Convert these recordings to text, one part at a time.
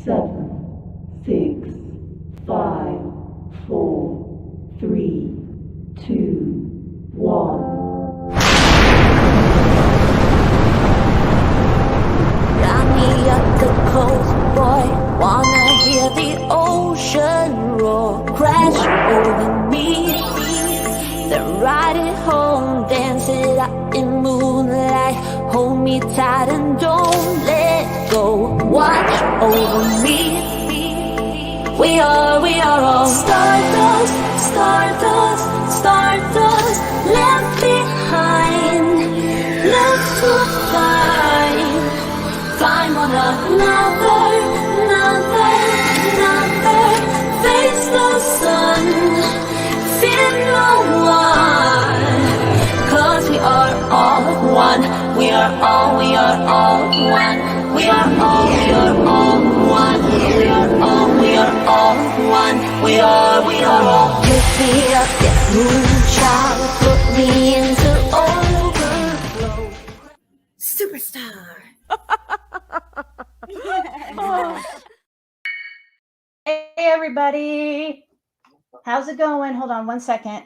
7, 6, 5, 4, 3, 2, 1. Got me up the coast, boy. Wanna hear the ocean roar crash over me. Then ride it home, dance it up in moonlight. Hold me tight and don't let go. Watch over me. We are all stardust, stardust, stardust. Left behind, left to find. Find one another, face the sun, fear no one, 'cause we are all one, we are all one, we are all, we are all one, we are all. Lift me up, yeah, moonshine, put me into overflow. Superstar. Hey everybody, how's it going? Hold on one second.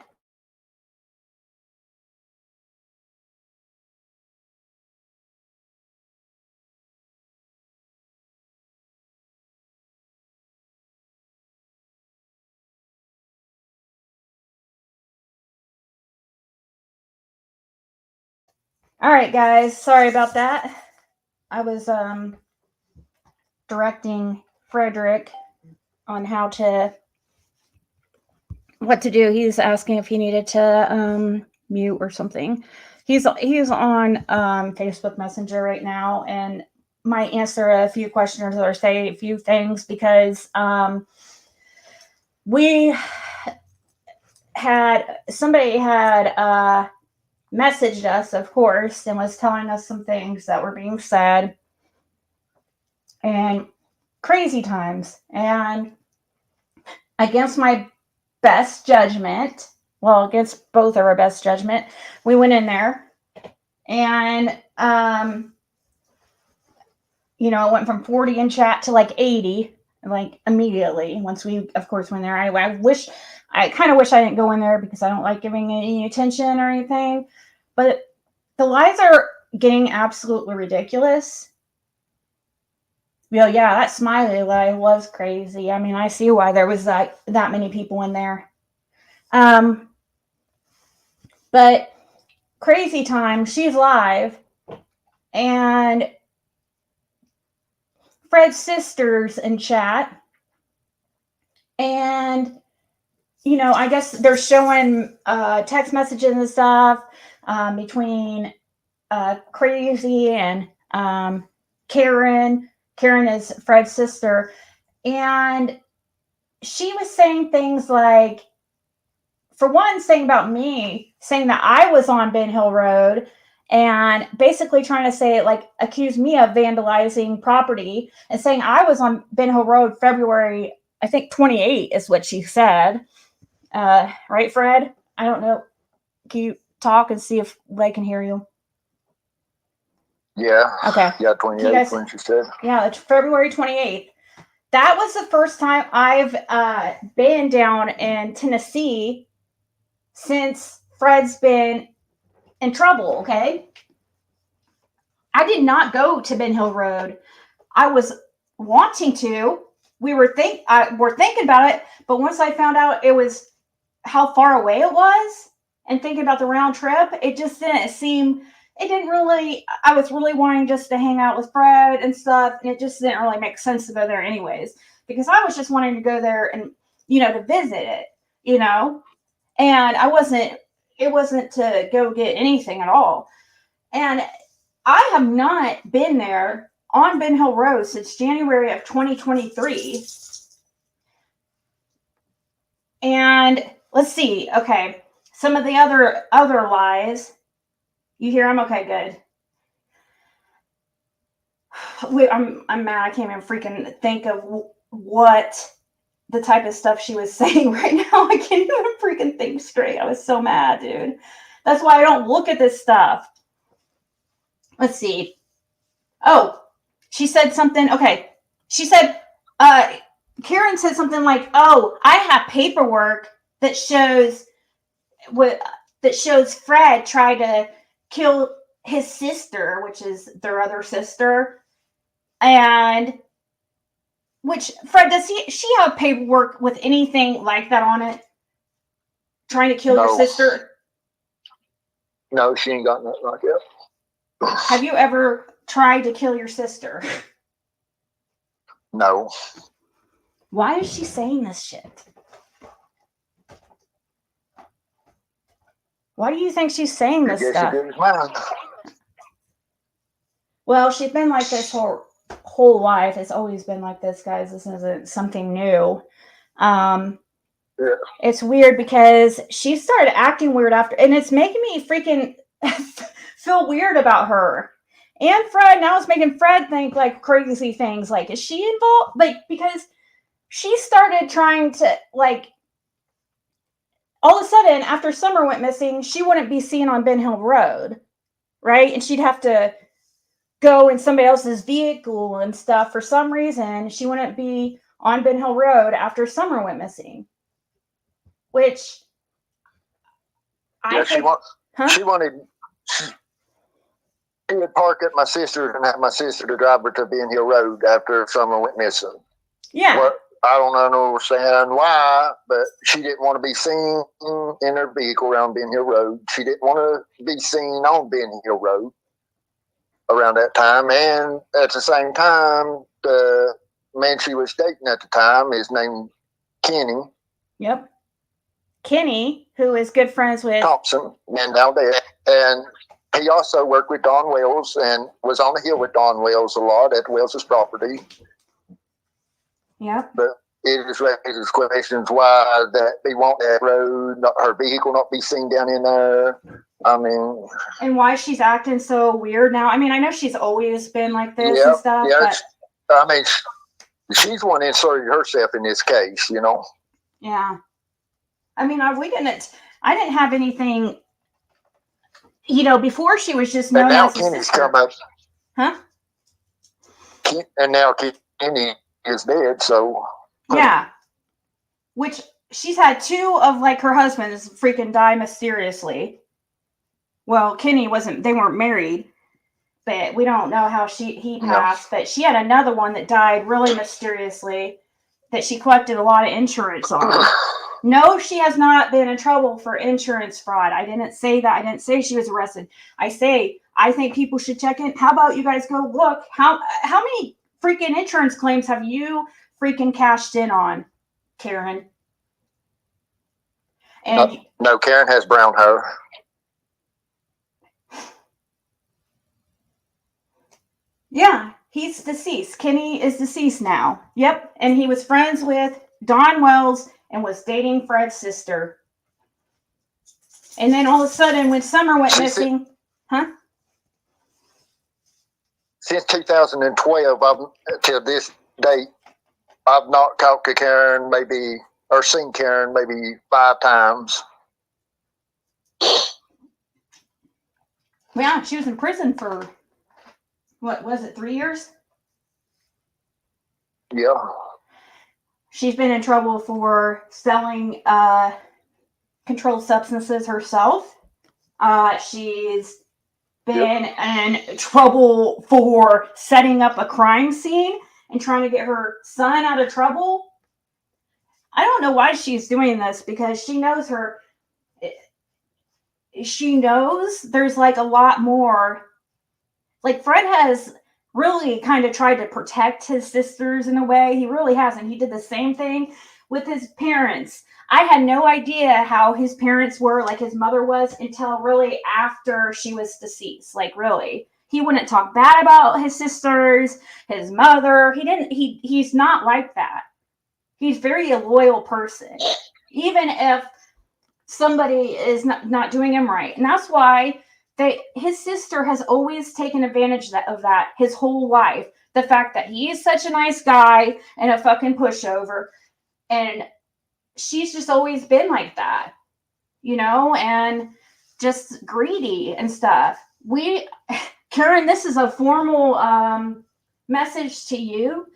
All right, guys, sorry about that. I was directing Frederick on what to do. He's asking if he needed to mute or something. He's on Facebook Messenger right now and might answer a few questions or say a few things because somebody had messaged us, of course, and was telling us some things that were being said and crazy times. And against my best judgment, well, against both of our best judgment, we went in there and, it went from 40 in chat to like 80, like immediately once we, of course, went there. I kind of wish I didn't go in there because I don't like giving any attention or anything, but the lies are getting absolutely ridiculous. Well, yeah, that Smiley lie was crazy. I mean, I see why there was that many people in there. But crazy time, she's live, and Fred's sister's in chat, and I guess they're showing text messages and stuff between Crazy and Karen. Karen is Fred's sister, and she was saying things like, for one, saying about me, saying that I was on Ben Hill Road and basically trying to say, like, accuse me of vandalizing property and saying I was on Ben Hill Road February, I think 28 is what she said. Right, Fred? I don't know. Can you talk and see if they can hear you? Yeah. Okay. Yeah, 28 when she said. Yeah, it's February 28th. That was the first time I've been down in Tennessee since Fred's been in trouble, okay? I did not go to Ben Hill Road. I was wanting to. We were thinking about it, but once I found out it was how far away it was and thinking about the round trip, it just didn't really, I was really wanting just to hang out with Fred and stuff, and it just didn't really make sense to go there anyways, because I was just wanting to go there and, to visit it, and it wasn't to go get anything at all. And I have not been there on Ben Hill Road since January of 2023. And let's see. Okay. Some of the other lies. You hear them? Okay, good. I'm mad. I can't even freaking think of what the type of stuff she was saying right now. I can't even freaking think straight. I was so mad, dude. That's why I don't look at this stuff. Let's see. Oh, she said something. Okay. She said, Karen said something like, "Oh, I have paperwork that shows Fred tried to kill his sister, which is their other sister, and which Fred she have paperwork with anything like that on it? Trying to kill your sister? No, she ain't got nothing like that. Have you ever tried to kill your sister? No. Why is she saying this shit? Why do you think she's saying this stuff? Well, she's been like this whole life. It's always been like this, guys. This isn't something new. Yeah. It's weird because she started acting weird after, and it's making me freaking feel weird about her. And Fred, now it's making Fred think like crazy things. Like, is she involved? Like, because she started trying to, like, all of a sudden, after Summer went missing, she wouldn't be seen on Ben Hill Road, right? And she'd have to go in somebody else's vehicle and stuff. For some reason, she wouldn't be on Ben Hill Road after Summer went missing. Which she wanted. She would park at my sister's and have my sister to drive her to Ben Hill Road after Summer went missing. Yeah. Well, I don't understand why, but she didn't want to be seen in her vehicle around Ben Hill Road. She didn't want to be seen on Ben Hill Road around that time. And at the same time, the man she was dating at the time is named Kenny. Yep. Kenny, who is good friends with Thompson, and now dead. And he also worked with Don Wells and was on the hill with Don Wells a lot at Wells's property. Yep. But it just raises questions why that they want that road, her vehicle not be seen down in there. I mean, and why she's acting so weird now. I mean, I know she's always been like this and stuff. Yeah, but... I mean, she's the one inserted herself in this case, you know. Yeah. I mean, I didn't have anything, you know, before she was just known as a Kenny's sister. come up. Huh? And now Kenny is dead, so. Yeah. Which she's had two of like her husbands freaking die mysteriously. Well, Kenny they weren't married, but we don't know how he passed. No. But she had another one that died really mysteriously that she collected a lot of insurance on. No, she has not been in trouble for insurance fraud. I didn't say that. I didn't say she was arrested. I think people should check in. How about you guys go look? How many freaking insurance claims have you freaking cashed in on, Karen? And no, Karen has brown hair. Yeah, he's deceased. Kenny is deceased now. Yep, and he was friends with Don Wells and was dating Fred's sister. And then all of a sudden, when Summer went missing, Since 2012, till this date, I've not talked to Karen or seen Karen maybe 5 times. Yeah, she was in prison for, what was it, 3 years? Yeah. She's been in trouble for selling controlled substances herself. She's been in trouble for setting up a crime scene and trying to get her son out of trouble. I don't know why she's doing this, because she knows there's like a lot more. Like, Fred has really kind of tried to protect his sisters in a way. He really hasn't. He did the same thing with his parents. I had no idea how his parents were, like his mother was, until really after she was deceased. Like, really. He wouldn't talk bad about his sisters, his mother. He's not like that. He's very a loyal person, even if somebody is not doing him right. And that's why his sister has always taken advantage of that his whole life. The fact that he is such a nice guy and a fucking pushover. And she's just always been like that, you know, and just greedy and stuff. Karen, this is a formal message to you.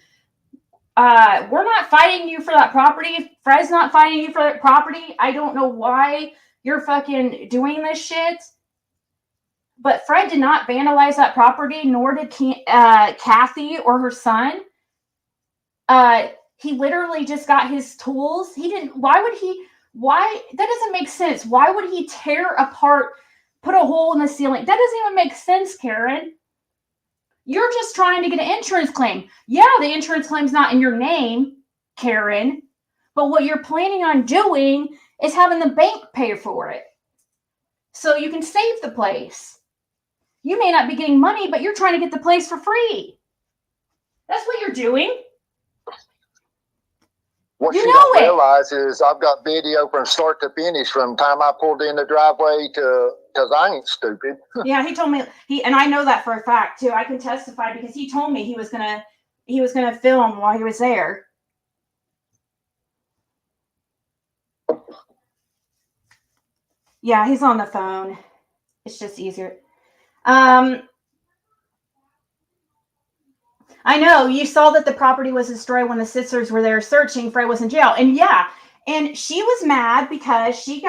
we're not fighting you for that property. Fred's not fighting you for that property. I don't know why you're fucking doing this shit. But Fred did not vandalize that property, nor did Kathy or her son. He literally just got his tools. He didn't. Why? That doesn't make sense. Why would he tear apart, put a hole in the ceiling? That doesn't even make sense, Karen. You're just trying to get an insurance claim. Yeah, the insurance claim's not in your name, Karen. But what you're planning on doing is having the bank pay for it. So you can save the place. You may not be getting money, but you're trying to get the place for free. That's what you're doing. What You she know don't it. realize is I've got video from start to finish from the time I pulled in the driveway to, because I ain't stupid. Yeah, he told me and I know that for a fact too. I can testify because he told me he was gonna film while he was there. Yeah, he's on the phone. It's just easier. I know you saw that the property was destroyed when the sisters were there searching. Fred was in jail, and yeah, and she was mad because she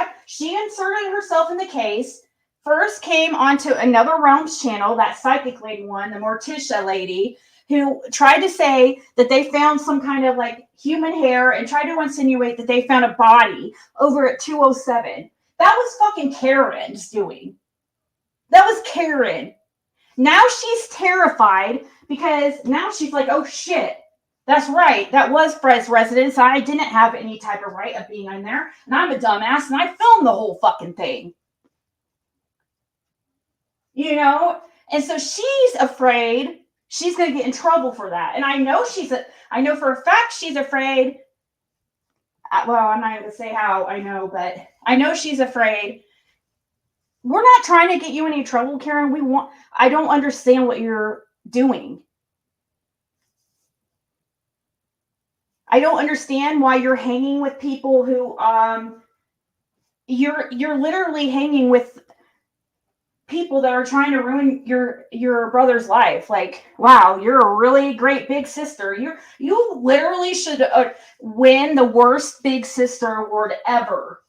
inserted herself in the case. First came onto Another Realms channel, that psychic lady one, the Morticia lady, who tried to say that they found some kind of like human hair and tried to insinuate that they found a body over at 207. That was fucking Karen's doing. That was Karen. Now she's terrified because now she's like, oh shit, that's right. That was Fred's residence. I didn't have any type of right of being in there. And I'm a dumbass and I filmed the whole fucking thing. You know? And so she's afraid she's going to get in trouble for that. And I know I know for a fact she's afraid. Well, I'm not going to say how I know, but I know she's afraid. We're not trying to get you in any trouble, Karen. I don't understand what you're doing. I don't understand why you're hanging with people who you're literally hanging with people that are trying to ruin your brother's life. Like, wow, you're a really great big sister. You literally should win the worst big sister award ever.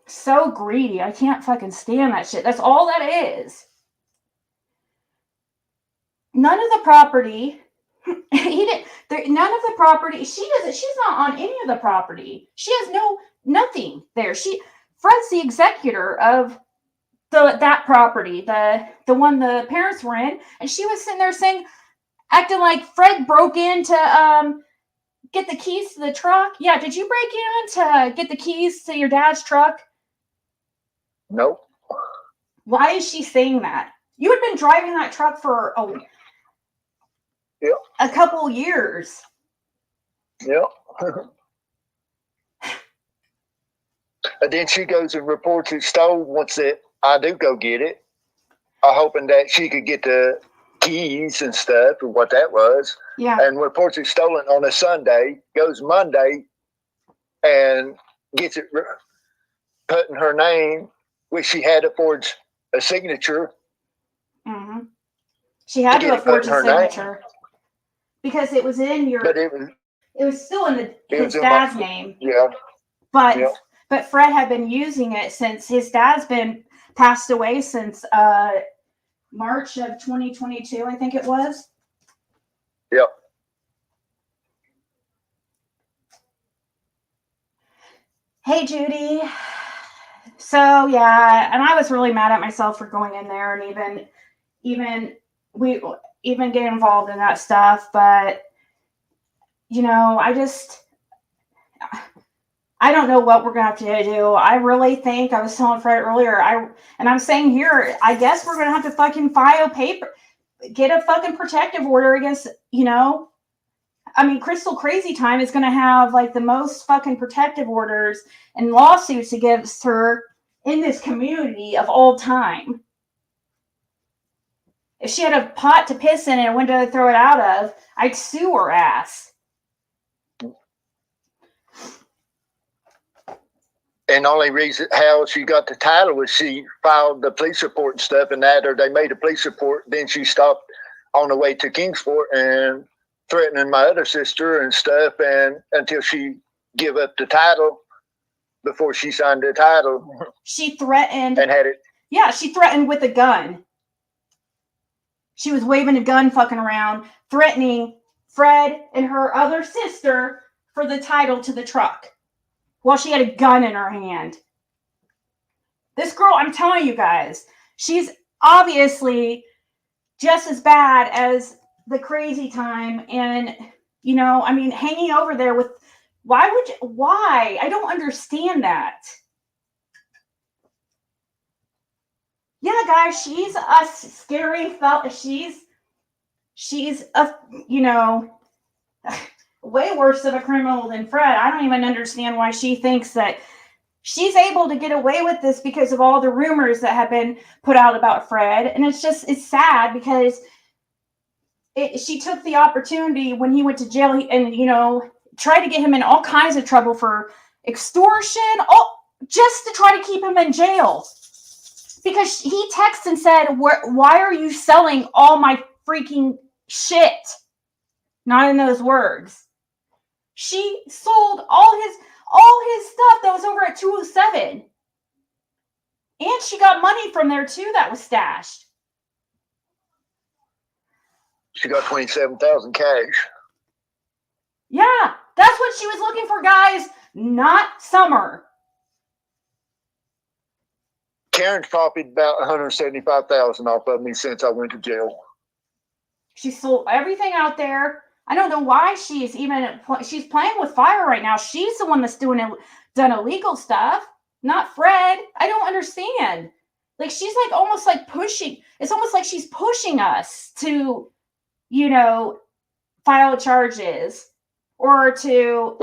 So greedy. I can't fucking stand that shit. That's all that is. None of the property none of the property, she's not on any of the property. She has nothing there. Fred's the executor of that property, the one the parents were in, and she was sitting there acting like Fred broke in to get the keys to the truck. Yeah, did you break in to get the keys to your dad's truck? Nope. Why is she saying that? You had been driving that truck for a couple years. Yep. And then she goes and reports it stolen once that I do go get it. Hoping that she could get the keys and stuff and what that was. Yeah. And reports it stolen on a Sunday, goes Monday and gets it put in her name, which she had to forge a signature. Mm-hmm. She had to forge a signature because it was in your. But it was still in his dad's name. Yeah. But Fred had been using it since his dad's been passed away since March of 2022, I think it was. Yep. Hey, Judy. So yeah, and I was really mad at myself for going in there and even get involved in that stuff. But you know, I don't know what we're gonna have to do. I really think, I was telling Fred earlier, I'm saying here, I guess we're gonna have to fucking file paper, get a fucking protective order against, you know. I mean, Crystal Crazy Time is gonna have like the most fucking protective orders and lawsuits against her in this community of all time. If she had a pot to piss in and a window to throw it out of, I'd sue her ass. And the only reason how she got the title was she filed the police report and stuff, and after they made a police report, then she stopped on the way to Kingsport and threatening my other sister and stuff, and until she give up the title before she signed the title. She threatened and had it. Yeah, she threatened with a gun. She was waving a gun fucking around, threatening Fred and her other sister for the title to the truck while she had a gun in her hand. This girl, I'm telling you guys, she's obviously just as bad as the Crazy Time. And, you know, I mean, hanging over there with, why? I don't understand that. Yeah, guys, she's a scary fella. She's a, you know, way worse of a criminal than Fred. I don't even understand why she thinks that she's able to get away with this because of all the rumors that have been put out about Fred. And it's sad because she took the opportunity when he went to jail and, you know, tried to get him in all kinds of trouble for extortion, just to try to keep him in jail. Because he texted and said, why are you selling all my freaking shit? Not in those words. She sold all his stuff that was over at 207. And she got money from there too that was stashed. She got $27,000 cash. Yeah, that's what she was looking for, guys. Not Summer. Karen's copied about $175,000 off of me since I went to jail. She sold everything out there. I don't know why she's playing with fire right now. She's the one that's done illegal stuff, not Fred. I don't understand. Like, she's like almost like pushing. It's almost like she's pushing us to, you know, file charges or to.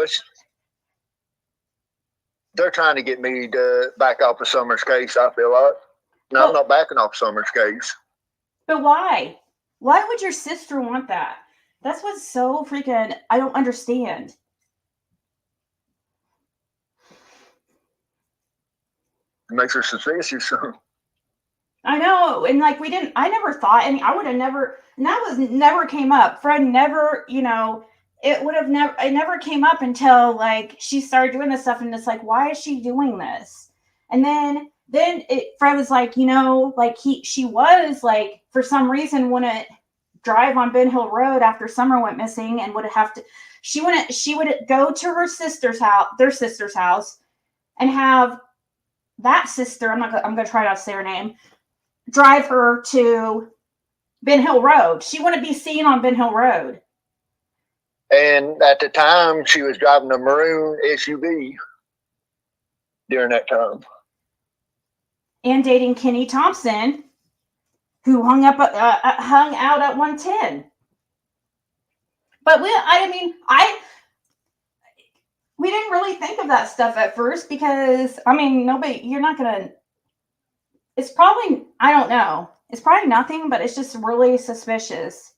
They're trying to get me to back off of Summer's case, I feel like. No, I'm not backing off Summer's case. But why? Why would your sister want that? That's what's so freaking, I don't understand. It makes her suspicious. I know. And like, I never thought I would have never, and that was never came up. Fred never, you know, it never came up until like she started doing this stuff, and it's like, why is she doing this? And then Fred was like, you know, like she was like, for some reason wouldn't drive on Ben Hill Road after Summer went missing, and she would go to their sister's house and have that sister, I'm going to try not to say her name, drive her to Ben Hill Road. She wouldn't be seen on Ben Hill Road. And at the time, she was driving a maroon SUV during that time. And dating Kenny Thompson, who hung out at 110. But we didn't really think of that stuff at first because, I mean, it's probably, I don't know. It's probably nothing, but it's just really suspicious.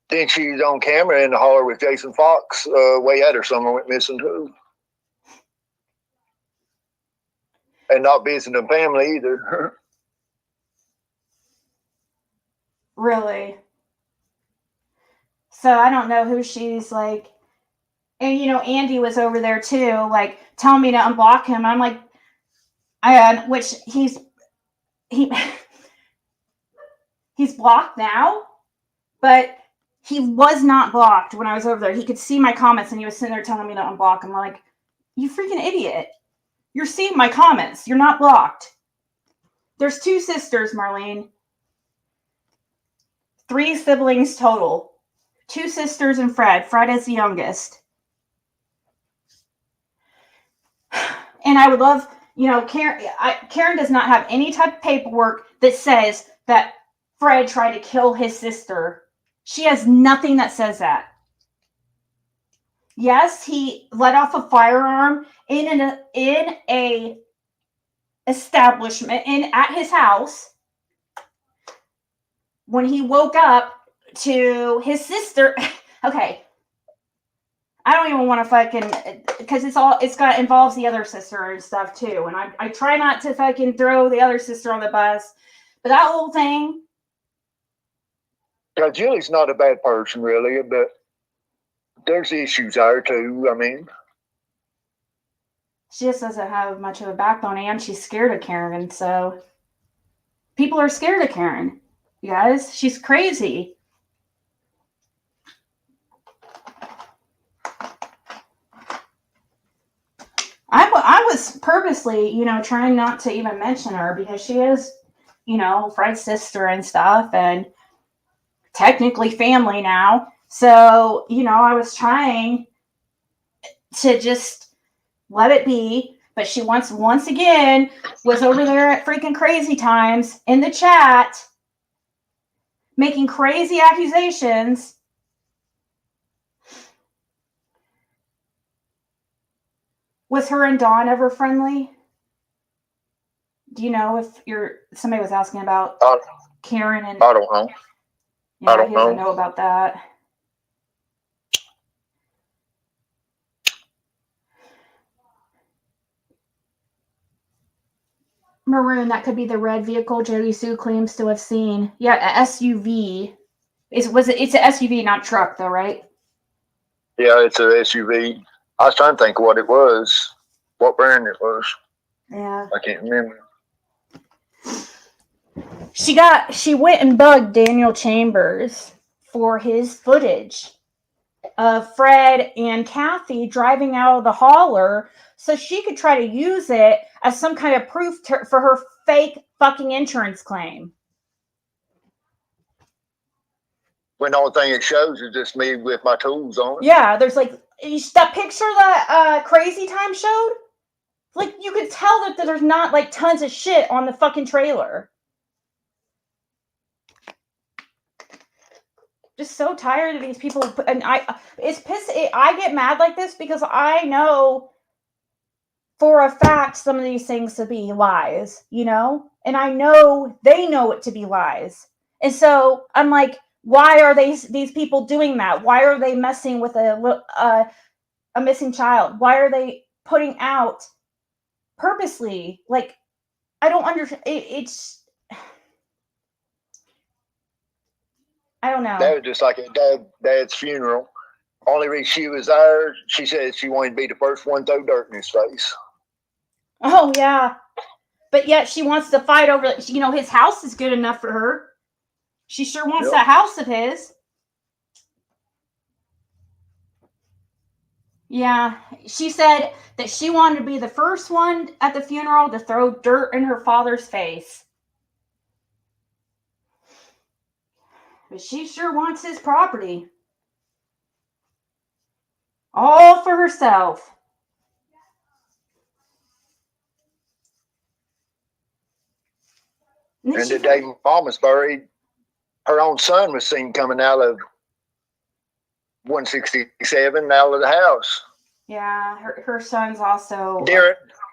Then she's on camera in the holler with Jason Fox way after Summer went missing too. And not visiting family either. Really? So I don't know who she's like. And, you know, Andy was over there too, like telling me to unblock him. I'm like, which he's blocked now, but he was not blocked when I was over there. He could see my comments and he was sitting there telling me to unblock him. I'm like, you freaking idiot. You're seeing my comments. You're not blocked. There's 2 sisters, Marlene. 3 siblings total. 2 sisters and Fred. Fred is the youngest. And I would love, you know, Karen does not have any type of paperwork that says that Fred tried to kill his sister. She has nothing that says that. Yes, he let off a firearm in a establishment at his house. When he woke up to his sister, okay, I don't even want to fucking, because involves the other sister and stuff too. And I try not to fucking throw the other sister on the bus, but that whole thing. Yeah, Julie's not a bad person, really, but there's issues there too. I mean, She just doesn't have much of a backbone, and she's scared of Karen. So people are scared of Karen. You guys, she's crazy. I was purposely, trying not to even mention her because she is, Fred's sister and stuff, and technically family now. So, I was trying to just let it be. But she once again was over there at freaking Crazy Times in the chat, making crazy accusations. Was her and Dawn ever friendly? Do you know if somebody was asking about Karen and... I don't know. Yeah, I don't know about that. Maroon, that could be the red vehicle Jody Sue claims to have seen. Yeah, a SUV. It's an SUV, not truck, though, right? Yeah, it's an SUV. I was trying to think of what it was, what brand it was. Yeah. I can't remember. She went and bugged Daniel Chambers for his footage of Fred and Kathy driving out of the hauler so she could try to use it as some kind of proof for her fake fucking insurance claim. When the only thing it shows is just me with my tools on it. Yeah, there's like that picture that Crazy Time showed. Like, you could tell that there's not like tons of shit on the fucking trailer. Just so tired of these people, and I get mad like this because I know for a fact some of these things to be lies, and I know they know it to be lies, and so I'm like, why are these people doing that? Why are they messing with a missing child? Why are they putting out purposely? Like, I don't understand. It's I don't know. That was just like at Dad's funeral. Only reason she was there, she said she wanted to be the first one to throw dirt in his face. Oh, yeah. But yet she wants to fight over, his house is good enough for her. She sure wants that house of his. Yeah. She said that she wanted to be the first one at the funeral to throw dirt in her father's face. But she sure wants his property. All for herself. And the day Mom was buried, her own son was seen coming out of 167 out of the house. Yeah, her son's also...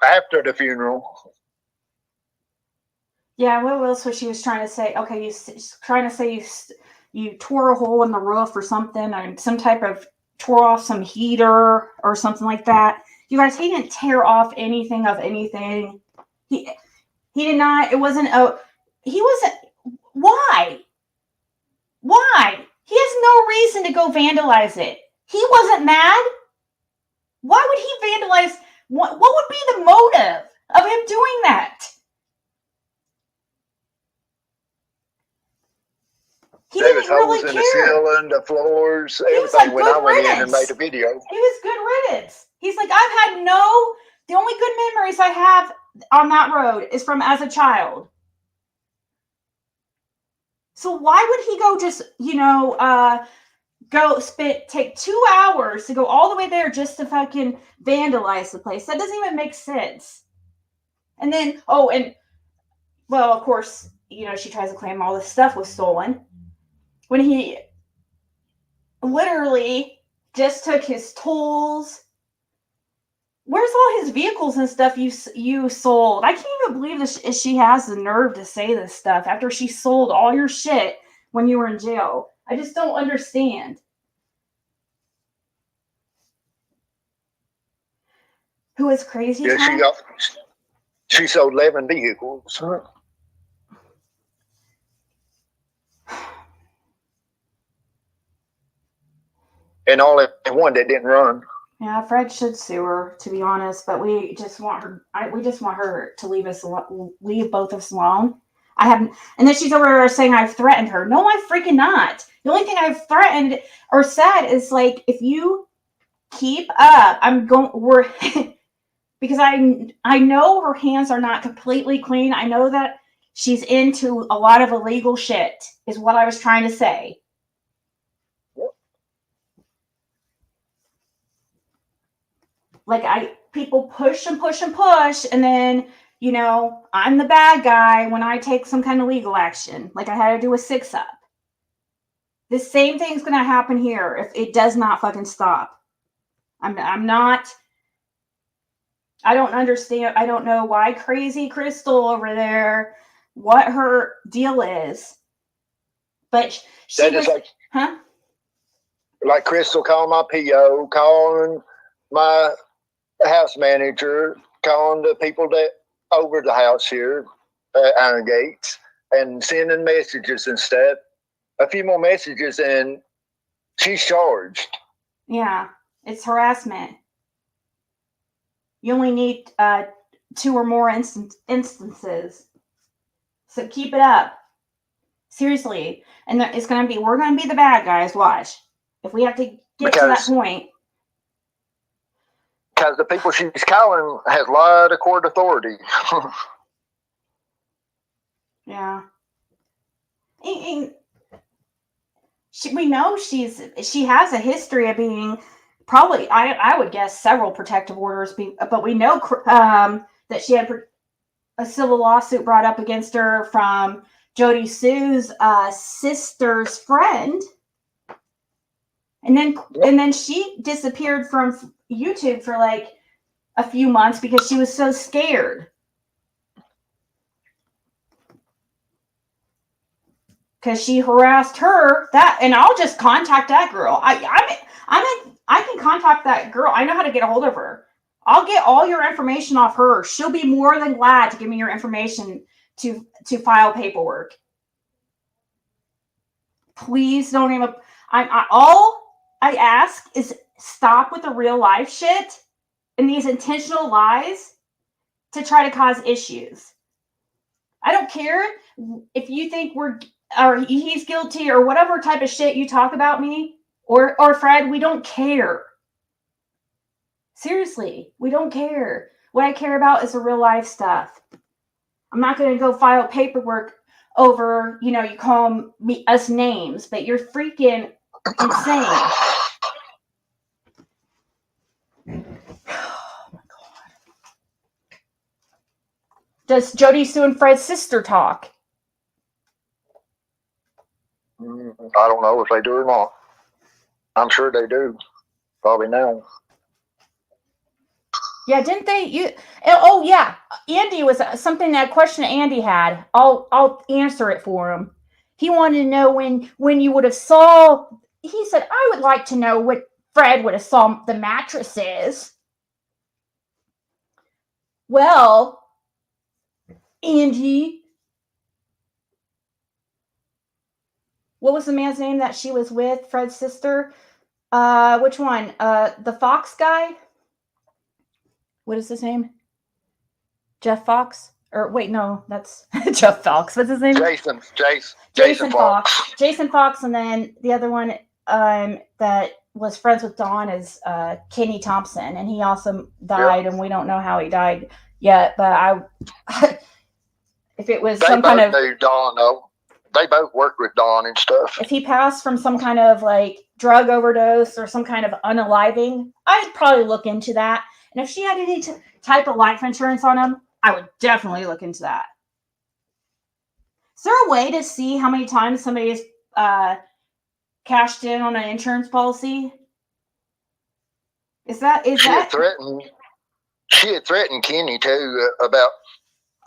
After the funeral. Yeah, what else was she was trying to say? Okay, trying to say you tore a hole in the roof or something, or some type of tore off some heater or something like that. You guys, he didn't tear off anything of anything. He did not. It wasn't he wasn't. Why? He has no reason to go vandalize it. He wasn't mad. Why would he vandalize? What would be the motive of him doing that? He didn't really care. In the ceiling, the floors, everything. When I went in and made a video, he was good riddance. He's like, the only good memories I have on that road is from as a child. So why would he go just, take 2 hours to go all the way there just to fucking vandalize the place? That doesn't even make sense. And then, of course, she tries to claim all this stuff was stolen. When he literally just took his tools. Where's all his vehicles and stuff you sold? I can't even believe that she has the nerve to say this stuff after she sold all your shit when you were in jail. I just don't understand. Who is Crazy Yeah, Town? she sold 11 vehicles. And only one that didn't run. Yeah, Fred should sue her, to be honest. But we just want her. We just want her to leave both of us alone. I haven't, and then she's over there saying I've threatened her. No, I freaking not. The only thing I've threatened or said is like, if you keep up, we're because I know her hands are not completely clean. I know that she's into a lot of illegal shit. Is what I was trying to say. Like people push and push and push, and then I'm the bad guy when I take some kind of legal action, like I had to do a 6-up. The same thing's gonna happen here if it does not fucking stop. I'm not. I don't understand. I don't know why Crazy Crystal over there, what her deal is, but she was, huh? Like Crystal calling my PO, calling my house manager, calling the people that over the house here at Iron Gates, and sending messages and stuff. A few more messages, and she's charged. Yeah, it's harassment. You only need 2 or more instances. So keep it up. Seriously. And we're going to be the bad guys. Watch. If we have to get to that point. Because the people she's calling has a lot of court authority. Yeah. We know she has a history of being probably, I would guess, several protective orders, but we know that she had a civil lawsuit brought up against her from Jody Sue's sister's friend, and then she disappeared from YouTube for like a few months because she was so scared. Because she harassed her, and I'll just contact that girl. I can contact that girl. I know how to get a hold of her. I'll get all your information off her. She'll be more than glad to give me your information to file paperwork. Please don't even. All I ask is stop with the real life shit and these intentional lies to try to cause issues. I don't care if you think he's guilty or whatever type of shit you talk about me or Fred. We don't care. Seriously, we don't care. What I care about is the real life stuff. I'm not going to go file paperwork over, you call us names, but you're freaking insane. Oh my God. Does Jody Sue and Fred's sister talk? I don't know if they do or not. I'm sure they do. Probably now. Yeah, didn't they? Oh yeah, Andy was a question that Andy had. I'll answer it for him. He wanted to know when you would have saw. He said, I would like to know what Fred would have saw the mattresses. Well, Andy, what was the man's name that she was with? Fred's sister. Which one? The Fox guy. What is his name? Jeff Fox? Or wait, no, that's Jeff Fox. What's his name? Jason Fox. Jason Fox, and then the other one that was friends with Dawn is Kenny Thompson, and he also died, and we don't know how he died yet. But if it was some kind of knew Dawn, though. They both worked with Dawn and stuff. If he passed from some kind of like drug overdose or some kind of unaliving, I'd probably look into that. And if she had any type of life insurance on him, I would definitely look into that. Is there a way to see how many times somebody's cashed in on an insurance policy? She had threatened Kenny too about.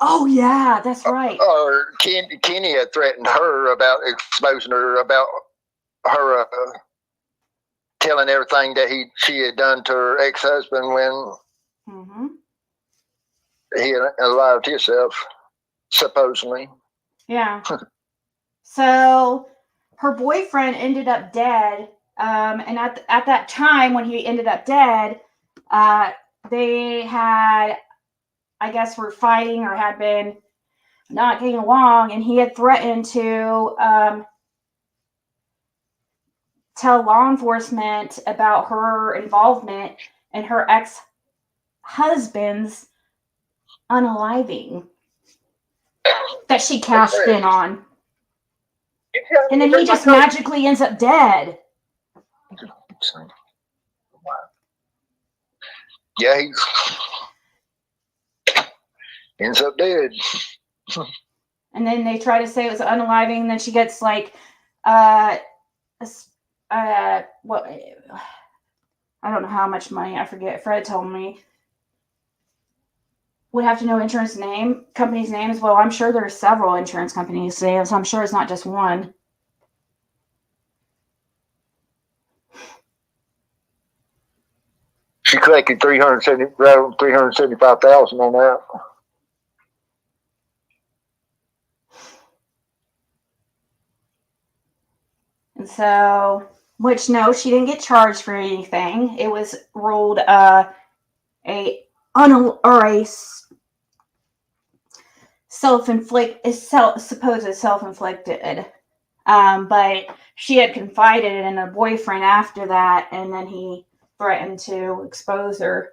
Oh yeah, that's right. Or Kenny had threatened her about exposing her about her telling everything that she had done to her ex-husband when Mm-hmm. He allowed himself, supposedly. Yeah. So her boyfriend ended up dead. And at that time when he ended up dead, they had, I guess, were fighting or had been not getting along, and he had threatened to tell law enforcement about her involvement in her ex-husband's unaliving that she cashed in on. And then he just magically ends up dead. Yeah, he ends up dead. And then they try to say it was unaliving, and then she gets like what, I don't know how much money, I forget. Fred told me. Would have to know insurance company's names. Well, I'm sure there's several insurance companies' names. I'm sure it's not just one. She collected $375,000 on that. And so, which no, she didn't get charged for anything. It was ruled supposed self-inflicted. But she had confided in her boyfriend after that, and then he threatened to expose her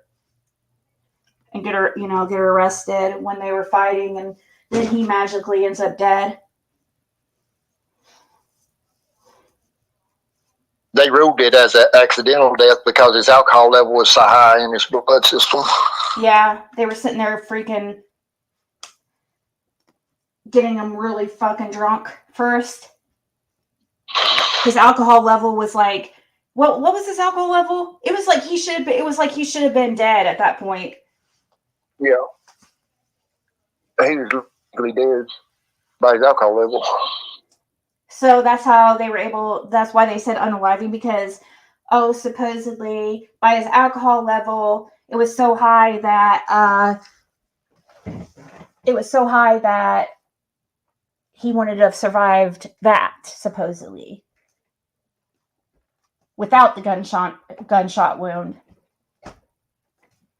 and get her arrested when they were fighting, and then he magically ends up dead. They ruled it as an accidental death because his alcohol level was so high in his blood system. Yeah, they were sitting there freaking getting him really fucking drunk first. His alcohol level was like, what was his alcohol level? It was like he should have been dead at that point. Yeah. He was really dead by his alcohol level. So that's how they were able, that's why they said unaliving, because, supposedly by his alcohol level, it was so high that he wanted to have survived that, supposedly, without the gunshot wound.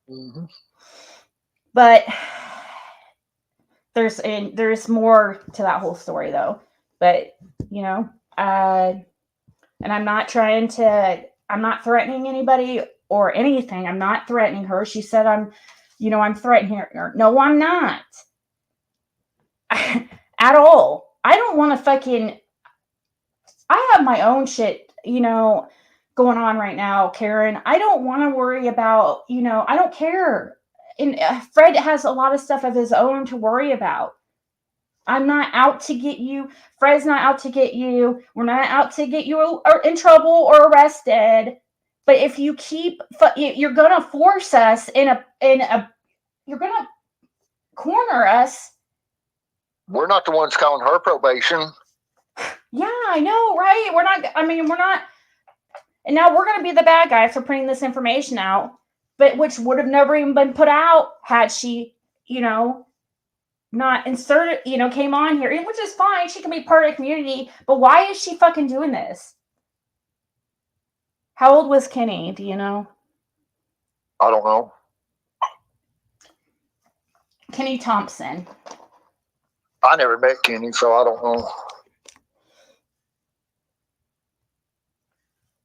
Mm-hmm. But there's more to that whole story, though. But and I'm not threatening anybody or anything. I'm not threatening her. She said I'm threatening her. No, I'm not. At all. I don't want to I have my own shit, going on right now, Karen. I don't want to worry about, I don't care. And Fred has a lot of stuff of his own to worry about. I'm not out to get you. Fred's not out to get you. We're not out to get you in trouble or arrested. But if you keep, you're gonna force us you're gonna corner us. We're not the ones calling her probation. Yeah, I know, right? We're not. And now we're gonna be the bad guy for putting this information out, but which would have never even been put out had she, not inserted, came on here, which is fine. She can be part of the community, but why is she fucking doing this? How old was Kenny? Do you know? I don't know. Kenny Thompson. I never met Kenny, so I don't know.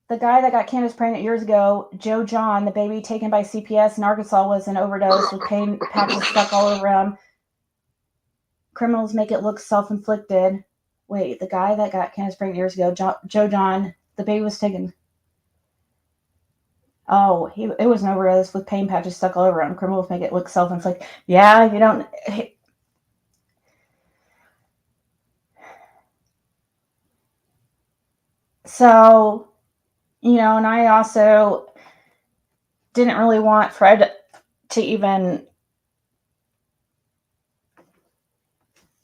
The guy that got Candace pregnant years ago, Joe John, the baby taken by CPS in Arkansas, was an overdose with pain patches stuck all over him. Criminals make it look self-inflicted. Wait, the guy that got Candace pregnant years ago, Joe John, the baby was taken. Oh, it was an overdose with pain patches stuck all over him. Criminals make it look self-inflicted. Yeah, you don't. So, and I also didn't really want Fred to even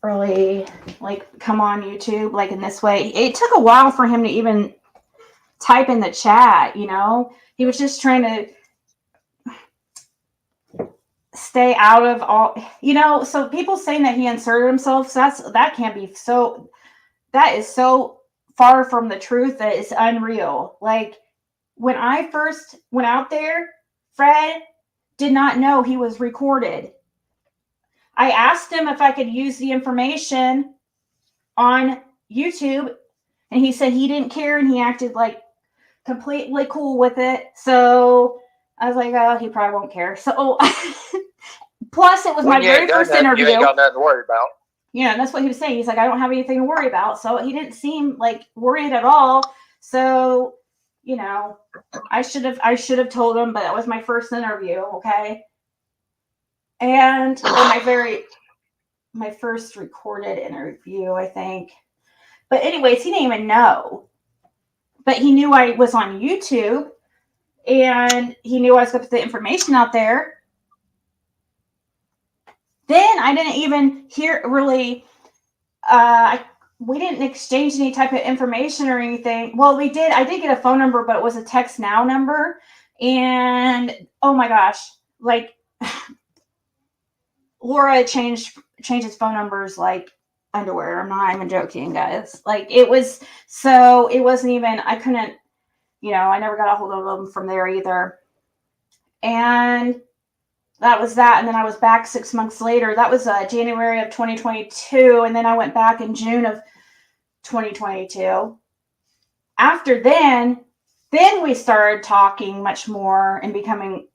really come on YouTube in this way. It took a while for him to even type in the chat, he was just trying to stay out of all, so people saying that he inserted himself, so that can't be so, that is so far from the truth that it's unreal. Like, when I first went out there, Fred did not know he was recorded. I asked him if I could use the information on YouTube, and he said he didn't care, and he acted like completely cool with it. So I was like, oh, he probably won't care. So plus it was my very first interview. You ain't got nothing to worry about. Yeah, that's what he was saying. He's like, I don't have anything to worry about. So he didn't seem like worried at all. So, I should have told him, but that was my first interview, okay? And my first recorded interview, I think. But anyways, he didn't even know. But he knew I was on YouTube, and he knew I was going to put the information out there. Then I didn't even hear really, we didn't exchange any type of information or anything. Well, we did. I did get a phone number, but it was a text now number. And oh my gosh, like Laura changes phone numbers like underwear. I'm not even joking, guys. Like it wasn't even, I couldn't, I never got a hold of them from there either. And that was that. And then I was back 6 months later. That was January of 2022. And then I went back in June of 2022. After then we started talking much more and becoming,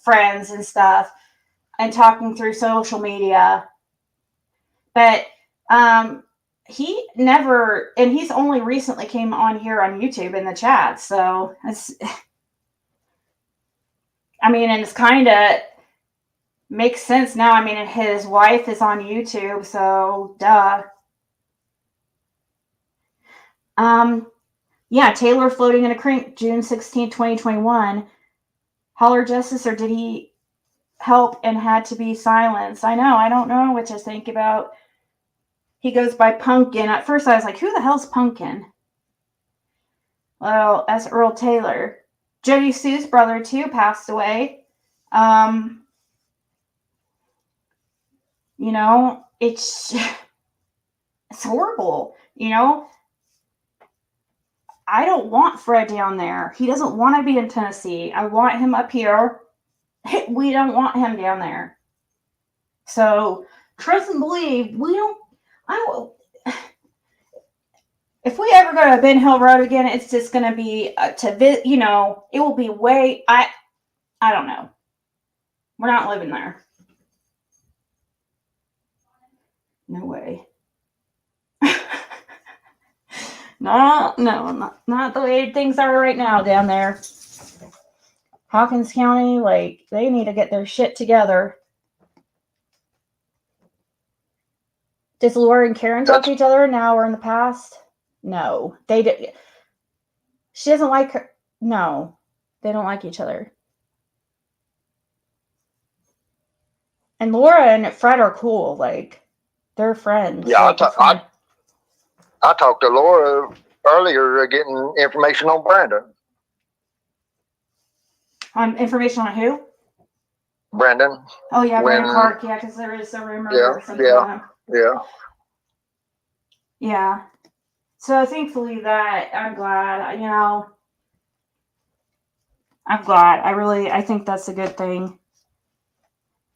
friends and stuff, and talking through social media. But he never, and he's only recently came on here on YouTube in the chat. So it's, and it's kind of makes sense now. And his wife is on YouTube, so duh. Taylor floating in a creek, June 16, 2021. Holler justice, or did he help and had to be silenced? I know, I don't know what to think about. He goes by Pumpkin. At first I was like, who the hell's Pumpkin? Well, that's Earl Taylor. Jody Sue's brother too passed away. It's horrible. I don't want Fred down there. He doesn't want to be in Tennessee. I want him up here. We don't want him down there. So trust and believe. If we ever go to Ben Hill Road again, it's just going to be it will be way, I don't know. We're not living there. No way. No, not the way things are right now down there. Hawkins County, they need to get their shit together. Does Laura and Karen talk to each other now or in the past? No, they did. She doesn't like her. No, they don't like each other. And Laura and Fred are cool. They're friends. Yeah, I talked to Laura earlier getting information on Brandon. On information on who? Brandon. Oh, yeah, Brandon Clark. Yeah, because there is a rumor or something on him. Yeah. So thankfully I'm glad, I'm glad. I think that's a good thing.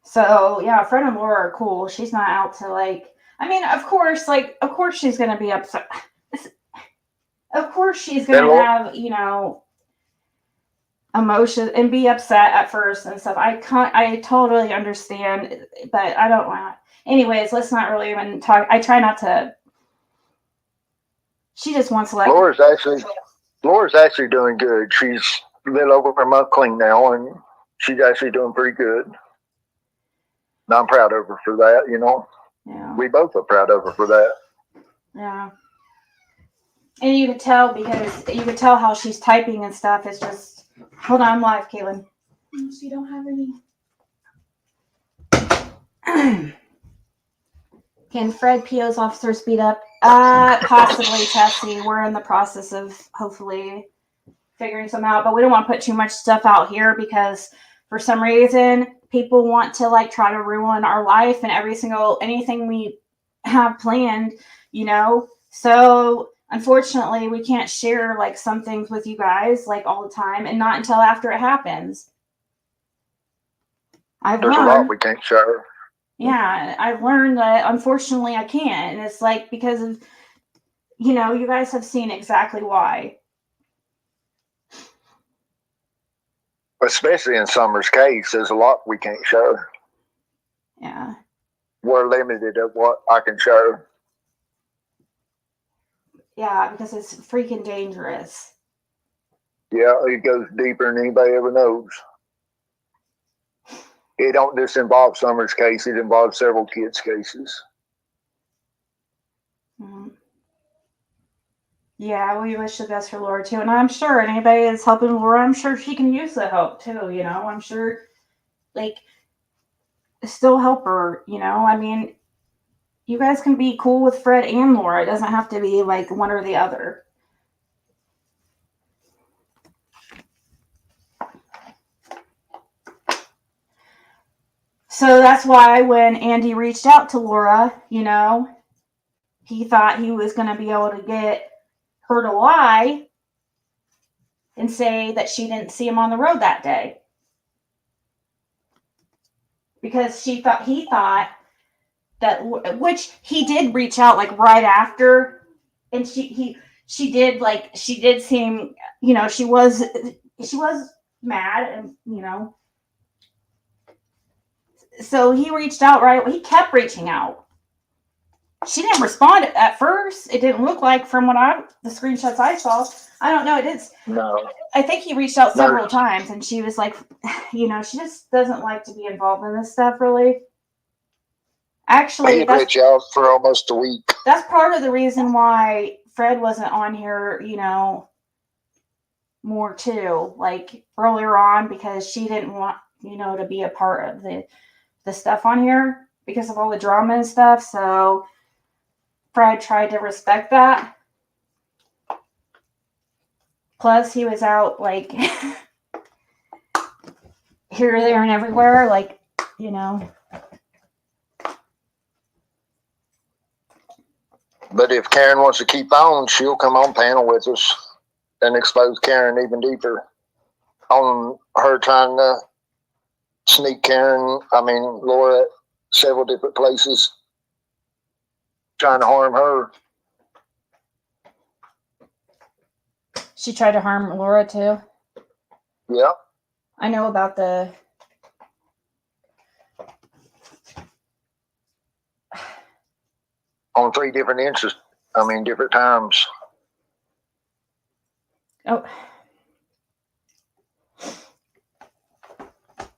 So yeah, Fred and Laura are cool. She's not out to of course she's going to be upset. Of course she's going to have, emotion and be upset at first and stuff. I totally understand, but I don't want. Anyways, let's not really even talk. I try not to. She just wants to Laura's actually doing good. She's a little over a month clean now, and she's actually doing pretty good. And I'm proud of her for that. Yeah. We both are proud of her for that. Yeah. And you could tell because you could tell how she's typing and stuff. It's just, hold on, I'm live, Caitlin. So you don't have any. Can Fred P.O.'s officer speed up? Possibly, Tessie. We're in the process of hopefully figuring some out, but we don't want to put too much stuff out here because for some reason people want to like try to ruin our life and anything we have planned, you know. So unfortunately, we can't share like some things with you guys like all the time, and not until after it happens. I've There's a learned. lot we can't share. Yeah, I've learned that unfortunately I can't, and it's like because of, you know, you guys have seen exactly why. Especially in Summer's case, there's a lot we can't share. Yeah. We're limited at what I can share. Yeah, because it's freaking dangerous. Yeah, it goes deeper than anybody ever knows. It don't just involve Summer's case, it involves several kids' cases. Mm-hmm. Yeah, we wish the best for Laura too. And I'm sure anybody that's helping Laura, I'm sure she can use the help too, you know. I'm sure, like, still help her, you know. I mean, you guys can be cool with Fred and Laura. It doesn't have to be like one or the other. So that's why when Andy reached out to Laura, you know, he thought he was going to be able to get her to lie and say that she didn't see him on the road that day. Because he thought that, which he did reach out like right after, and she did seem, you know, she was mad, and you know, so he reached out he kept reaching out. She didn't respond at first. It didn't look like, from the screenshots I saw. I don't know. It is. No. I think he reached out several times, and she was like, you know, she just doesn't like to be involved in this stuff, really. Actually, he reached out for almost a week. That's part of the reason why Fred wasn't on here, you know, more too, like earlier on, because she didn't want, you know, to be a part of the stuff on here because of all the drama and stuff. So Fred tried to respect that. Plus, he was out like here, there, and everywhere, like, you know. But if Karen wants to keep on, she'll come on panel with us and expose Karen even deeper on her trying to sneak Laura at several different places, trying to harm her. She tried to harm Laura too? Yeah. I know about the... on 3 different different times. Oh.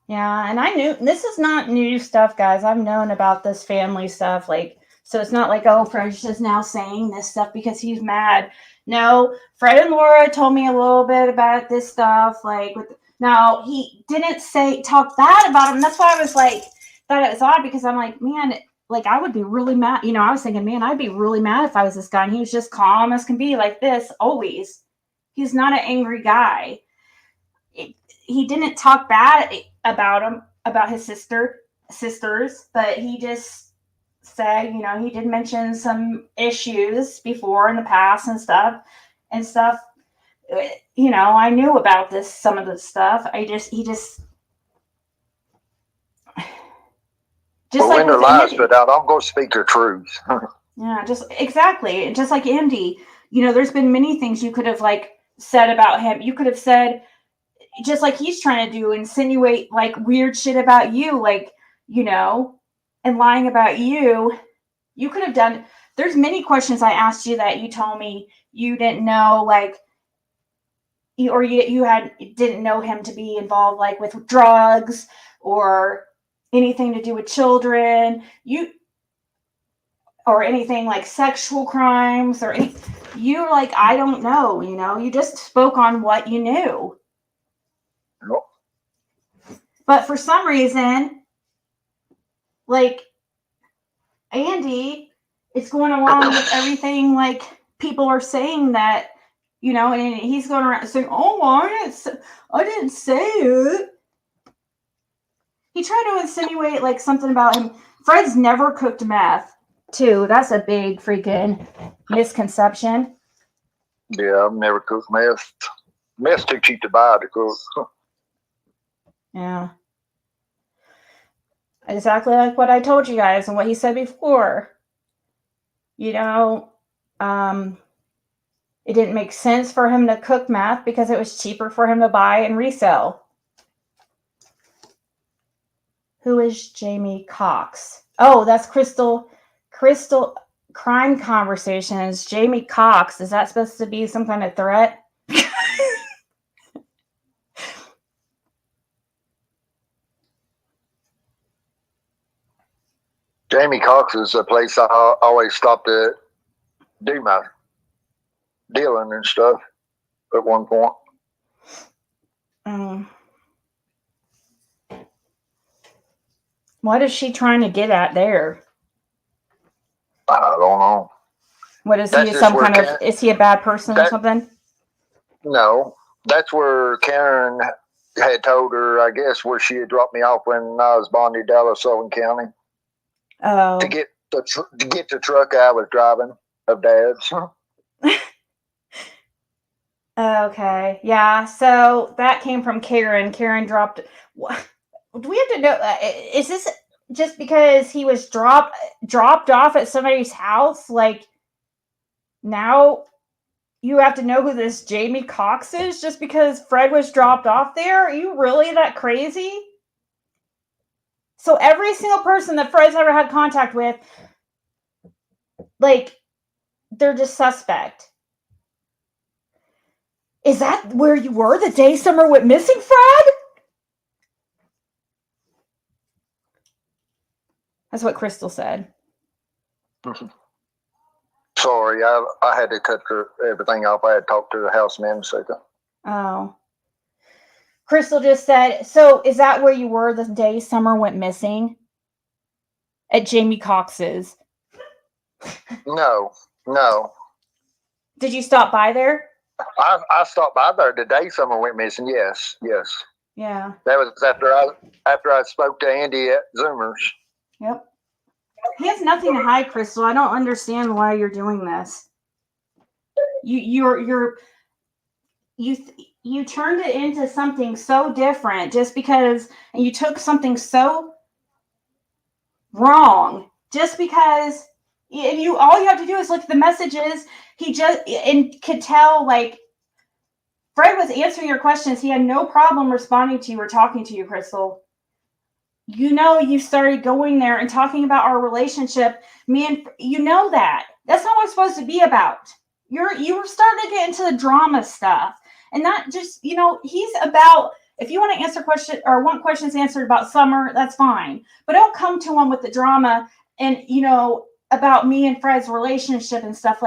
Yeah, and I knew, this is not new stuff, guys. I've known about this family stuff, like, so it's not like, oh, Fred's just now saying this stuff because he's mad. No, Fred and Laura told me a little bit about this stuff, like, now, he didn't talk bad about him. That's why I was like, thought it was odd, because I'm like, man, like, I would be really mad. You know, I was thinking, man, I'd be really mad if I was this guy. And he was just calm as can be, like this, always. He's not an angry guy. He didn't talk bad about him, about his sisters, but he just said, you know, he did mention some issues before in the past and stuff. You know, I knew about some of this stuff. He just well, like when their lies put out, I'm going to speak their truth. Yeah, exactly. Just like Andy, you know, there's been many things you could have like said about him. You could have said, just like he's trying to do, insinuate like weird shit about you, like, you know, and lying about you. You could have done. There's many questions I asked you that you told me you didn't know, like, you didn't know him to be involved, like with drugs or anything to do with children, or anything like sexual crimes, or you're like, I don't know, you know, you just spoke on what you knew. Nope. But for some reason, like, Andy is going along with everything, like, people are saying that, you know, and he's going around saying, oh, I didn't say it. He tried to insinuate like something about him. Fred's never cooked meth, too. That's a big freaking misconception. Yeah, I've never cooked meth. Meth's too cheap to buy to cook. Yeah. Exactly like what I told you guys and what he said before. You know, it didn't make sense for him to cook meth because it was cheaper for him to buy and resell. Who is Jamie Cox? Oh, that's Crystal Crime Conversations. Jamie Cox. Is that supposed to be some kind of threat? Jamie Cox is a place I always stop to do my dealing and stuff at one point. What is she trying to get at there? I don't know. What is That's he? just Some where kind of? Is he a bad person or something? No, that's where Karen had told her, I guess, where she had dropped me off when I was bonded Dallas, Sullivan County, Oh, to get the truck I was driving of Dad's. okay. Yeah. So that came from Karen. Karen dropped. Do we have to know? Is this just because he was dropped off at somebody's house? Like now you have to know who this Jamie Cox is just because Fred was dropped off there? Are you really that crazy? So every single person that Fred's ever had contact with, like, they're just suspect. Is that where you were the day Summer went missing, Fred? That's what Crystal said. Sorry, I had to cut everything off. I had to talk to the houseman a second. Oh. Crystal just said, so is that where you were the day Summer went missing? At Jamie Cox's? No. Did you stop by there? I stopped by there the day Summer went missing. Yes. Yeah. That was after I spoke to Andy at Zoomers. Yep. He has nothing to hide, Crystal. I don't understand why you're doing this. You turned it into something so different just because, and you took something so wrong just because, and all you have to do is look at the messages. He just and could tell, like, Fred was answering your questions. He had no problem responding to you or talking to you, Crystal. You started going there and talking about our relationship. That. That's not what it's supposed to be about. You were starting to get into the drama stuff. And not just, he's about, if you want to answer questions or want questions answered about Summer, that's fine. But don't come to him with the drama and, about me and Fred's relationship and stuff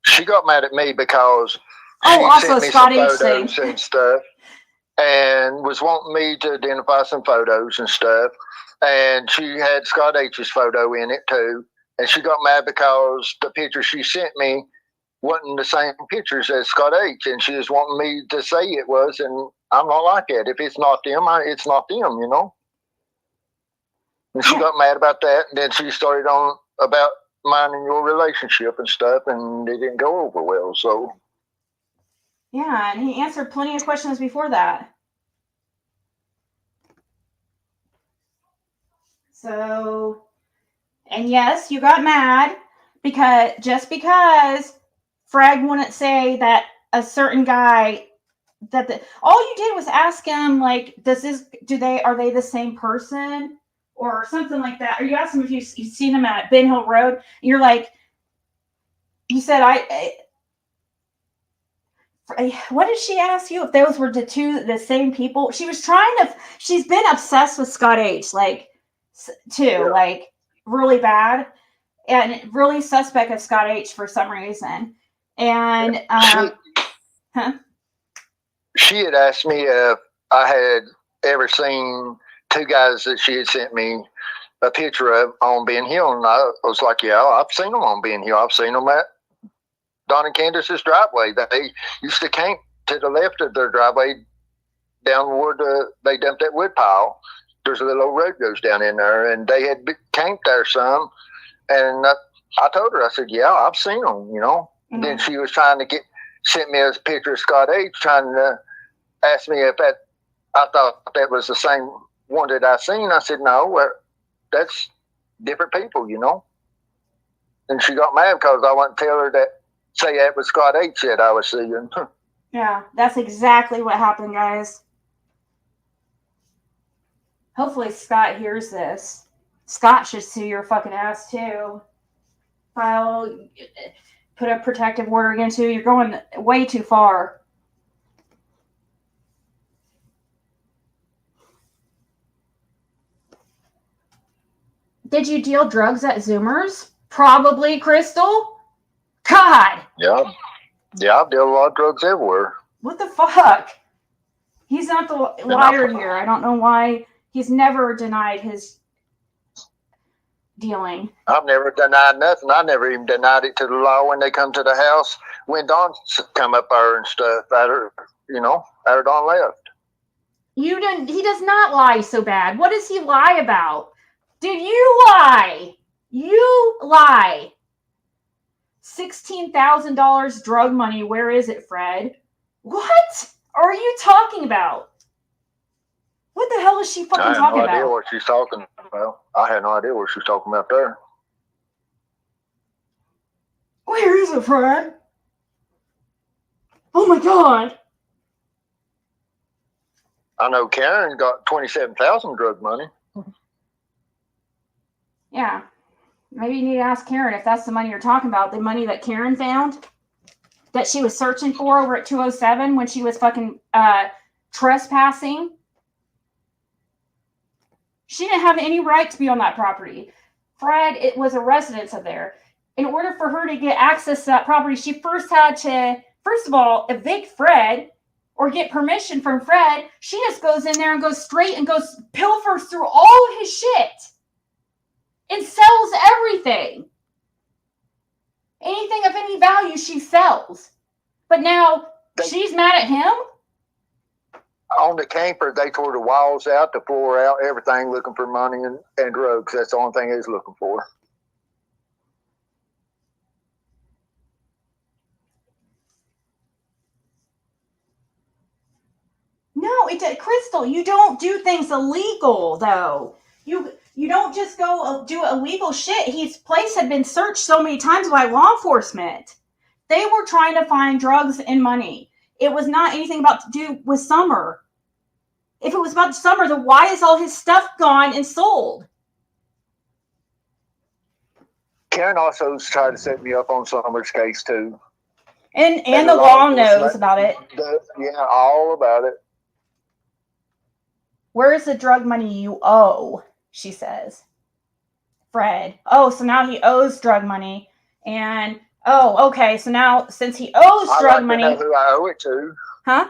She got mad at me because also sent me Scott some H. photos and stuff, and was wanting me to identify some photos and stuff. And she had Scott H's photo in it too. And she got mad because the picture she sent me wasn't the same pictures as Scott H. And she was wanting me to say it was, and I'm not like that. If it's not them, it's not them, And she got mad about that. And then she started on about mine and your relationship and stuff, and it didn't go over well. So yeah, and he answered plenty of questions before that. So, and yes, you got mad because Fred wouldn't say that a certain guy all you did was ask him, like, are they the same person or something like that? Or you asked him if you've seen him at Ben Hill Road. You're like, you said, what did she ask you? If those were the same people? She's been obsessed with Scott H, too, like, really bad, and really suspect of Scott H for some reason. And, she had asked me if I had ever seen two guys that she had sent me a picture of on Ben Hill, and I was like, yeah, I've seen them on Ben Hill. I've seen them at Don and Candace's driveway. They used to camp to the left of their driveway down where they dumped that wood pile. There's a little old road goes down in there, and they had camped there some. And I told her, I said, yeah, I've seen them, you know. Mhm. Then she was trying to sent me a picture of Scott H, trying to ask me if I thought that was the same one that I seen. I said, no, that's different people, you know. And she got mad because I wouldn't tell her say that was Scott H that I was seeing. Yeah, that's exactly what happened, guys. Hopefully Scott hears this. Scott should sue your fucking ass too. Put a protective order against you. You're going way too far. Did you deal drugs at Zoomers? Probably, Crystal. God. Yeah, I deal a lot of drugs everywhere. What the fuck? He's not the liar here. I don't know why he's never denied his dealing. I've never denied nothing. I never even denied it to the law when they come to the house. When Don come up there and stuff, after Don left. You didn't. He does not lie so bad. What does he lie about? Did you lie? You lie. $16,000 drug money. Where is it, Fred? What are you talking about? What the hell is she fucking talking about? I had no idea what she's talking about. I had no idea what she's talking about there. Where is it, Fred? Oh my God. I know Karen got $27,000 drug money. Yeah. Maybe you need to ask Karen if that's the money you're talking about. The money that Karen found that she was searching for over at 207 when she was fucking trespassing. She didn't have any right to be on that property. Fred, it was a residence of there. In order for her to get access to that property, she first had to, first of all, evict Fred or get permission from Fred. She just goes in there and goes straight and goes pilfers through all of his shit and sells everything. Anything of any value she sells. But now she's mad at him? On the camper, they tore the walls out, the floor out, everything, looking for money and drugs. That's the only thing he's looking for. No, Crystal, you don't do things illegal, though. You don't just go do illegal shit. His place had been searched so many times by law enforcement. They were trying to find drugs and money. It was not anything about to do with Summer. If it was about Summer, then why is all his stuff gone and sold? Karen also tried to set me up on Summer's case, too. And the law knows about it. Yeah, all about it. Where is the drug money you owe? She says. Fred. Oh, so now he owes drug money. And, oh, okay. So now, since he owes drug money. I like to know who I owe it to. Huh?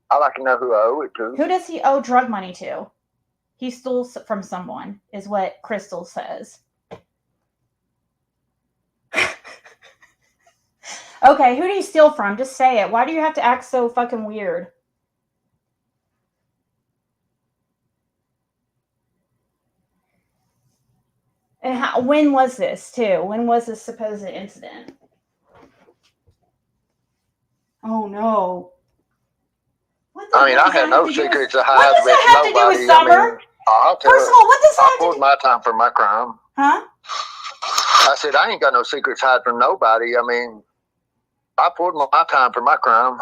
I like to know who I owe it to. Who does he owe drug money to? He stole from someone, is what Crystal says. Okay, who do you steal from? Just say it. Why do you have to act so fucking weird? And when was this, too? When was this supposed incident? Oh, no. I had no secrets to hide. What does that have to do with Summer? First of all, what does that have to do? I poured my time for my crime. Huh? I said, I ain't got no secrets to hide from nobody. I poured my time for my crime.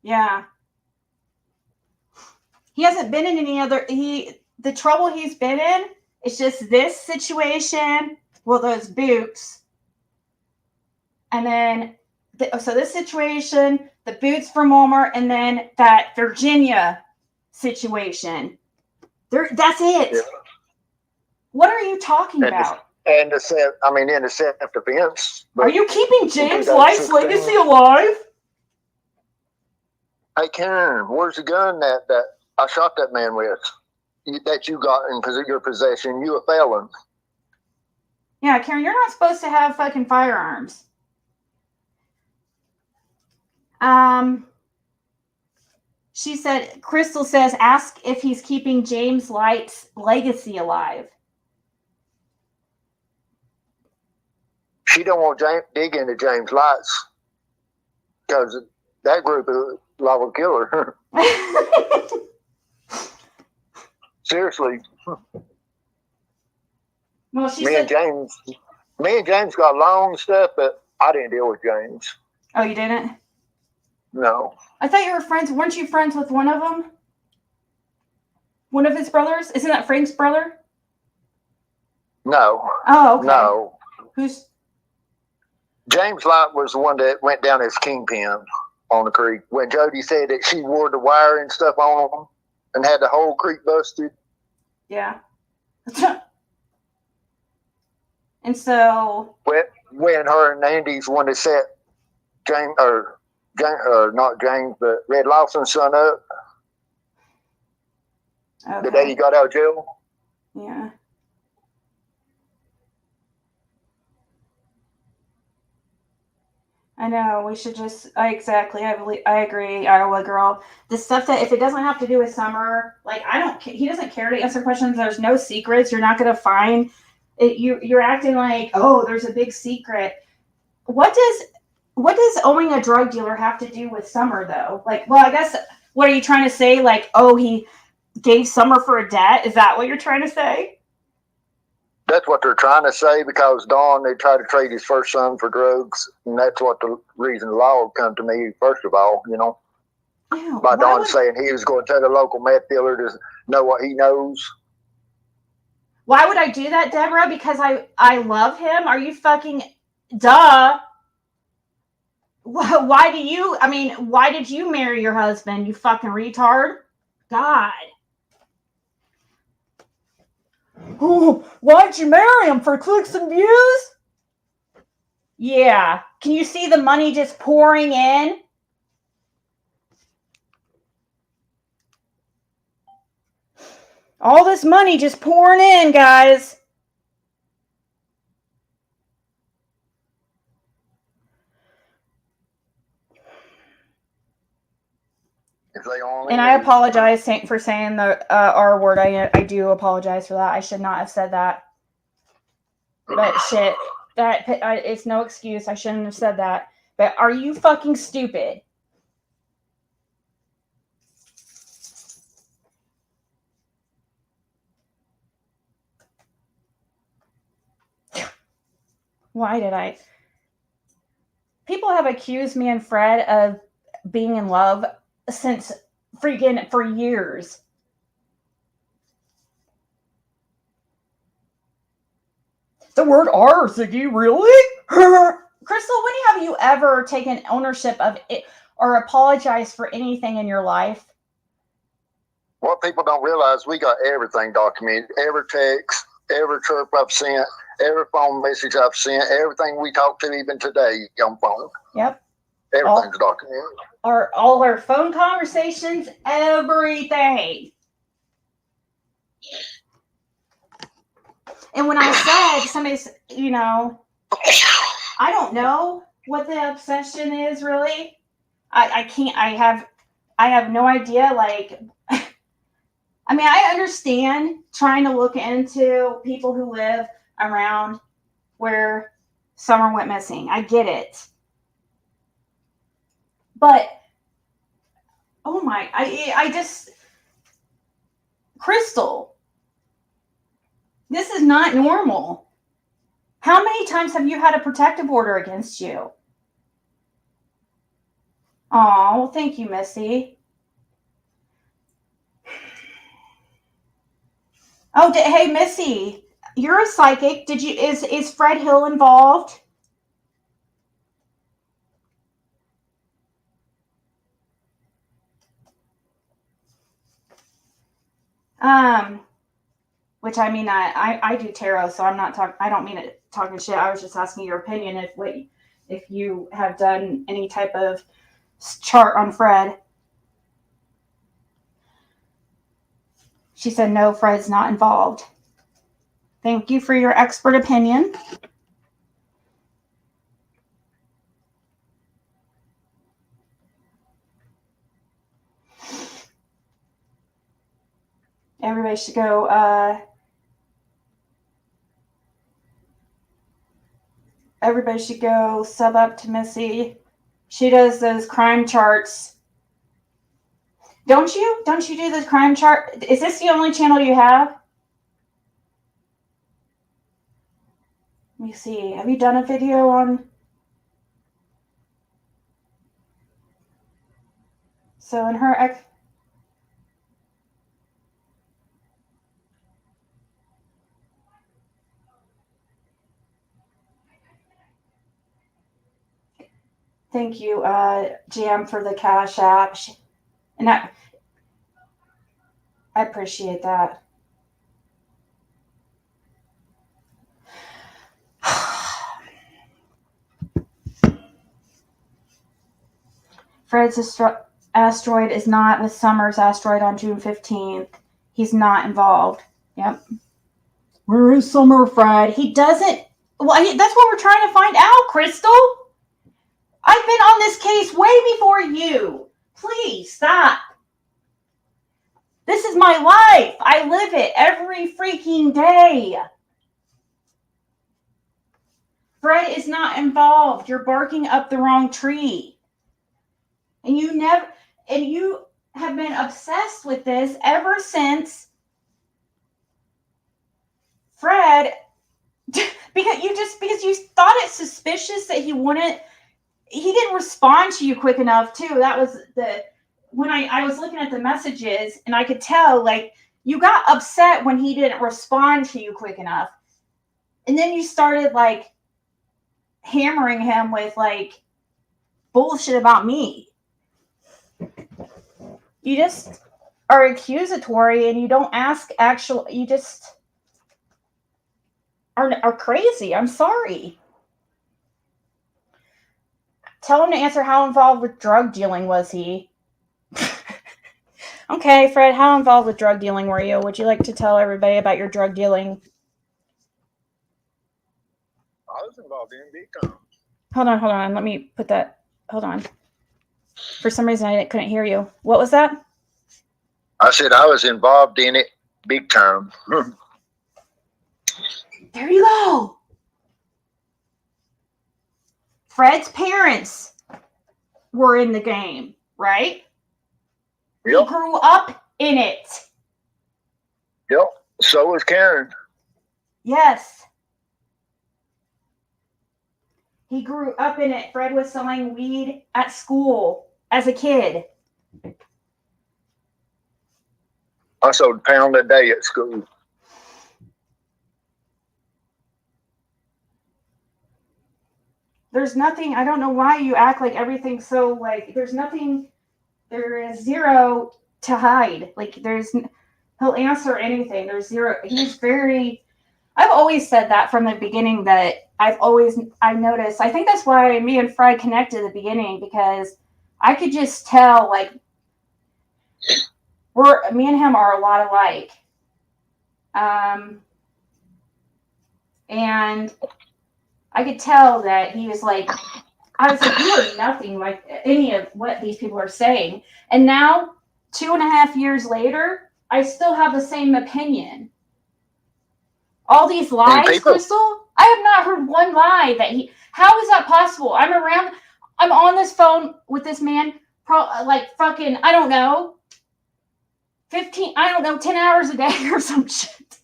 Yeah. He hasn't been in any other... The trouble he's been in is just this situation. Well, those boots. And then... So this situation, the boots from Walmart, and then that Virginia situation. That's it. Yeah. What are you talking about? In the self-defense. Are you keeping James Life's legacy alive? Hey, Karen, where's the gun that I shot that man with? That you got in your possession? You a felon. Yeah, Karen, you're not supposed to have fucking firearms. She said, Crystal says, ask if he's keeping James Light's legacy alive. She don't want James dig into James Lights because that group is liable to kill her. Seriously. Well, she Me said, and James got long stuff, but I didn't deal with James. oh, you didn't? No. I thought you were friends. Weren't you friends with one of them? One of his brothers? Isn't that Frank's brother? No. Oh, okay. No. Who's? James Light was the one that went down as kingpin on the creek. When Jody said that she wore the wire and stuff on them and had the whole creek busted. Yeah. And so. When her and Andy's one that set James, not James, but Red Lawson's son up Okay. the day he got out of jail. Yeah. I know. We should just. Exactly. I agree, Iowa girl. The stuff that if it doesn't have to do with Summer, like I don't. He doesn't care to answer questions. There's no secrets. You're not going to find it. You're acting like, oh, there's a big secret. What does owning a drug dealer have to do with Summer though? Like, well, I guess. What are you trying to say? Like, oh, he gave Summer for a debt. Is that what you're trying to say? That's what they're trying to say because Don, they tried to trade his first son for drugs. And that's what the reason the law would come to me, first of all, you know, Ew, by why Don would- saying he was going to tell the local meth dealer to know what he knows. Why would I do that, Deborah? Because I love him? Are you fucking duh? Why did you marry your husband, you fucking retard? God. Oh, why'd you marry him? For clicks and views? Yeah. Can you see the money just pouring in? All this money just pouring in, guys. If they only And I knew. apologize for saying the R word. I do apologize for that. I should not have said that. But shit, it's no excuse. I shouldn't have said that. But are you fucking stupid? Why did I? People have accused me and Fred of being in love since freaking for years. The word R, Ziggy, really? Crystal, when have you ever taken ownership of it or apologized for anything in your life? What people don't realize, we got everything documented. Every text, every chirp I've sent, every phone message I've sent, everything we talked to even today on phone. Yep. Everything's documented. All our phone conversations, everything. And when I said somebody's, I don't know what the obsession is really. I can't. I have no idea. Like, I mean, I understand trying to look into people who live around where Summer went missing. I get it. But, oh my, I just, Crystal, this is not normal. How many times have you had a protective order against you? Oh, thank you, Missy. Oh, hey, Missy, you're a psychic. Is Fred Hill involved? Which I mean, I do tarot, so I'm not talking. I don't mean it talking shit. I was just asking your opinion if you have done any type of chart on Fred. She said no, Fred's not involved. Thank you for your expert opinion. Everybody should go. Everybody should go sub up to Missy. She does those crime charts. Don't you? Don't you do the crime chart? Is this the only channel you have? Let me see. Have you done a video on? So in her thank you, Jam, for the Cash App. And I appreciate that. Fred's asteroid is not with Summer's asteroid on June 15th. He's not involved. Yep. Where is Summer, Fred? He doesn't. Well, that's what we're trying to find out, Crystal. I've been on this case way before you. Please stop. This is my life. I live it every freaking day. Fred is not involved. You're barking up the wrong tree. And you have been obsessed with this ever since Fred, because you thought it suspicious that he didn't respond to you quick enough too. That was when I was looking at the messages and I could tell, like, you got upset when he didn't respond to you quick enough. And then you started like hammering him with like bullshit about me. You just are accusatory and you don't ask you just are crazy. I'm sorry. Tell him to answer how involved with drug dealing was he? Okay, Fred, how involved with drug dealing were you? Would you like to tell everybody about your drug dealing? I was involved in big time. Hold on. Let me put that. Hold on. For some reason, I couldn't hear you. What was that? I said I was involved in it big time. There you go. Fred's parents were in the game, right? Yep. He grew up in it. Yep. So was Karen. Yes. He grew up in it. Fred was selling weed at school as a kid. I sold a pound a day at school. There's nothing, I don't know why you act like everything's so, like, there is zero to hide. Like, he'll answer anything. There's zero, I've always said that from the beginning, that I noticed, I think that's why me and Fred connected at the beginning, because I could just tell, like, me and him are a lot alike. And I could tell that he was like, I was like, you are nothing like any of what these people are saying. And now, 2.5 years later, I still have the same opinion. All these lies, Crystal, I have not heard one lie how is that possible? I'm on this phone with this man, like fucking, I don't know, 10 hours a day or some shit.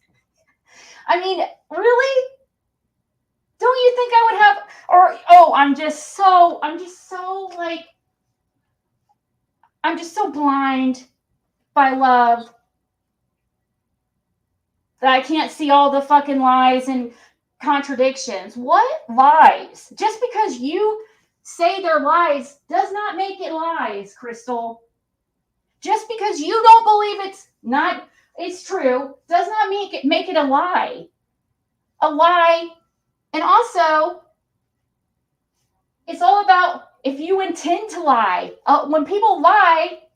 I mean, really? Don't you think I would have, I'm just so blind by love that I can't see all the fucking lies and contradictions. What lies? Just because you say they're lies does not make it lies, Crystal. Just because you don't believe it's true does not make it a lie. A lie. And also, it's all about if you intend to lie. When people lie,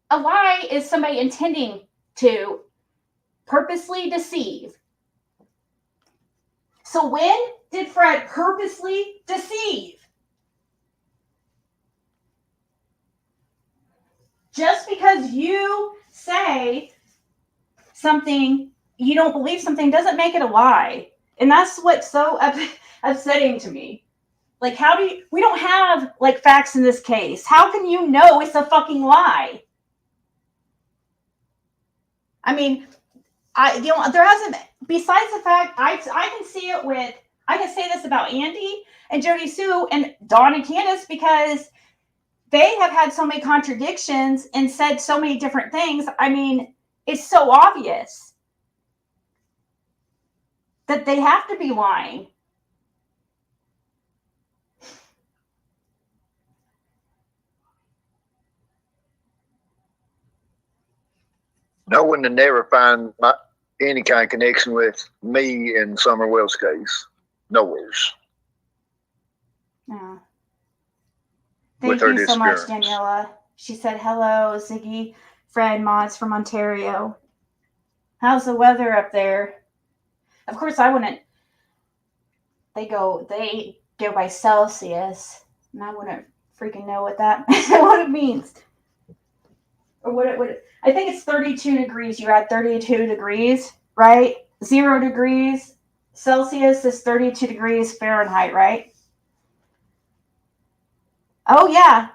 a lie is somebody intending to purposely deceive. So when did Fred purposely deceive? Just because you say something, you don't believe something doesn't make it a lie. And that's what's so upsetting to me. Like, we don't have like facts in this case. How can you know it's a fucking lie? I mean, there hasn't, besides the fact I can see it with, I can say this about Andy and Jody Sue and Dawn and Candace, because they have had so many contradictions and said so many different things. I mean, it's so obvious that they have to be lying. No one to never find any kind of connection with me in Summer Wells' case. Nowhere's. Yeah. Thank you so much, Daniela. She said, hello, Ziggy, Fred, Mods from Ontario. How's the weather up there? Of course, I wouldn't. They go by Celsius, and I wouldn't freaking know what what it means. Or what I think it's 32 degrees. You're at 32 degrees, right? 0 degrees Celsius is 32 degrees Fahrenheit, right? Oh, yeah.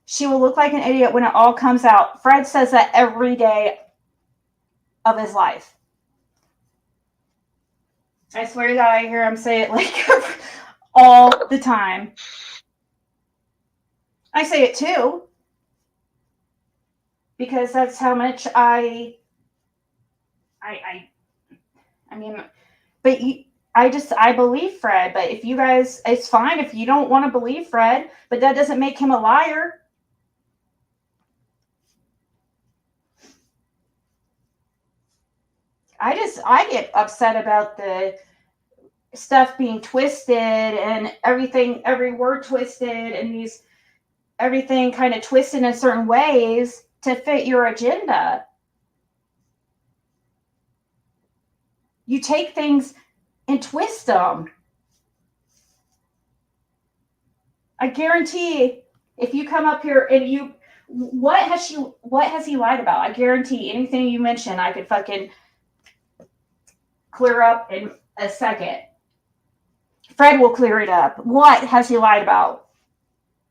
She will look like an idiot when it all comes out. Fred says that every day of his life. I swear to God, I hear him say it like all the time. I say it too. Because that's how much I mean, but I believe Fred, but if you guys, it's fine if you don't want to believe Fred, but that doesn't make him a liar. I get upset about the stuff being twisted and everything, every word twisted, and everything kind of twisted in certain ways to fit your agenda. You take things and twist them. I guarantee if you come up here and what has he lied about? I guarantee anything you mention, I could fucking clear up in a second. Fred will clear it up. What has he lied about?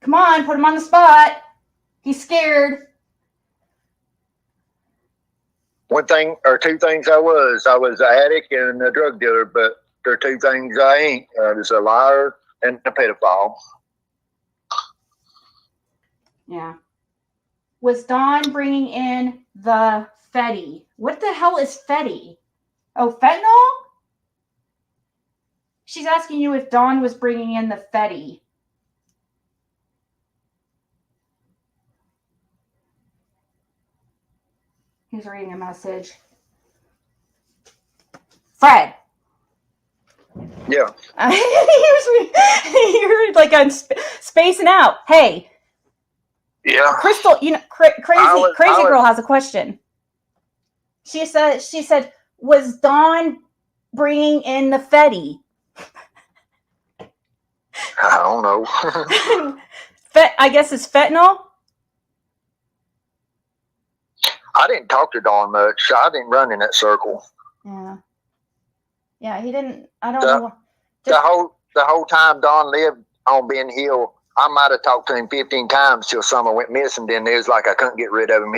Come on, put him on the spot. He's scared. One thing or two things I was an addict and a drug dealer, but there are two things I ain't. I was a liar and a pedophile. Yeah. Was Dawn bringing in the Fetty? What the hell is Fetty? Oh, fentanyl? She's asking you if Dawn was bringing in the Fetty. He's reading a message. Fred. Yeah. You're like on spacing out. Hey. Yeah. Crystal, crazy girl has a question. She said, was Dawn bringing in the Fetty? I don't know. I guess it's fentanyl. I didn't talk to Dawn much. I didn't run in that circle. Yeah. Yeah, he didn't. I don't know. The whole time Dawn lived on Ben Hill, I might have talked to him 15 times till Summer went missing. Then it was like I couldn't get rid of him.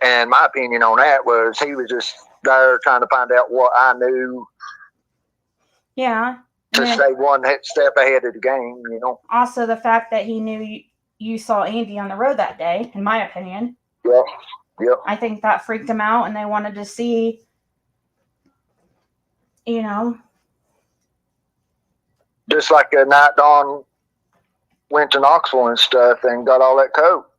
And my opinion on that was he was just there trying to find out what I knew. Yeah. To stay one step ahead of the game, you know. Also, the fact that he knew you saw Andy on the road that day, in my opinion. Yeah. Yep. I think that freaked him out, and they wanted to see, you know. Just like the night Dawn went to Knoxville and stuff and got all that coke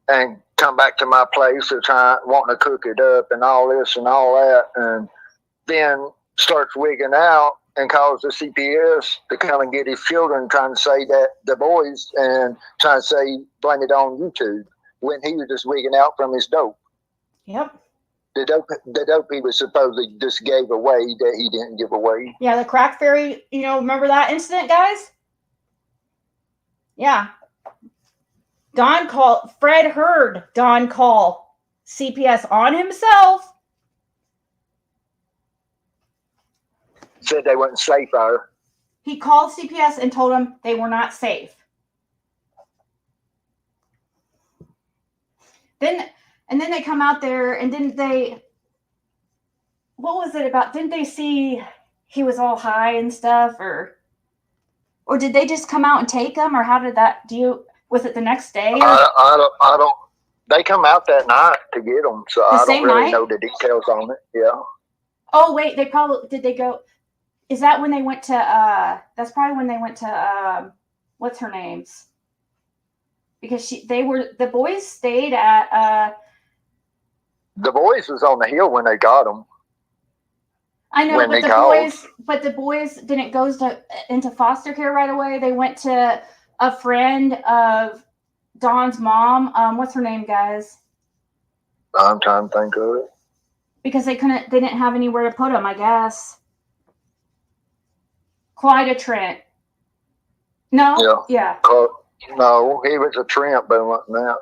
and come back to my place to wanting to cook it up and all this and all that, and then starts wigging out and calls the CPS to come and get his children, trying to say that the boys and trying to say blame it on YouTube when he was just wigging out from his dope. Yep. The dope he was supposedly just gave away that he didn't give away. Yeah, the crack fairy, remember that incident, guys? Yeah. Fred heard Dawn call CPS on himself said they wasn't safe there. He called CPS and told them they were not safe. Then they come out there and didn't they, what was it about? Didn't they see he was all high and stuff, or did they just come out and take him, or how did that, was it the next day? Or? I don't, they come out that night to get them, so I don't really know the details on it. Yeah. Oh, wait, did they go, is that when they went to, that's probably when they went to, what's her name's? Because the boys stayed at, the boys was on the hill when they got them. I know, but the boys didn't go into foster care right away. They went to a friend of Dawn's mom. What's her name, guys? I'm trying to think of it. Because they didn't have anywhere to put them, I guess. Clyda Trent. No? Yeah. No, he was a Trent, but it wasn't that.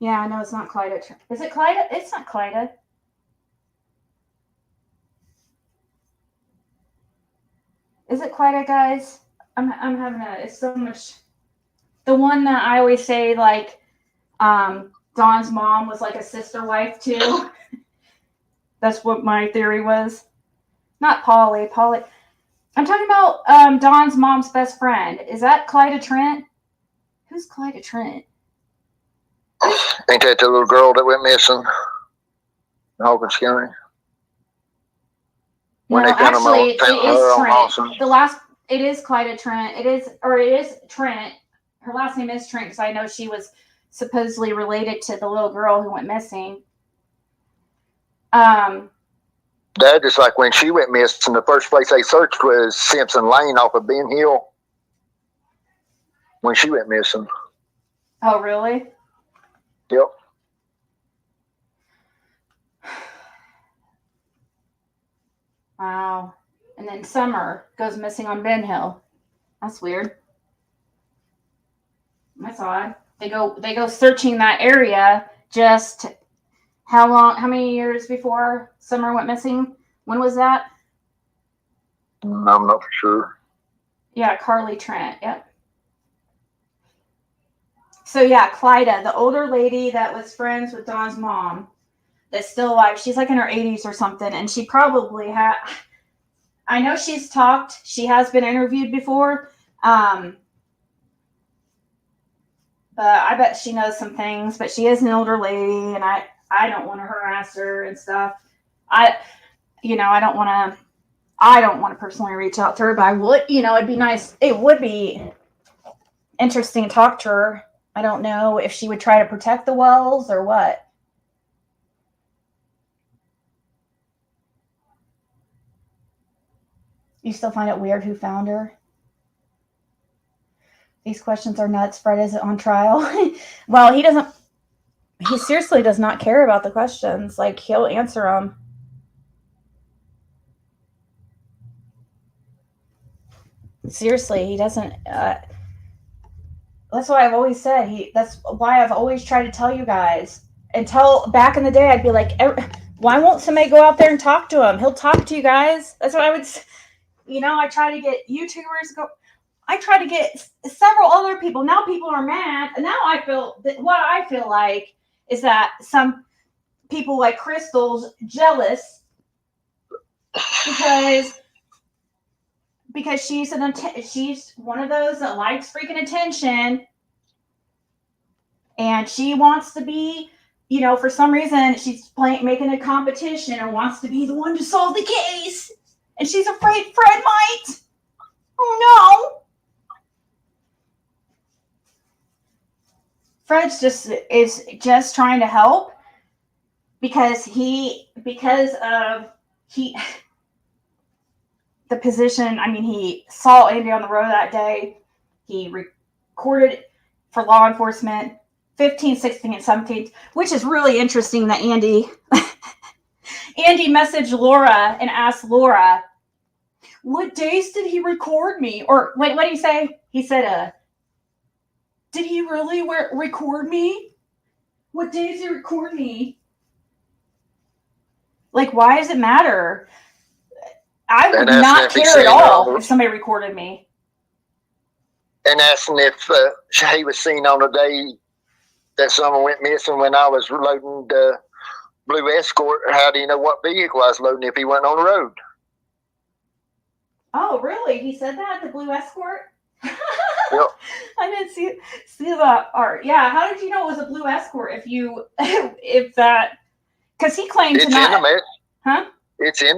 Yeah, I know it's not Clyda Trent. Is it Clyda? It's not Clyda. Is it Clyda, guys? I'm having it's so much. The one that I always say, like, Dawn's mom was like a sister wife too. That's what my theory was. Not Polly. I'm talking about Dawn's mom's best friend. Is that Clyda Trent? Who's Clyda Trent? Ain't that the little girl that went missing in Hawkins County? When no, actually, it is Trent. It is Clyda Trent. It is Trent. Her last name is Trent because I know she was supposedly related to the little girl who went missing. That is like when she went missing, the first place they searched was Simpson Lane off of Ben Hill. When she went missing. Oh, really? Yep. Wow. And then Summer goes missing on Ben Hill. That's weird. That's odd. They go searching that area just how many years before Summer went missing? When was that? I'm not for sure. Yeah, Carly Trent. Yep. So yeah, Clyda, the older lady that was friends with Dawn's mom, that's still alive. She's like in her 80s or something, and she probably had. I know she's talked. She has been interviewed before, but I bet she knows some things. But she is an older lady, and I don't want to harass her and stuff. I don't want to personally reach out to her, but I would. It'd be nice. It would be interesting to talk to her. I don't know if she would try to protect the Wells or what. You still find it weird who found her? These questions are nuts. Fred isn't on trial. Well, he seriously does not care about the questions. Like, he'll answer them. Seriously, he doesn't. That's why I've always said that's why I've always tried to tell you guys. Until back in the day, I'd be like, why won't somebody go out there and talk to him? He'll talk to you guys. That's what I would. I try to get YouTubers go. I try to get several other people. Now people are mad. And now I feel that what I feel like is that some people like Crystal's jealous because she's one of those that likes freaking attention, and she wants to be, for some reason she's making a competition and wants to be the one to solve the case, and she's afraid Fred might. Oh no! Fred's just trying to help because the position. I mean, he saw Andy on the road that day. He recorded for law enforcement 15th, 16th, and 17th, which is really interesting that Andy messaged Laura and asked Laura, what days did he record me? Or wait, what did he say? He said, did he really record me? What days did he record me? Like, why does it matter? I would And asking not if he's care at seen her all on if somebody recorded me. and asking if he was seen on the day that someone went missing when I was loading the blue Escort. How do you know what vehicle I was loading if he went on the road? Oh, really? He said that, the blue Escort? Yep. I didn't see that art. Yeah, how did you know it was a blue Escort if you if that because he claimed to It's in the not huh? it's in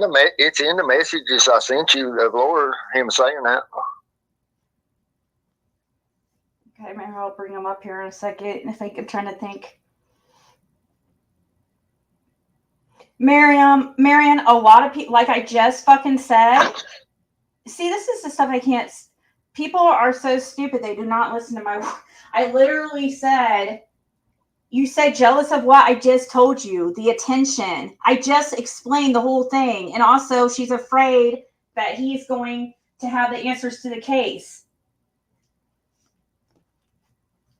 the messages I sent you of Laura, him saying that. Okay, maybe I'll bring him up here in a second. I think I'm trying to think. Marion, a lot of people, like I just fucking said. See, this is the stuff I can't. People are so stupid. They do not listen to my. I literally said, you said jealous of what? I just told you. The attention. I just explained the whole thing. And also, she's afraid that he's going to have the answers to the case.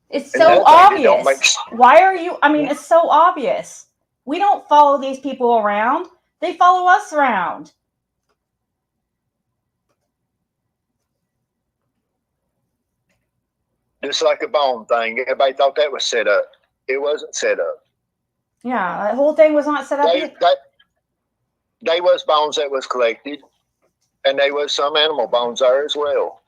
It's so obvious. Why are you? I mean, it's so obvious. We don't follow these people around. They follow us around. Just like a bone thing. Everybody thought that was set up. It wasn't set up. Yeah, the whole thing was not set up. They was bones that was collected, and there was some animal bones there as well.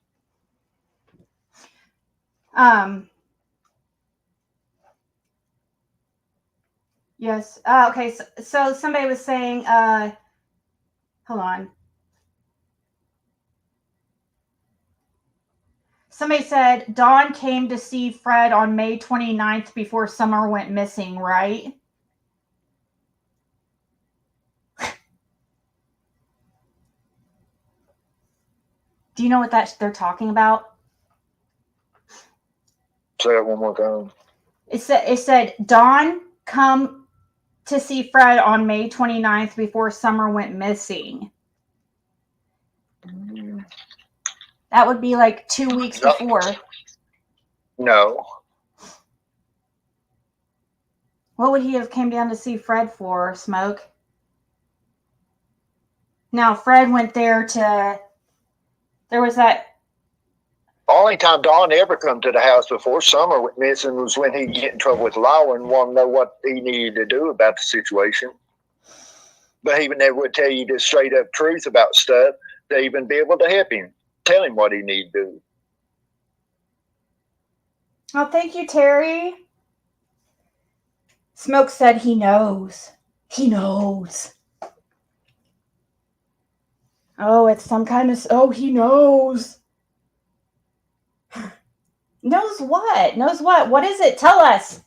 Yes. Okay. So somebody was saying, hold on. Somebody said Dawn came to see Fred on May 29th before Summer went missing, right? Do you know what they're talking about? Say it one more time. It said Dawn come to see Fred on May 29th before Summer went missing. That would be like 2 weeks before. No. What would he have came down to see Fred for, Smoke? Now, Fred went there to... There was that... Only time Dawn ever come to the house before Summer went missing was when he get in trouble with Law and wanted to know what he needed to do about the situation. But he never would tell you the straight up truth about stuff to even be able to help him, tell him what he needed to do. Oh, thank you, Terry. Smoke said he knows. He knows. Oh, it's some kind of... Oh, he knows. Knows what? Knows what? What is it? Tell us.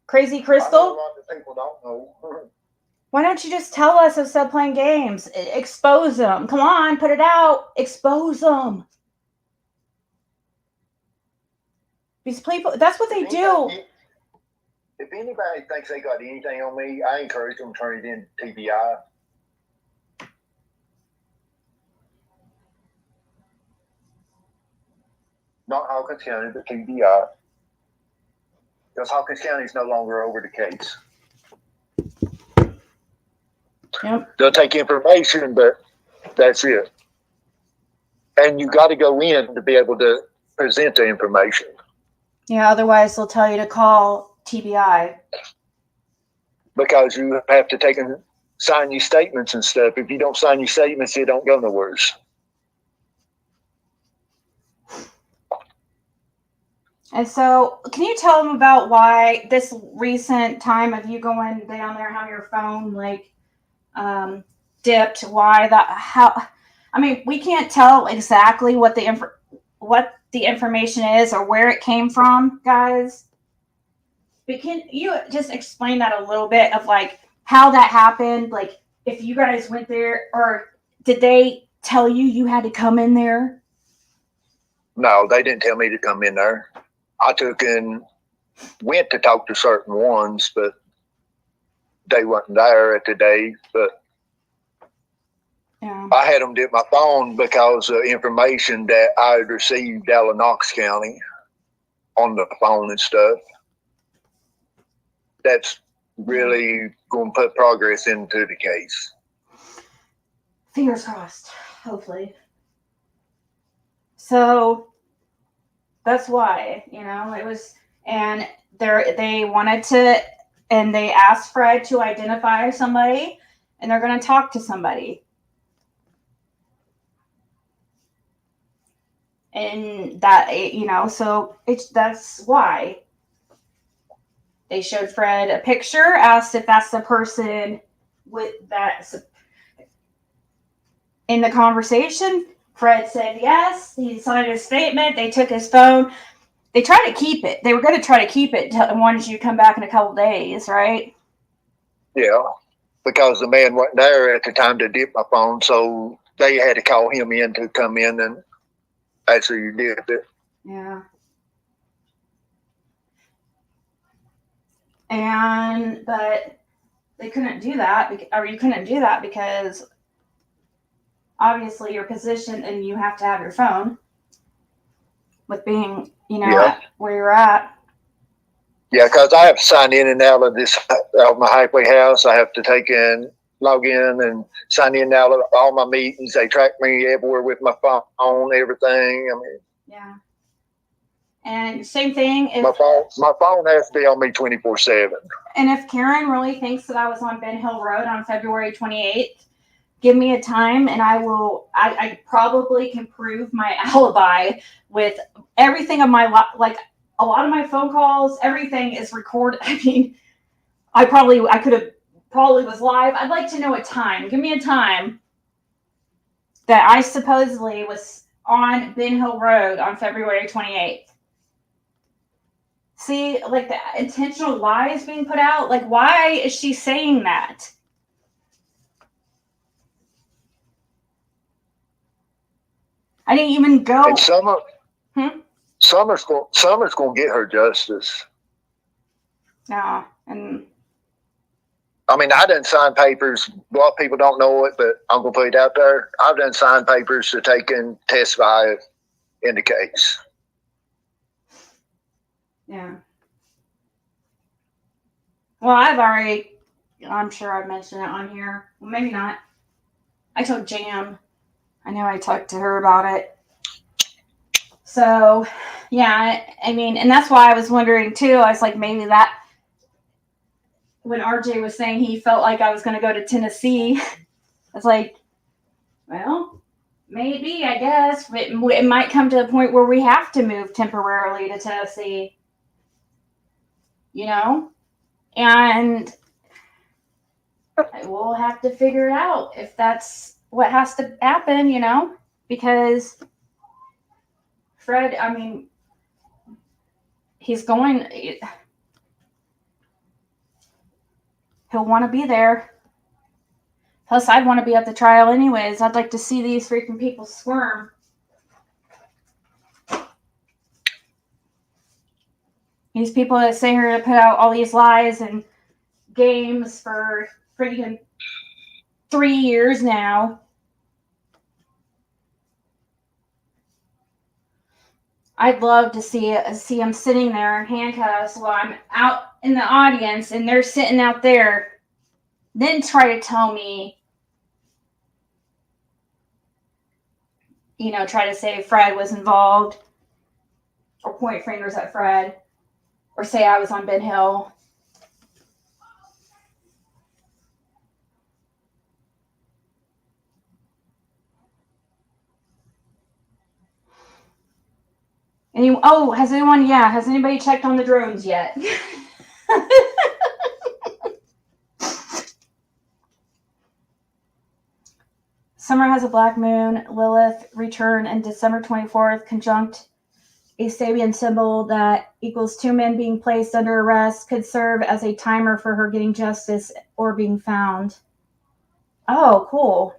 Crazy Crystal? I know a lot of people don't know. Why don't you just tell us instead of playing games? Expose them. Come on, put it out. Expose them. These people, that's what they do. If anybody thinks they got anything on me, I encourage them to turn it in to TBI. Not Hawkins County, but TBI. Because Hawkins County is no longer over the case. Yep. They'll take information, but that's it. And you got to go in to be able to present the information. Yeah, otherwise they'll tell you to call TBI. Because you have to take and sign your statements and stuff. If you don't sign your statements, you don't go nowhere. And so, can you tell them about why this recent time of you going down there, how your phone dipped? Why that? How? I mean, we can't tell exactly what the information is or where it came from, guys. But can you just explain that a little bit of like how that happened? Like, if you guys went there, or did they tell you had to come in there? No, they didn't tell me to come in there. I took and went to talk to certain ones, but they wasn't there at the day. But yeah. I had them dip my phone because of information that I had received out of Knox County on the phone and stuff. That's really going to put progress into the case. Fingers crossed, hopefully. So that's why, it was, and they wanted to, and they asked Fred to identify somebody, and they're going to talk to somebody. And that, so that's why they showed Fred a picture, asked if that's the person with that in the conversation. Fred said yes. He signed a statement. They took his phone. They tried to keep it. They were going to try to keep it and wanted you to come back in a couple days, right? Yeah, because the man wasn't there at the time to dip my phone, so they had to call him in to come in and actually did it. Yeah. But they couldn't do that, or you couldn't do that because obviously your position and you have to have your phone with being, where you're at. Yeah, because I have to sign in and out of my halfway house. I have to log in and sign in and out of all my meetings. They track me everywhere with my phone, everything. I mean, yeah. And same thing. My phone has to be on me 24/7. And if Karen really thinks that I was on Ben Hill Road on February 28th, give me a time and I probably can prove my alibi with everything of my like a lot of my phone calls, everything is recorded. I mean, I could have probably was live. I'd like to know a time. Give me a time that I supposedly was on Ben Hill Road on February 28th. See, like the intentional lies being put out. Like, why is she saying that? I didn't even go. And Summer's going to get her justice. No, and I mean, I done signed papers. A lot of people don't know it, but I'm going to put it out there. I've done signed papers to take and testify in the case. yeah. Well, I'm sure I've mentioned it on here. Well, maybe not. I told Jam. I know I talked to her about it. So, yeah, I mean, and that's why I was wondering too. I was like, maybe that when RJ was saying he felt like I was going to go to Tennessee, I was like, well, maybe, I guess. It might come to a point where we have to move temporarily to Tennessee. And we'll have to figure it out if that's what has to happen, because Fred, I mean, he'll want to be there. Plus, I'd want to be at the trial anyways. I'd like to see these freaking people squirm. These people that say here to put out all these lies and games for freaking 3 years now. I'd love to see them sitting there in handcuffs while I'm out in the audience and they're sitting out there. Then try to tell me, try to say Fred was involved or point fingers at Fred or say I was on Ben Hill. Has anybody checked on the drones yet? Summer has a black moon, Lilith return, and December 24th conjunct a Sabian symbol that equals 2 men being placed under arrest could serve as a timer for her getting justice or being found. Oh, cool.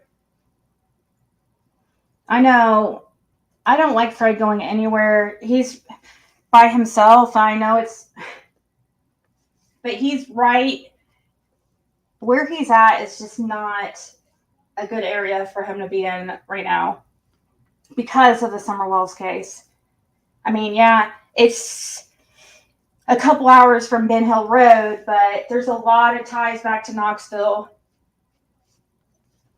I know. I don't like Fred going anywhere. He's by himself. I know but he's right. Where he's at is just not a good area for him to be in right now because of the Summer Wells case. I mean, yeah, it's a couple hours from Ben Hill Road, but there's a lot of ties back to Knoxville.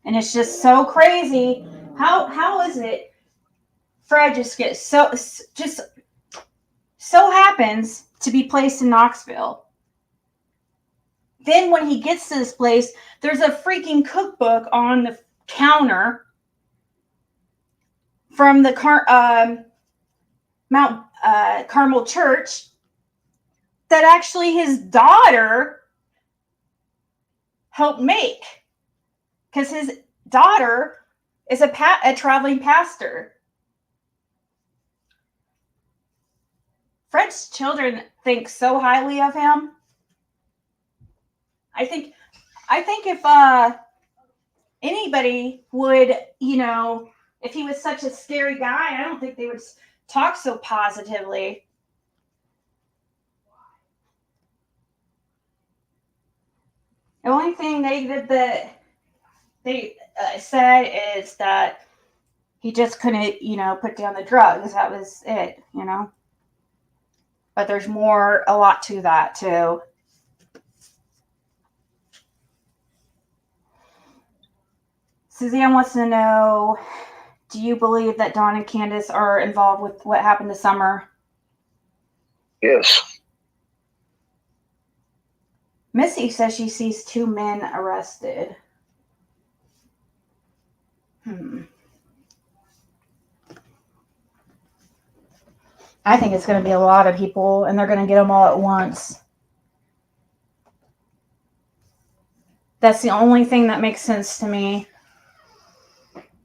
And it's just so crazy. How is it Fred just so happens to be placed in Knoxville? Then when he gets to this place, there's a freaking cookbook on the counter from the Mount Carmel Church that actually his daughter helped make, because his daughter is a traveling pastor. Fred's children think so highly of him. I think if anybody would, if he was such a scary guy, I don't think they would talk so positively. The only thing they said is that he just couldn't, put down the drugs. That was it, But there's a lot to that too. Suzanne wants to know, do you believe that Dawn and Candace are involved with what happened to Summer? Yes. Missy says she sees 2 men arrested. I think it's going to be a lot of people, and they're going to get them all at once. That's the only thing that makes sense to me.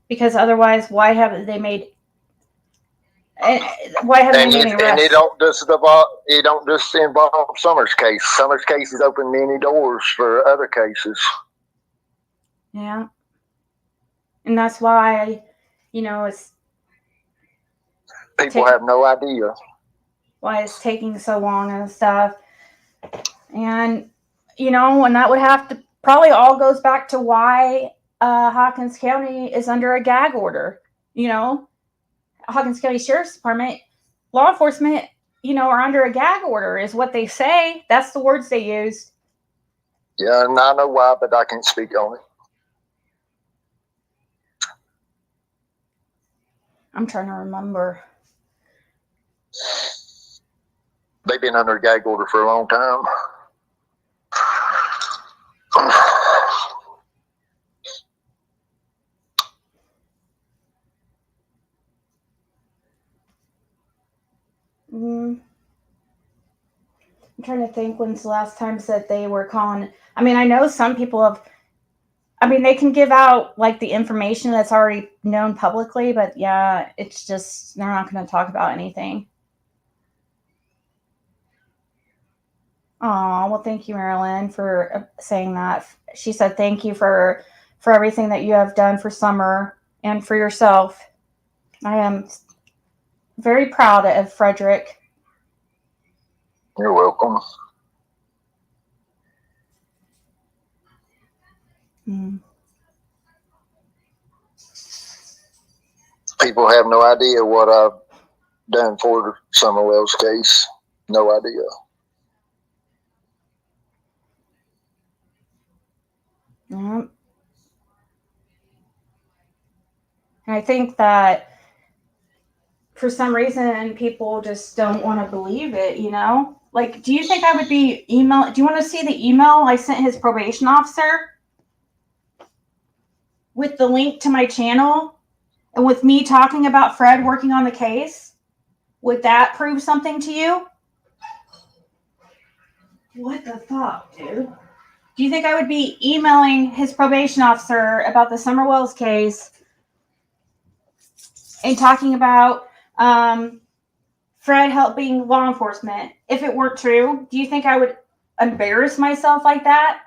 Because otherwise, why haven't they made any arrests? And it don't just involve Summer's case. Summer's case has opened many doors for other cases. Yeah. And that's why, it's people have no idea why it's taking so long and stuff. And, and that would have to probably all goes back to why Hawkins County is under a gag order. Hawkins County Sheriff's Department, law enforcement, are under a gag order is what they say. That's the words they use. Yeah, and I know why, but I can't speak on it. I'm trying to remember. They've been under a gag order for a long time. I'm trying to think when's the last time that they were calling. I mean, I know some people have. I mean, they can give out like the information that's already known publicly, but yeah, it's just they're not going to talk about anything. Oh, well, thank you, Marilyn, for saying that. She said thank you for everything that you have done for Summer and for yourself. I am very proud of Frederick. You're welcome. People have no idea what I've done for Summerwell's case. No idea. And I think that for some reason people just don't want to believe it, Like, do you think I would be do you want to see the email I sent his probation officer with the link to my channel and with me talking about Fred working on the case? Would that prove something to you? What the fuck, dude? Do you think I would be emailing his probation officer about the Summerwells case and talking about Fred helping law enforcement if it weren't true? Do you think I would embarrass myself like that?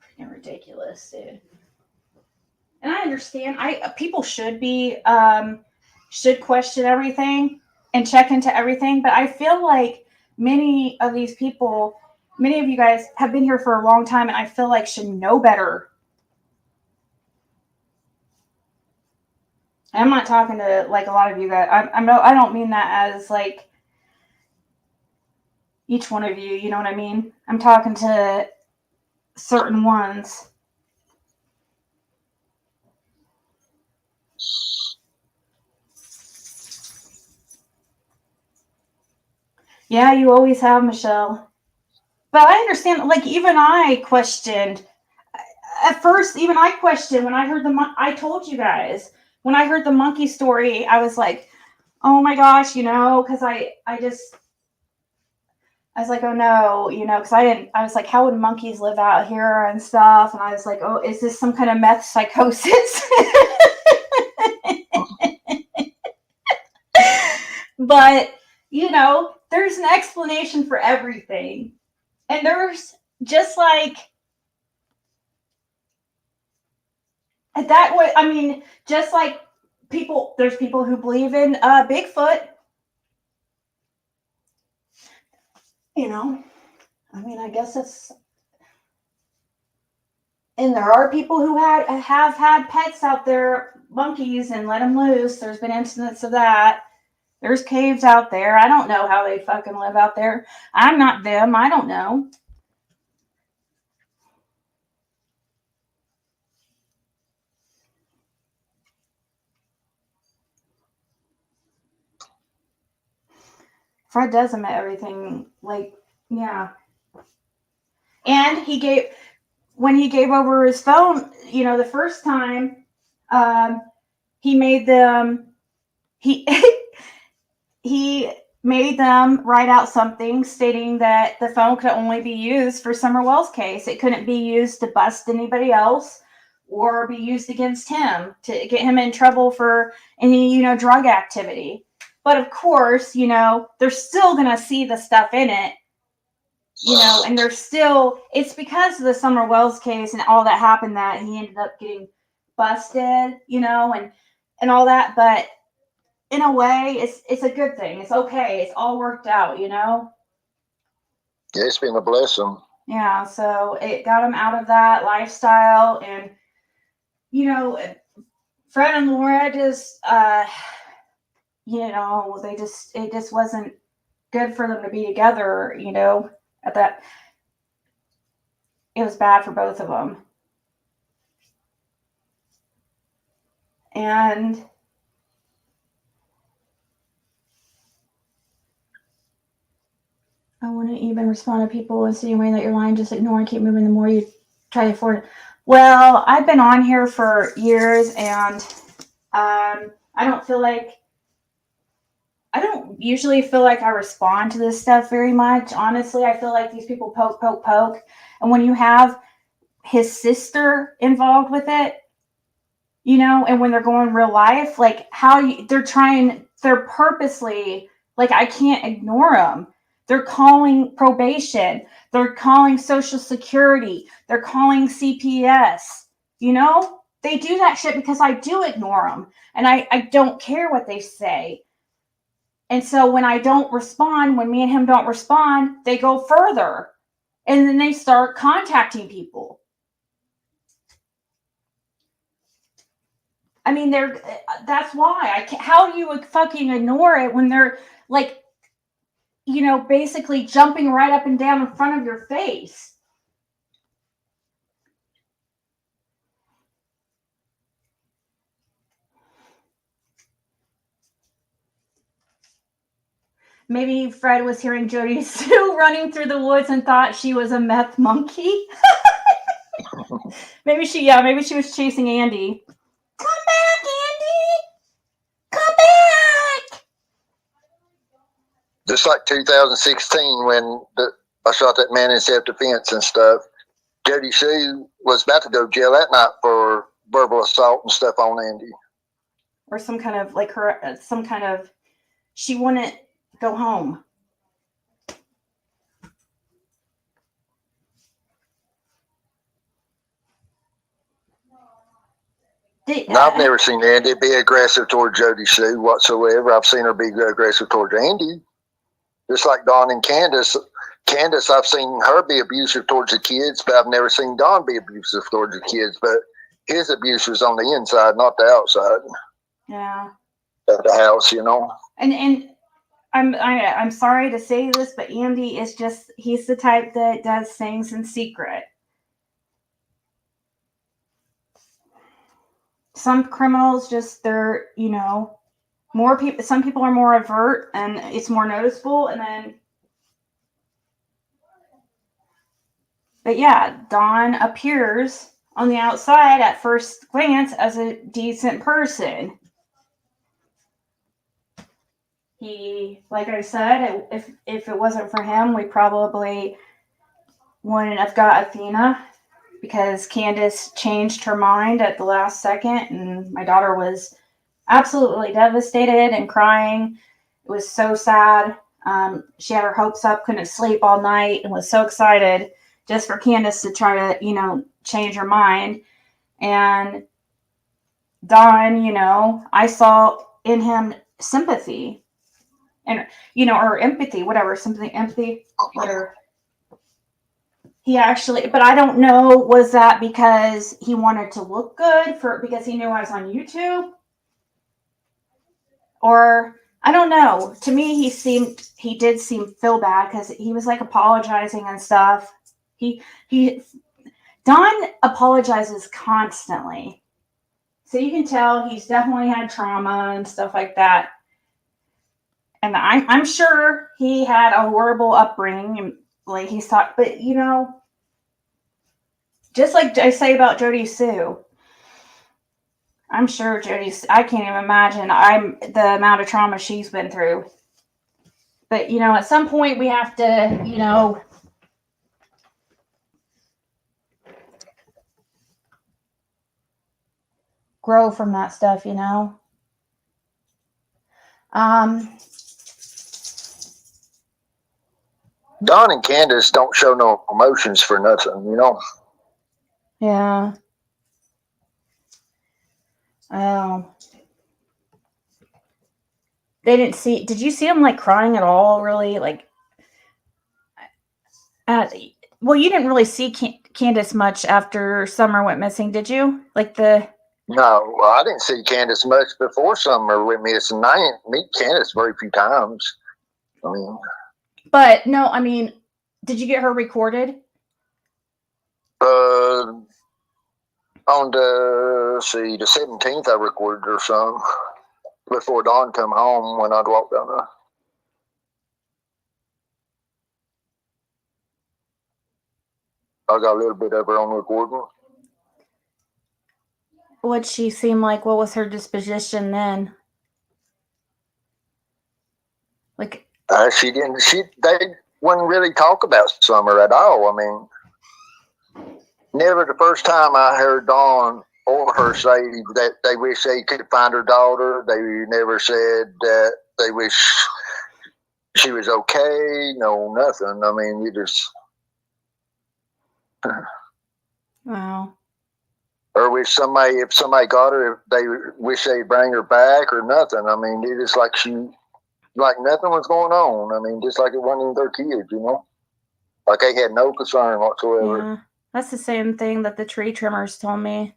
Freaking ridiculous, dude. And I understand people should be should question everything and check into everything, but I feel like many of you guys have been here for a long time, and I feel like should know better. I'm not talking to like a lot of you guys. I don't mean that as like, each one of you. You know what I mean? I'm talking to certain ones. Yeah, you always have, Michelle. But I understand, like, even I questioned, at first, even I questioned when I heard I told you guys, when I heard the monkey story, I was like, oh my gosh, you know, because I was like, oh no, you know, because I was like, how would monkeys live out here and stuff? And I was like, oh, is this some kind of meth psychosis? But, you know, there's an explanation for everything. And there's just like, that way, I mean, just like there's people who believe in Bigfoot. You know, I mean, I guess it's, and there are people who have had pets out there, monkeys, and let them loose. There's been incidents of that. There's caves out there. I don't know how they fucking live out there. I'm not them. I don't know. Fred does admit everything. Like, yeah. And when he gave over his phone, you know, the first time, he made them, he made them write out something stating that the phone could only be used for Summer Wells' case. It couldn't be used to bust anybody else or be used against him to get him in trouble for any, you know, drug activity. But of course, you know, they're still going to see the stuff in it, you know, and it's because of the Summer Wells case and all that happened that he ended up getting busted, you know, and all that. But in a way, it's a good thing. It's okay. It's all worked out, you know? Yeah, it's been a blessing. Yeah, so it got him out of that lifestyle. And, you know, Fred and Laura just, you know, it just wasn't good for them to be together, you know, it was bad for both of them. And I wouldn't even respond to people insinuating that you're lying. Just ignore and keep moving. The more you try to afford it. Well, I've been on here for years, and I don't usually feel like I respond to this stuff very much. Honestly, I feel like these people poke. And when you have his sister involved with it, you know, and when they're going real life, like they're purposely, like, I can't ignore them. They're calling probation. They're calling Social Security. They're calling CPS. You know, they do that shit because I do ignore them. And I don't care what they say. And so when I don't respond, when me and him don't respond, they go further. And then they start contacting people. I mean, that's why how do you fucking ignore it when they're, like, you know, basically jumping right up and down in front of your face? Maybe Fred was hearing Jody Sue running through the woods and thought she was a meth monkey. maybe she was chasing Andy. Come back, Andy! Come back! Just like 2016 when I shot that man in self-defense and stuff. Jody Sue was about to go to jail that night for verbal assault and stuff on Andy. Or some kind of, she wouldn't go home. I've never seen Andy be aggressive toward Jody Sue whatsoever. I've seen her be aggressive toward Andy. Just like Dawn and Candace. Candace, I've seen her be abusive towards the kids, but I've never seen Dawn be abusive towards the kids. But his abuse was on the inside, not the outside. Yeah. Of the house, you know. And I'm sorry to say this, but Andy is just, he's the type that does things in secret. Some criminals just, they're, more people, some people are more overt and it's more noticeable. And then, but yeah, Don appears on the outside at first glance as a decent person. He, like I said, if it wasn't for him, we probably wouldn't have got Athena, because Candace changed her mind at the last second, and my daughter was absolutely devastated and crying. It was so sad. She had her hopes up, couldn't sleep all night, and was so excited just for Candace to try to, change her mind. And Don, I saw in him sympathy and, or empathy, whatever, something, empathy, whatever. He actually, but I don't know, was that because he wanted to look good because he knew I was on YouTube? Or I don't know. To me, he did feel bad because he was like apologizing and stuff. Don apologizes constantly. So you can tell he's definitely had trauma and stuff like that. And I'm sure he had a horrible upbringing, and like he's taught, but just like I say about Jody Sue, I'm sure I can't even imagine the amount of trauma she's been through. But, at some point we have to, grow from that stuff, Don and Candace don't show no emotions for nothing, Yeah. Did you see him like crying at all, really? Like, well, you didn't really see Candace much after Summer went missing, did you? No, I didn't see Candace much before Summer went missing. I didn't meet Candace very few times. But no, did you get her recorded? On the 17th, I recorded her some before Dawn come home when I'd walk down there. I got a little bit of her on recording. What'd she seem like? What was her disposition then? Like, they wouldn't really talk about Summer at all. Never the first time I heard Dawn or her say that they wish they could find her daughter. They never said that they wish she was okay. No, nothing. You just. Wow. Or if somebody got her, they wish they'd bring her back or nothing. It is like nothing was going on. Just like it wasn't even their kids, Like they had no concern whatsoever. Yeah, that's the same thing that the tree trimmers told me.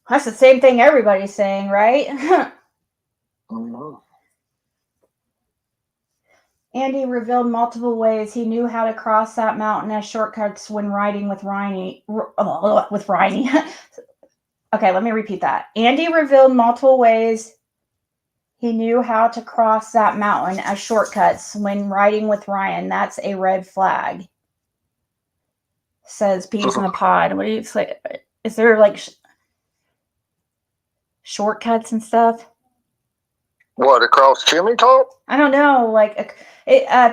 That's the same thing everybody's saying, right? Mm-hmm. Andy revealed multiple ways he knew how to cross that mountain as shortcuts when riding with Riney. Okay, let me repeat that. Andy revealed multiple ways he knew how to cross that mountain as shortcuts when riding with Ryan. That's a red flag, says Peas in the Pod. What do you say? Is there like shortcuts and stuff? What, across Chimney Top? I don't know.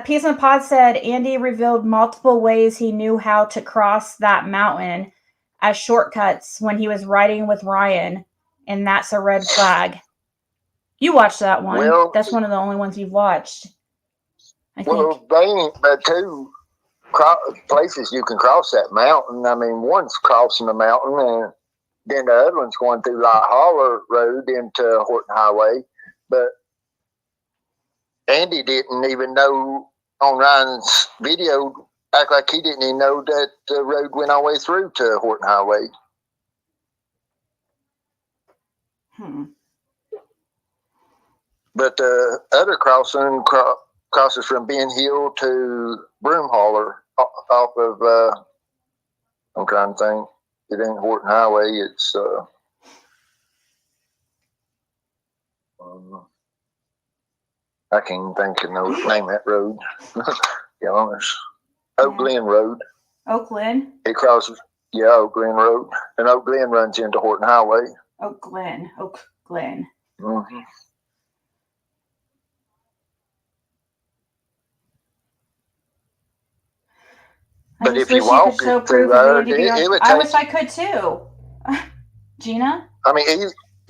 Peas in the Pod said Andy revealed multiple ways he knew how to cross that mountain as shortcuts when he was riding with Ryan, and that's a red flag. You watched that one. Well, that's one of the only ones you've watched, I think. Well, they ain't but two places you can cross that mountain. One's crossing the mountain, and then the other one's going through Light Holler Road into Horton Highway. But Andy didn't even know on Ryan's video, act like he didn't even know that the road went all the way through to Horton Highway. But the other crossing crosses from Ben Hill to Broomhaller off of, I'm trying to think. It ain't Horton Highway. It's, I can't even think of no name of that road. Yeah, there's Oak Glen Road. Oak Glen? It crosses, yeah, Oak Glen Road. And Oak Glen runs into Horton Highway. Oak Glen. Oak Glen. Mm-hmm. But if you walk it through there, it would take. I wish I could too. Gina? I mean,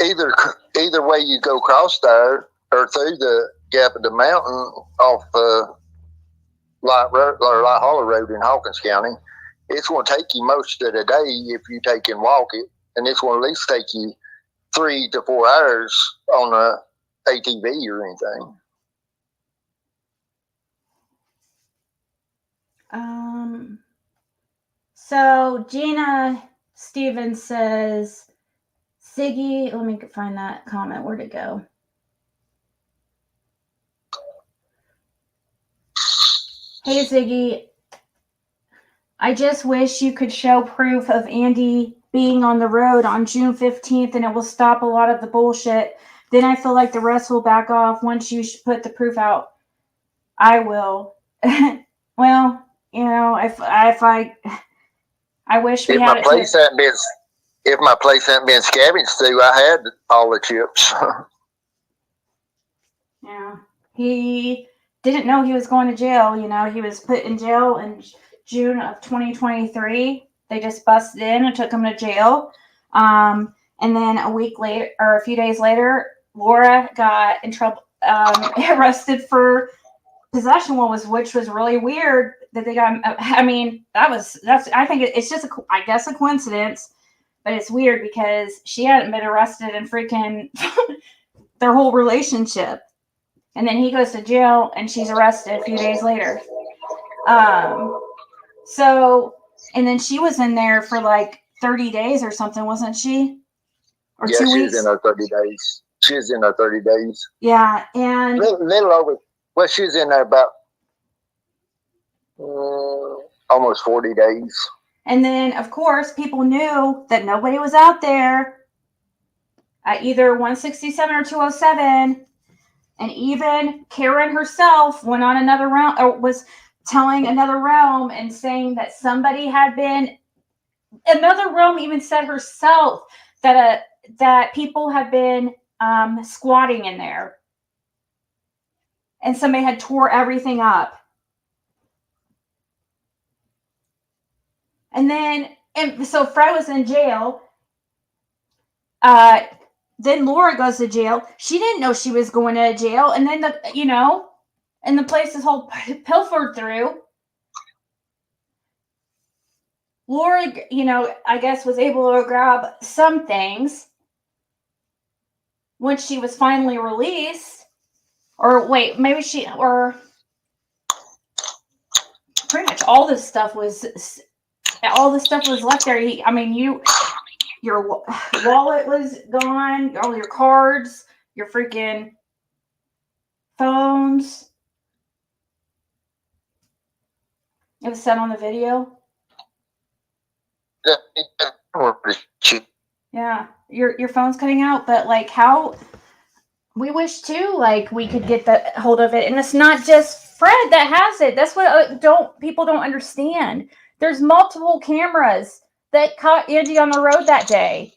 either way you go across there or through the gap of the mountain off Light Hollow Road in Hawkins County, it's going to take you most of the day if you take and walk it, and it's going to at least take you 3 to 4 hours on a ATV or anything. So Gina Stevens says, Siggy, let me find that comment. Where'd it go? Hey, Ziggy, I just wish you could show proof of Andy being on the road on June 15th, and it will stop a lot of the bullshit. Then I feel like the rest will back off once you put the proof out. I will. Well, you know, if I wish we if had my it. Place hadn't been, if my place hadn't been scavenged through, I had all the chips. Yeah, he didn't know he was going to jail. You know, he was put in jail in June of 2023. They just busted in and took him to jail. And then a week later, or a few days later, Laura got in trouble, arrested for possession, which was really weird that they got. I mean, that's. I think it's just I guess a coincidence, but it's weird because she hadn't been arrested in freaking their whole relationship. And then he goes to jail and she's arrested a few days later. So, and then she was in there for like 30 days or something, wasn't she? Or yeah, 2 she weeks? was in her 30 days. She was in her 30 days. Yeah, and little over. Well, she was in there about almost 40 days. And then, of course, people knew that nobody was out there at either 167 or 207. And even Karen herself went on another round, or was telling another realm and saying that somebody had been. Another realm even said herself that that people had been squatting in there, and somebody had tore everything up. And so Fred was in jail. Then Laura goes to jail. She didn't know she was going to jail. And then and the place is all pilfered through. Laura, I guess was able to grab some things when she was finally released. Or wait, maybe pretty much all this stuff was left there. Your wallet was gone, all your cards, your freaking phones. It was said on the video. Yeah, your phone's cutting out, but like how we wish too, like we could get the hold of it, and it's not just Fred that has it. That's what people don't understand. There's multiple cameras that caught Andy on the road that day.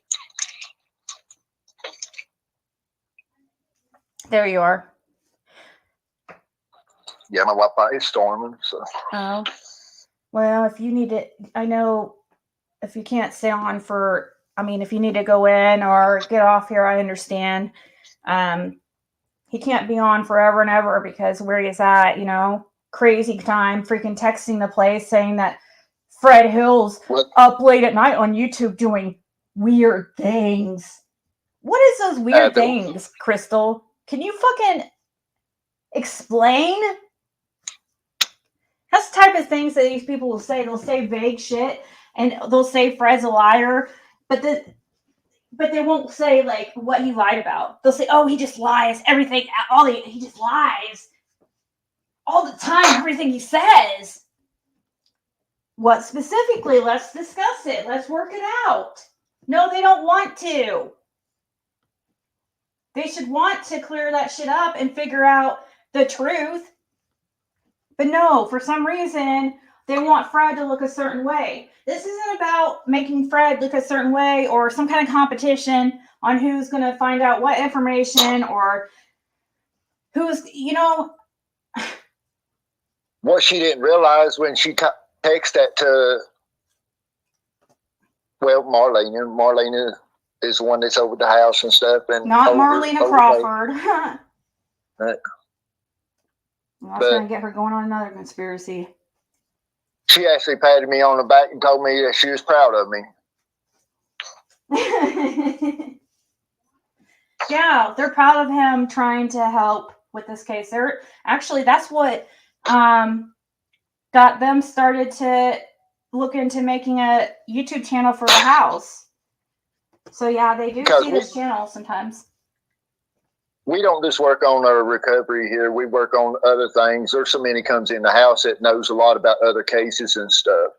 There you are. Yeah, my Wi-Fi is storming. So. Oh, well, if you need it, I know if you can't stay on for, if you need to go in or get off here, I understand. He can't be on forever and ever because where he's at, crazy time, freaking texting the place saying that Fred Hill's up late at night on YouTube doing weird things. What is those weird things, Crystal? Can you fucking explain? That's the type of things that these people will say. They'll say vague shit and they'll say Fred's a liar. But but they won't say like what he lied about. They'll say, "Oh, he just lies. Everything, he just lies all the time. Everything he says." What specifically? Let's discuss it. Let's work it out. No, they don't want to. They should want to clear that shit up and figure out the truth. But no, for some reason, they want Fred to look a certain way. This isn't about making Fred look a certain way or some kind of competition on who's going to find out what information or who's, What she didn't realize when she texted that to, well, Marlena. Marlena is the one that's over the house and stuff. And not Marlena Crawford. Right. Well, that's going to get her going on another conspiracy. She actually patted me on the back and told me that she was proud of me. Yeah, they're proud of him trying to help with this case. They're actually, that's what got them started to look into making a YouTube channel for the house. So yeah, they do see this channel sometimes. We don't just work on our recovery here. We work on other things. There's so many comes in the house that knows a lot about other cases and stuff.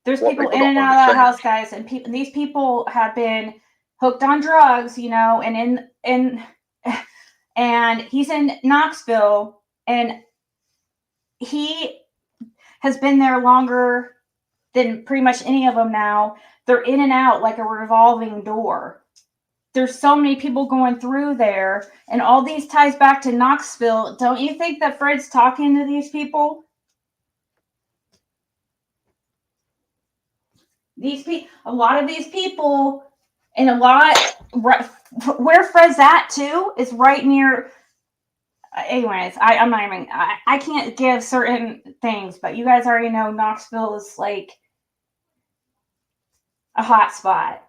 There's people in and out of that house, guys, and these people have been hooked on drugs, and he's in Knoxville, and he has been there longer than pretty much any of them now. They're in and out like a revolving door. There's so many people going through there, and all these ties back to Knoxville. Don't you think that Fred's talking to these people? A lot of these people, and where Fred's at too is right near. Anyways, I'm not even. I can't give certain things, but you guys already know Knoxville is like a hot spot,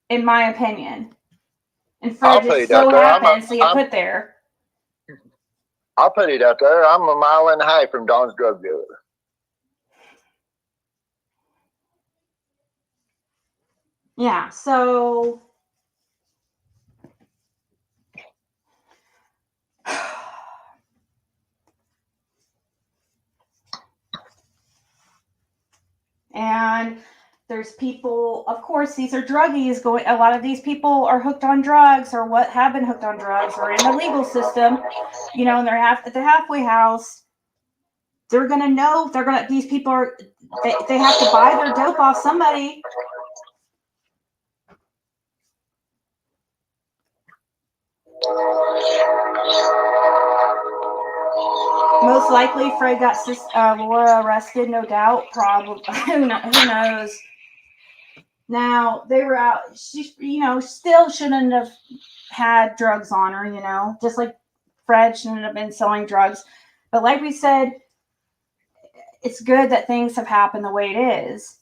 in my opinion. And Fred just so happens to get put there. I'll put it out there. I'm a mile and a half from Don's drug dealer. Yeah, so and there's people, of course, these are druggies going. A lot of these people are hooked on drugs or what have been hooked on drugs or in the legal system, and they're at the halfway house. They're going to know, these people are, they have to buy their dope off somebody. Most likely, Fred got Laura arrested, no doubt. Probably, who knows? Now they were out. She, still shouldn't have had drugs on her. Just like Fred shouldn't have been selling drugs. But like we said, it's good that things have happened the way it is.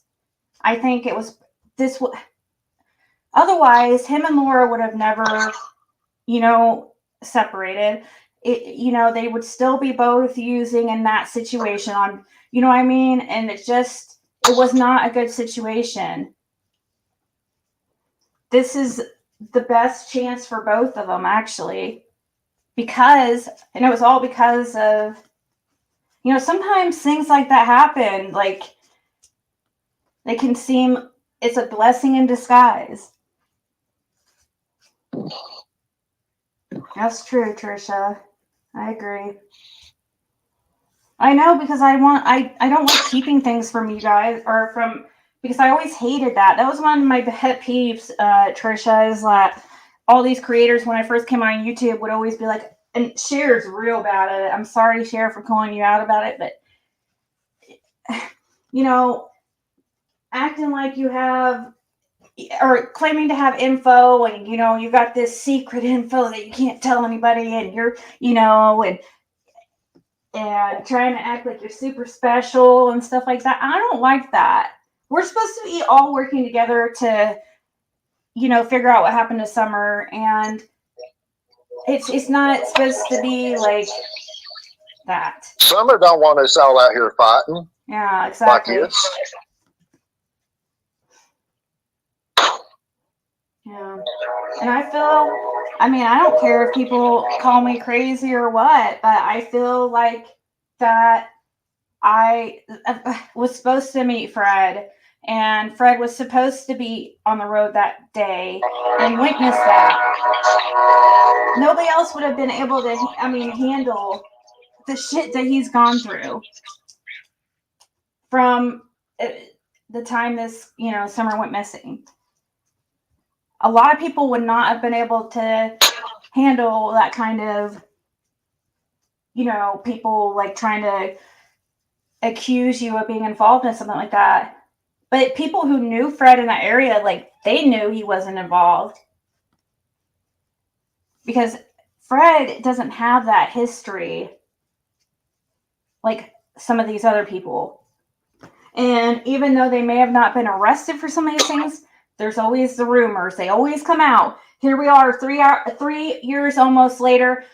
I think it was this. Otherwise, him and Laura would have never, separated. They would still be both using in that situation on, what I mean? And it was not a good situation. This is the best chance for both of them, actually, and it was all because of, sometimes things like that happen. Like, they can seem, it's a blessing in disguise. That's true, Trisha. I agree. I know, because I don't like keeping things from you guys because I always hated that. That was one of my pet peeves, Trisha, is that all these creators, when I first came on YouTube, would always be like, and Cher's real bad at it. I'm sorry, Cher, for calling you out about it, but acting like you have, or claiming to have info, and you got this secret info that you can't tell anybody, and you're and trying to act like you're super special and stuff like that. I don't like that. We're supposed to be all working together to figure out what happened to Summer, and it's not supposed to be like that. Summer don't want us all out here fighting. Yeah, exactly. Like this. Yeah. And I feel, I mean, I don't care if people call me crazy or what, but I feel like that I was supposed to meet Fred, and Fred was supposed to be on the road that day and witness that. Nobody else would have been able to, I mean, handle the shit that he's gone through from the time this, summer went missing. A lot of people would not have been able to handle that kind of, people like trying to accuse you of being involved in something like that. But people who knew Fred in that area, like, they knew he wasn't involved. Because Fred doesn't have that history like some of these other people. And even though they may have not been arrested for some of these things, there's always the rumors. They always come out. Here we are, 3 years almost later.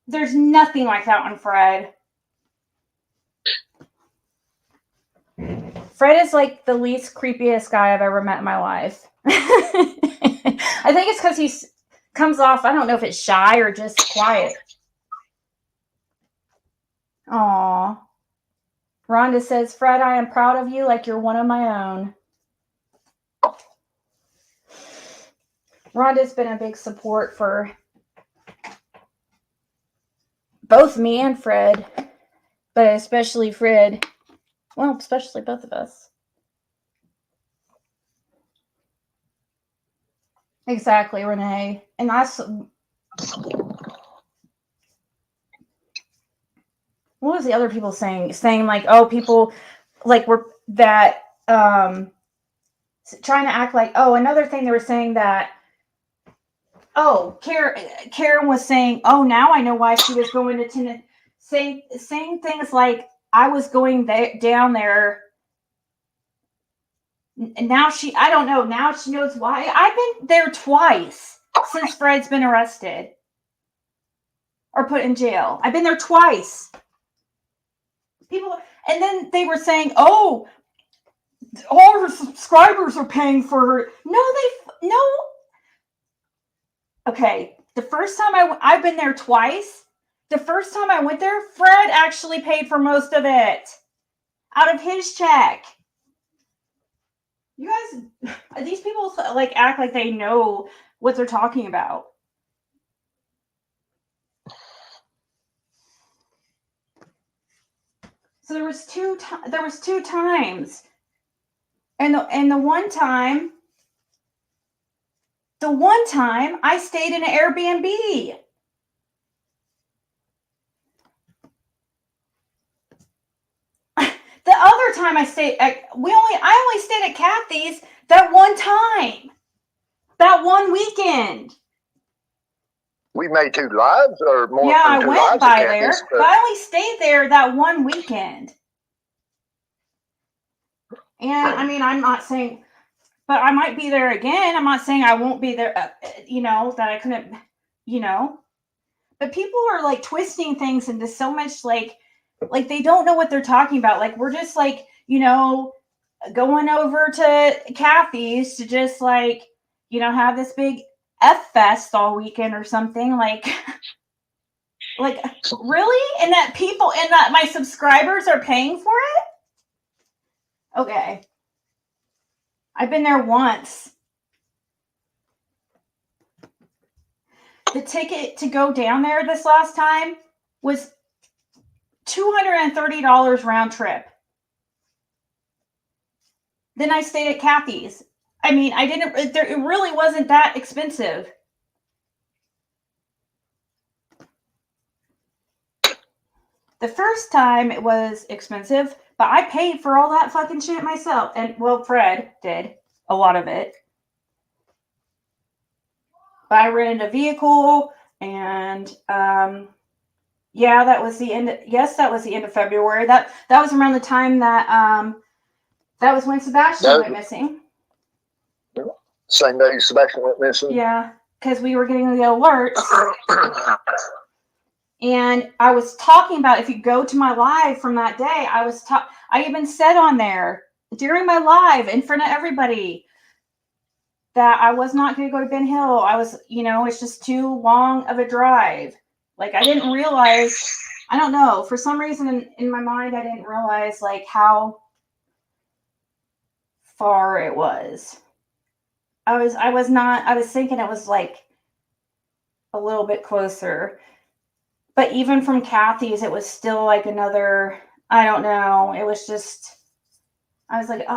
There's nothing like that on Fred. Fred is like the least creepiest guy I've ever met in my life. I think it's because he comes off, I don't know if it's shy or just quiet. Aww. Rhonda says, Fred, I am proud of you like you're one of my own. Rhonda's been a big support for both me and Fred, but especially Fred. Well, especially both of us. Exactly, Renee. And that's... What was the other people saying? Saying like, oh, people like were that trying to act like, oh, another thing they were saying that, oh, Karen was saying, oh, now I know why she was going to Tennessee. Saying things like, I was going down there. And now I don't know, now she knows why. I've been there twice since Fred's been arrested or put in jail. I've been there twice. People, and then they were saying, oh, all her subscribers are paying for her. No. Okay, the first time I've been there twice. The first time I went there, Fred actually paid for most of it out of his check. You guys, these people like act like they know what they're talking about. So there was two times, and the one time I stayed in an Airbnb. The other time I stayed at, I only stayed at Kathy's that one time, that one weekend. We made 2 lives or more. Yeah, I than 2 went lives by at there, Kathy's, but I only stayed there that one weekend. And I mean, I'm not saying, but I might be there again. I'm not saying I won't be there, that I couldn't, But people are like twisting things into so much like they don't know what they're talking about. Like, we're just like, going over to Kathy's to just like, have this big F fest all weekend or something. Like really? And that my subscribers are paying for it? Okay. I've been there once. The ticket to go down there this last time was $230 round trip. Then I stayed at Kathy's. I mean, it really wasn't that expensive. The first time it was expensive, but I paid for all that fucking shit myself. And, well, Fred did a lot of it. But I rented a vehicle, and, yeah, that was the end. That was the end of February. That was around the time that was when Sebastian went missing. Same day Sebastian went missing. Yeah, because we were getting the alerts. And I was talking about, if you go to my live from that day, I even said on there during my live in front of everybody that I was not going to go to Ben Hill. I was, it's just too long of a drive. Like, I didn't realize, I don't know, for some reason in my mind, I didn't realize like how far it was. I was thinking it was like a little bit closer, but even from Kathy's, it was still like another, I don't know. It was just, I was like,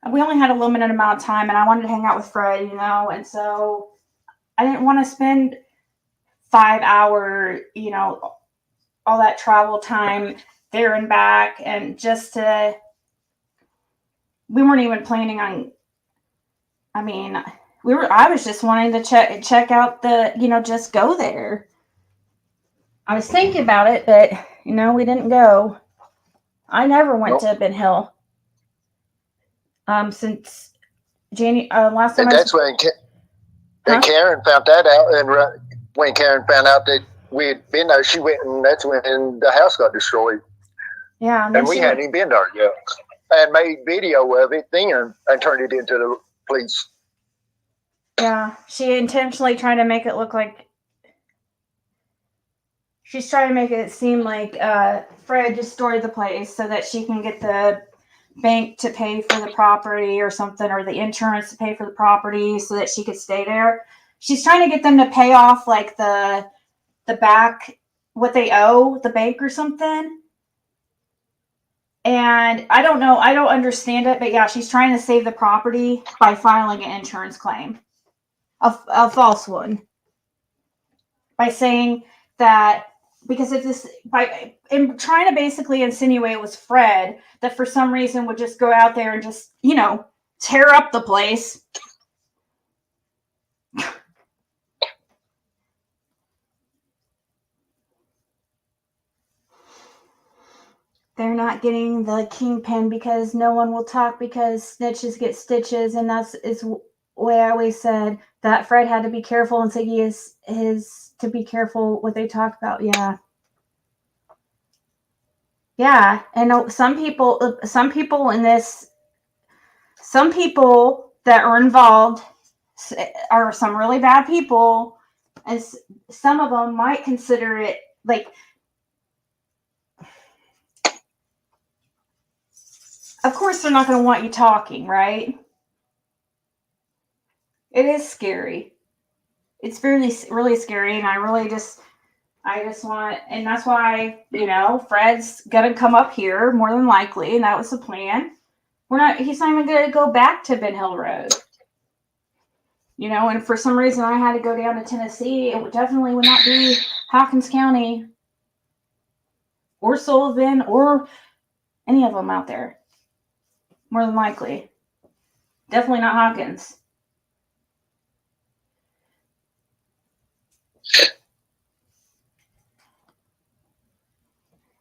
and we only had a limited amount of time and I wanted to hang out with Fred, and so I didn't want to spend 5 hour, all that travel time there and back, and we weren't even planning on, I was just wanting to check out just go there. I was thinking about it, but we didn't go. I never went to Ben Hill. Since last time. And that's when Karen found that out, and when Karen found out that we had been there, she went, and that's when the house got destroyed. Yeah, and we hadn't even been there yet. And made video of it then and turned it into the police. Yeah, she intentionally tried to make it look like. She's trying to make it seem like Fred destroyed the place so that she can get the bank to pay for the property or something, or the insurance to pay for the property so that she could stay there. She's trying to get them to pay off like the back, what they owe the bank or something. And I don't know, I don't understand it, but yeah, she's trying to save the property by filing an insurance claim, a false one, by saying that because if this, and trying to basically insinuate it was Fred that for some reason would just go out there and just, tear up the place. They're not getting the kingpin because no one will talk because snitches get stitches, and that's the way I always said that Fred had to be careful, and Siggy is to be careful what they talk about. Yeah, and some people that are involved are some really bad people, and some of them might consider it like. Of course, they're not going to want you talking, right? It is scary. It's really, really scary, and I just want, and that's why, Fred's going to come up here more than likely, and that was the plan. He's not even going to go back to Ben Hill Road. And for some reason I had to go down to Tennessee. It definitely would not be Hawkins County or Sullivan or any of them out there. More than likely. Definitely not Hawkins.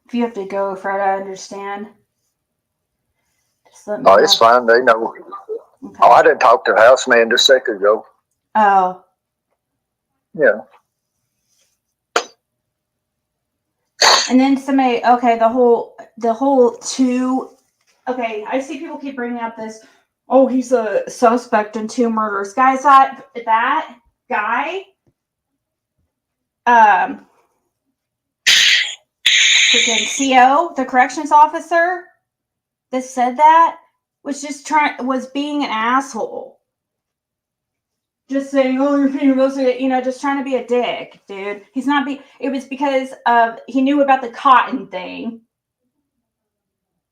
If you have to go, Fred, I understand. Just let me know. It's fine. They know. Okay. I didn't talk to the houseman just a second ago. Oh. Yeah. And then somebody, okay, the whole two. Okay, I see people keep bringing up this. Oh, he's a suspect in 2 murders, guys. That guy, freaking CO, the corrections officer that said that was being an asshole. Just saying, oh, you're being just trying to be a dick, dude. It was because he knew about the cotton thing.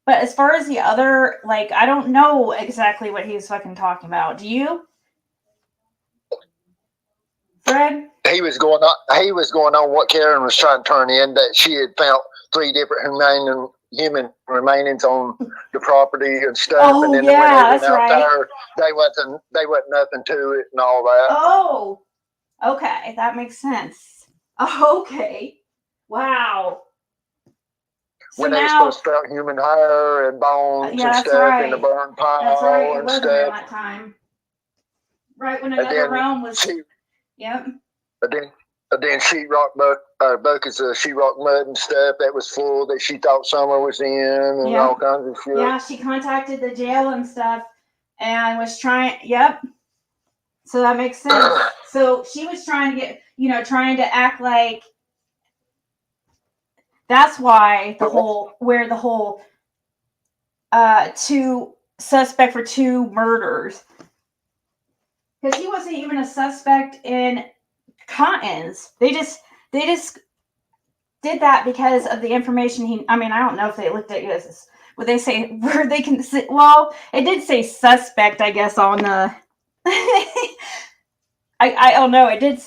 But as far as the other, I don't know exactly what he was fucking talking about. Do you, Fred? He was going on what Karen was trying to turn in, that she had found 3 different human remainings on the property and stuff. Oh, and then yeah, when they that's went out right. there, they wasn't nothing to it and all that. Oh, okay, that makes sense. Okay, wow. When they were supposed to found human hair and bones and stuff in the burn pile. That's right. It and wasn't stuff. that time. Right when another realm was. Yep. And then sheetrock buckets of sheetrock mud and stuff that was full that she thought Summer was in and all kinds of shit. Yeah, she contacted the jail and stuff and was trying. Yep. So that makes sense. So she was trying to get, trying to act like that's why the whole two suspect for two murders. Because he wasn't even a suspect in Cotton's. They just did that because of the information I don't know if they looked at you as what they say where they can well, it did say suspect, I guess, on the I don't know. It did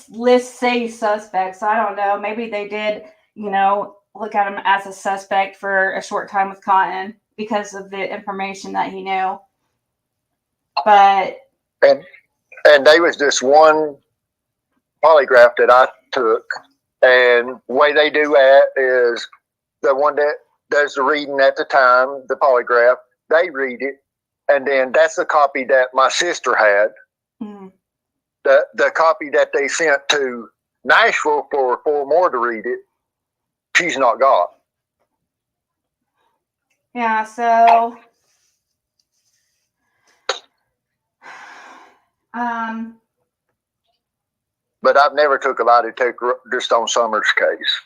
say suspect, so I don't know. Maybe they did, look at him as a suspect for a short time with Cotton because of the information that he knew. But and there was this one polygraph that I took, and the way they do that is the one that does the reading at the time, the polygraph, they read it, and then that's the copy that my sister had. mm-hmm. The copy that they sent to Nashville for 4 more to read it, she's not got. Yeah, so but I've never took a lie detector just on Summers' case.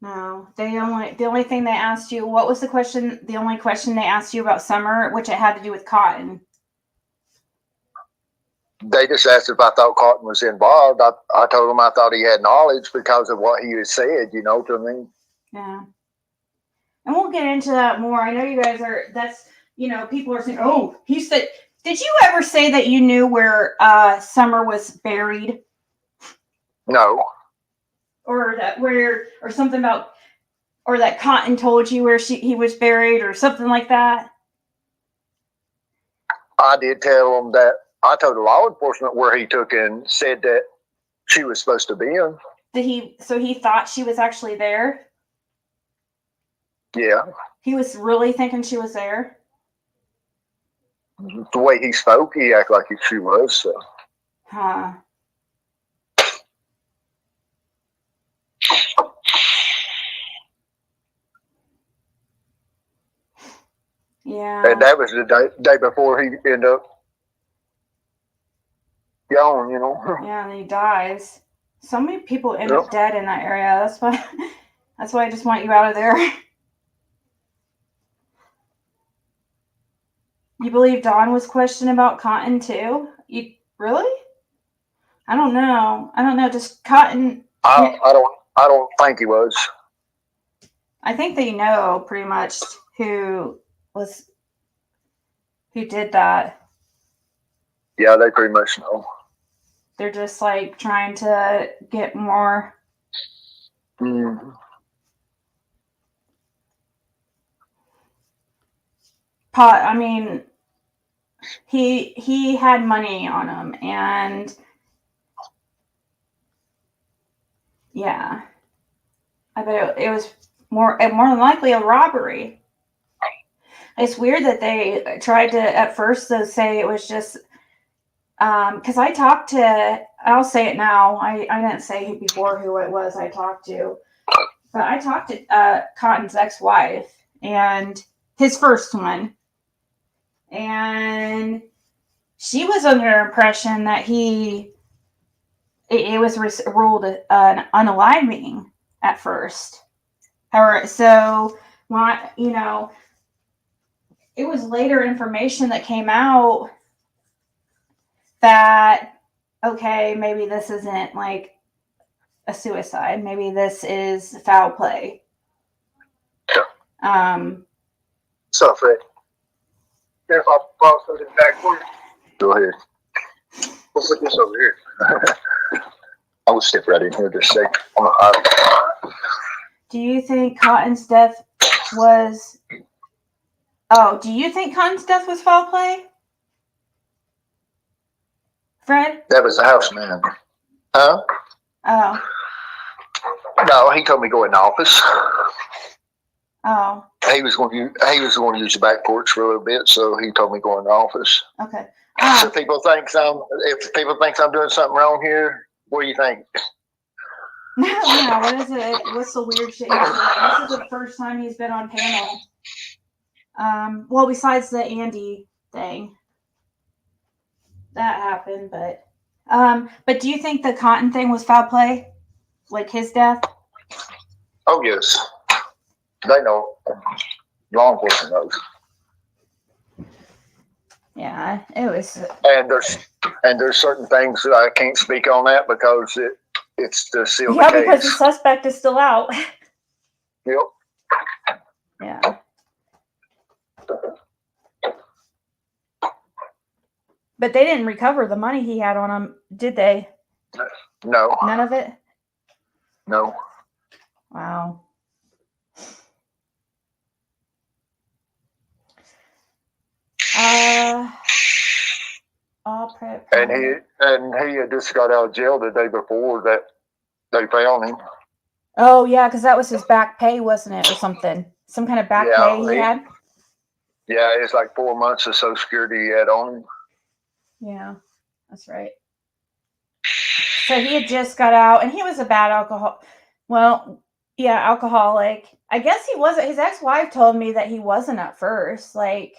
No, the only thing they asked you, what was the question? The only question they asked you about Summer, which it had to do with Cotton. They just asked if I thought Cotton was involved. I told them I thought he had knowledge because of what he had said, to me. Yeah. And we'll get into that more. I know you guys people are saying, oh, he said, did you ever say that you knew where Summer was buried? No. Or something about, or that Cotton told you where he was buried or something like that? I did tell them that I told the law enforcement where he took and said that she was supposed to be in. So he thought she was actually there? Yeah. He was really thinking she was there? The way he spoke, he acted like she was. So. Huh. Yeah. And that was the day before he ended up gone, Yeah, and he dies. So many people end up dead in that area. That's why I just want you out of there. You believe Dawn was questioned about Cotton too? You really? I don't know. Just Cotton. I don't think he was. I think they know pretty much who did that. Yeah, they pretty much know. They're just like trying to get more. Mm. He had money on him, and yeah, I bet it was more than likely a robbery. It's weird that they tried to at first say it was just because I talked to, I'll say it now, I didn't say before who it was I talked to, but I talked to Cotton's ex-wife and his first one, and she was under the impression that it was ruled an unaliving at first. However, so it was later information that came out that, okay, maybe this isn't like a suicide. Maybe this is foul play. So, Fred, if I brought something back for you, go ahead. We'll put this over here. I will step right in here just a second. Do you think Cotton's death was... Oh, do you think Cotton's death was foul play? Fred? That was the house man. Huh? Oh. No, he told me to go in the office. Oh. He was going to use the back porch for a little bit, so he told me to go in the office. Okay. So if people think I'm doing something wrong here, what do you think? No, what is it? What's the weird shit? This is the first time he's been on panel. Well, besides the Andy thing. that happened, but do you think the Cotton thing was foul play? Like his death? Oh yes, they know. Law enforcement knows. Yeah, it was. And there's certain things that I can't speak on that because it's to seal Yeah, the because the case. suspect is still out. Yep. Yeah. But they didn't recover the money he had on him, did they? No. None of it? No. Wow. All prep. And he had just got out of jail the day before that they found him. Oh yeah, because that was his back pay, wasn't it, or something? Some kind of back pay he had. Yeah, it's like 4 months of Social Security he had on him. Yeah, that's right. So he had just got out, and he was a bad alcohol. Well, yeah, alcoholic. I guess he wasn't. His ex-wife told me that he wasn't at first. Like,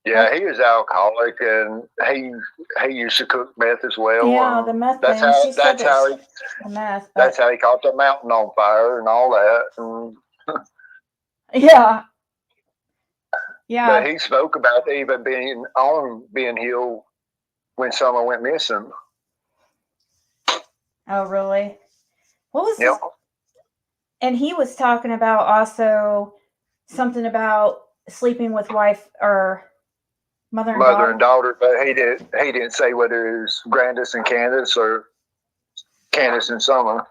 yeah, he was alcoholic, and he used to cook meth as well. Yeah, the meth That's thing. She said that's how he the meth. that's how he caught the mountain on fire and all that. And, yeah. Yeah. but he spoke about even being healed when someone went missing. Oh, really? What was Yep. this? And he was talking about also something about sleeping with wife or mother and daughter. But he didn't say whether it was Grandis and Candace or Candace and Summer.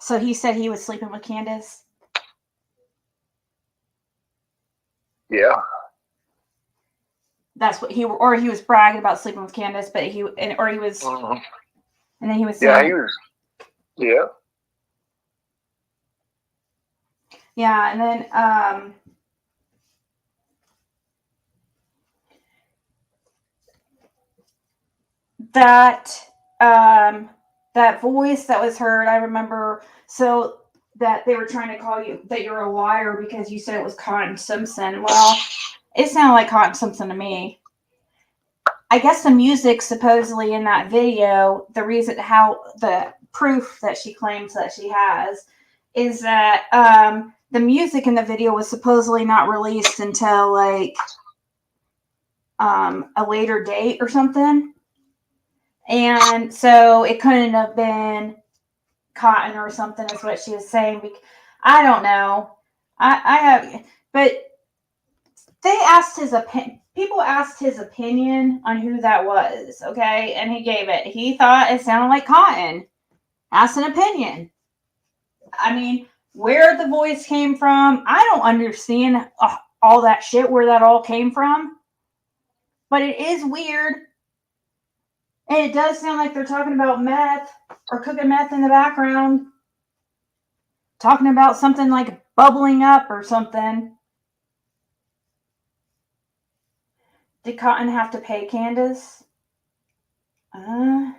So he said he was sleeping with Candace. Yeah. That's what he was bragging about sleeping with Candace, but he was, Mm-hmm. and then he was Yeah, saying, he was. Yeah. Yeah, and then that voice that was heard, I remember, so that they were trying to call you that you're a liar because you said it was Cotton Simpson. Well, it sounded like Cotton Simpson to me. I guess the music supposedly in that video, the reason how the proof that she claims that she has is that the music in the video was supposedly not released until like a later date or something. And so it couldn't have been Cotton or something is what she was saying. I don't know. I have, but they asked his opinion. People asked his opinion on who that was, okay? And he gave it. He thought it sounded like Cotton. Asked an opinion. I mean, where the voice came from, I don't understand all that shit, where that all came from. But it is weird. And it does sound like they're talking about meth or cooking meth in the background. Talking about something like bubbling up or something. Did Cotton have to pay Candace? I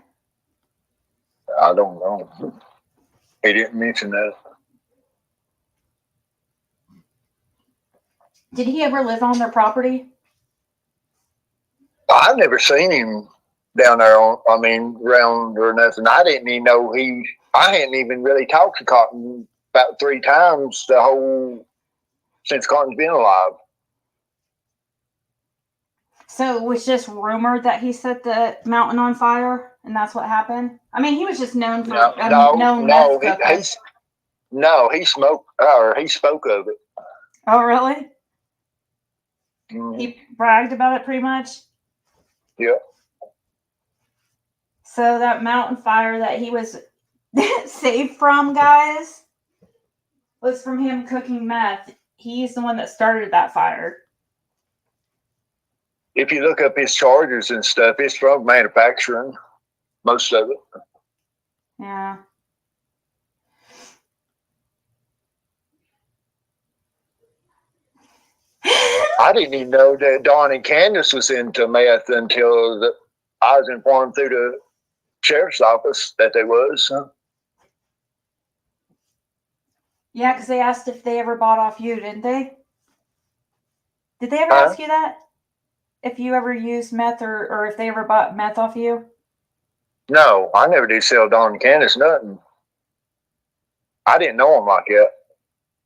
don't know. He didn't mention that. Did he ever live on their property? I've never seen him down there around or nothing. I didn't even know I hadn't even really talked to Cotton about 3 times since Cotton's been alive. So it was just rumored that he set the mountain on fire, and that's what happened. I mean, he was just known for known meth cooker. He spoke of it. Oh, really? Mm-hmm. He bragged about it pretty much. Yeah. So that mountain fire that he was saved from, guys, was from him cooking meth. He's the one that started that fire. If you look up his charges and stuff, it's from manufacturing, most of it. Yeah. I didn't even know that Dawn and Candace was into meth until I was informed through the sheriff's office that they was. Yeah, because they asked if they ever bought off you, didn't they? Did they ever Huh? ask you that? If you ever used meth or if they ever bought meth off you? No, I never did sell Don and Candace nothing. I didn't know them like that.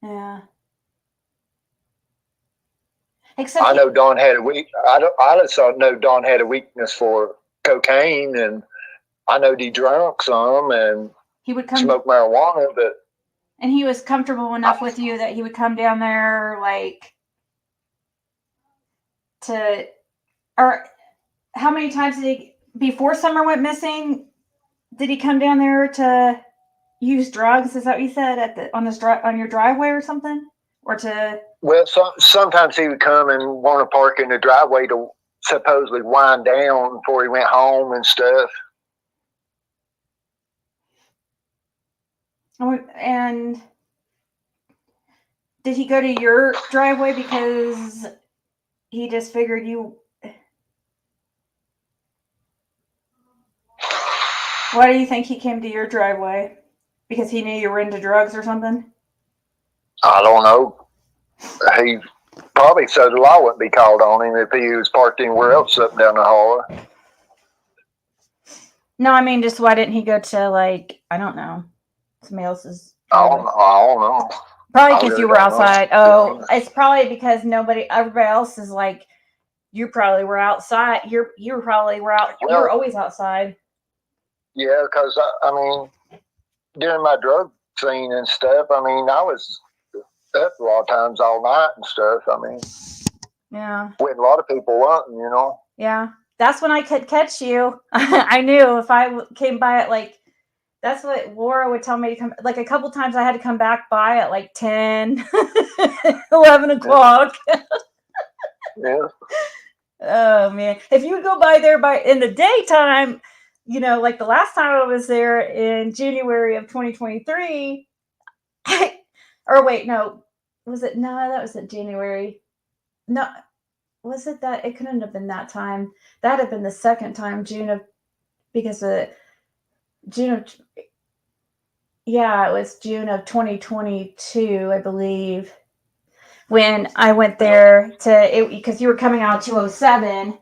Yeah. Except I know Don had a weak. I just know Don had a weakness for cocaine, and I know he drank some and he would come, smoked marijuana, but and he was comfortable enough with you that he would come down there, like, to, or how many times did he, before Summer went missing, did he come down there to use drugs? Is that what you said on your driveway or something, or to? well, sometimes he would come and want to park in the driveway to supposedly wind down before he went home and stuff. And did he go to your driveway because he just figured you? Why do you think he came to your driveway? Because he knew you were into drugs or something? I don't know. He probably so the law wouldn't be called on him if he was parked anywhere else up and down the hallway. No, I mean, just why didn't he go to, like, I don't know, somebody else's I driveway? don't know. Probably I because really you were don't know. outside. Oh, it's probably because everybody else is like, you probably were outside. You probably were out. You were Well, always outside. yeah, because I mean, during my drug scene and stuff, I mean, I was up a lot of times all night and stuff. I mean, Yeah. with a lot of people wanting, you know. Yeah. That's when I could catch you. I knew if I came by at like, that's what Laura would tell me to come. Like a couple times I had to come back by at like 10, 11 o'clock. Yeah. Oh man. If you would go by there in the daytime, like the last time I was there in January of 2023, or wait, no, that was in January. No, was it that? It couldn't have been that time. That had been the second time, because of June of, yeah, it was June of 2022, I believe, when I went there because you were coming out 207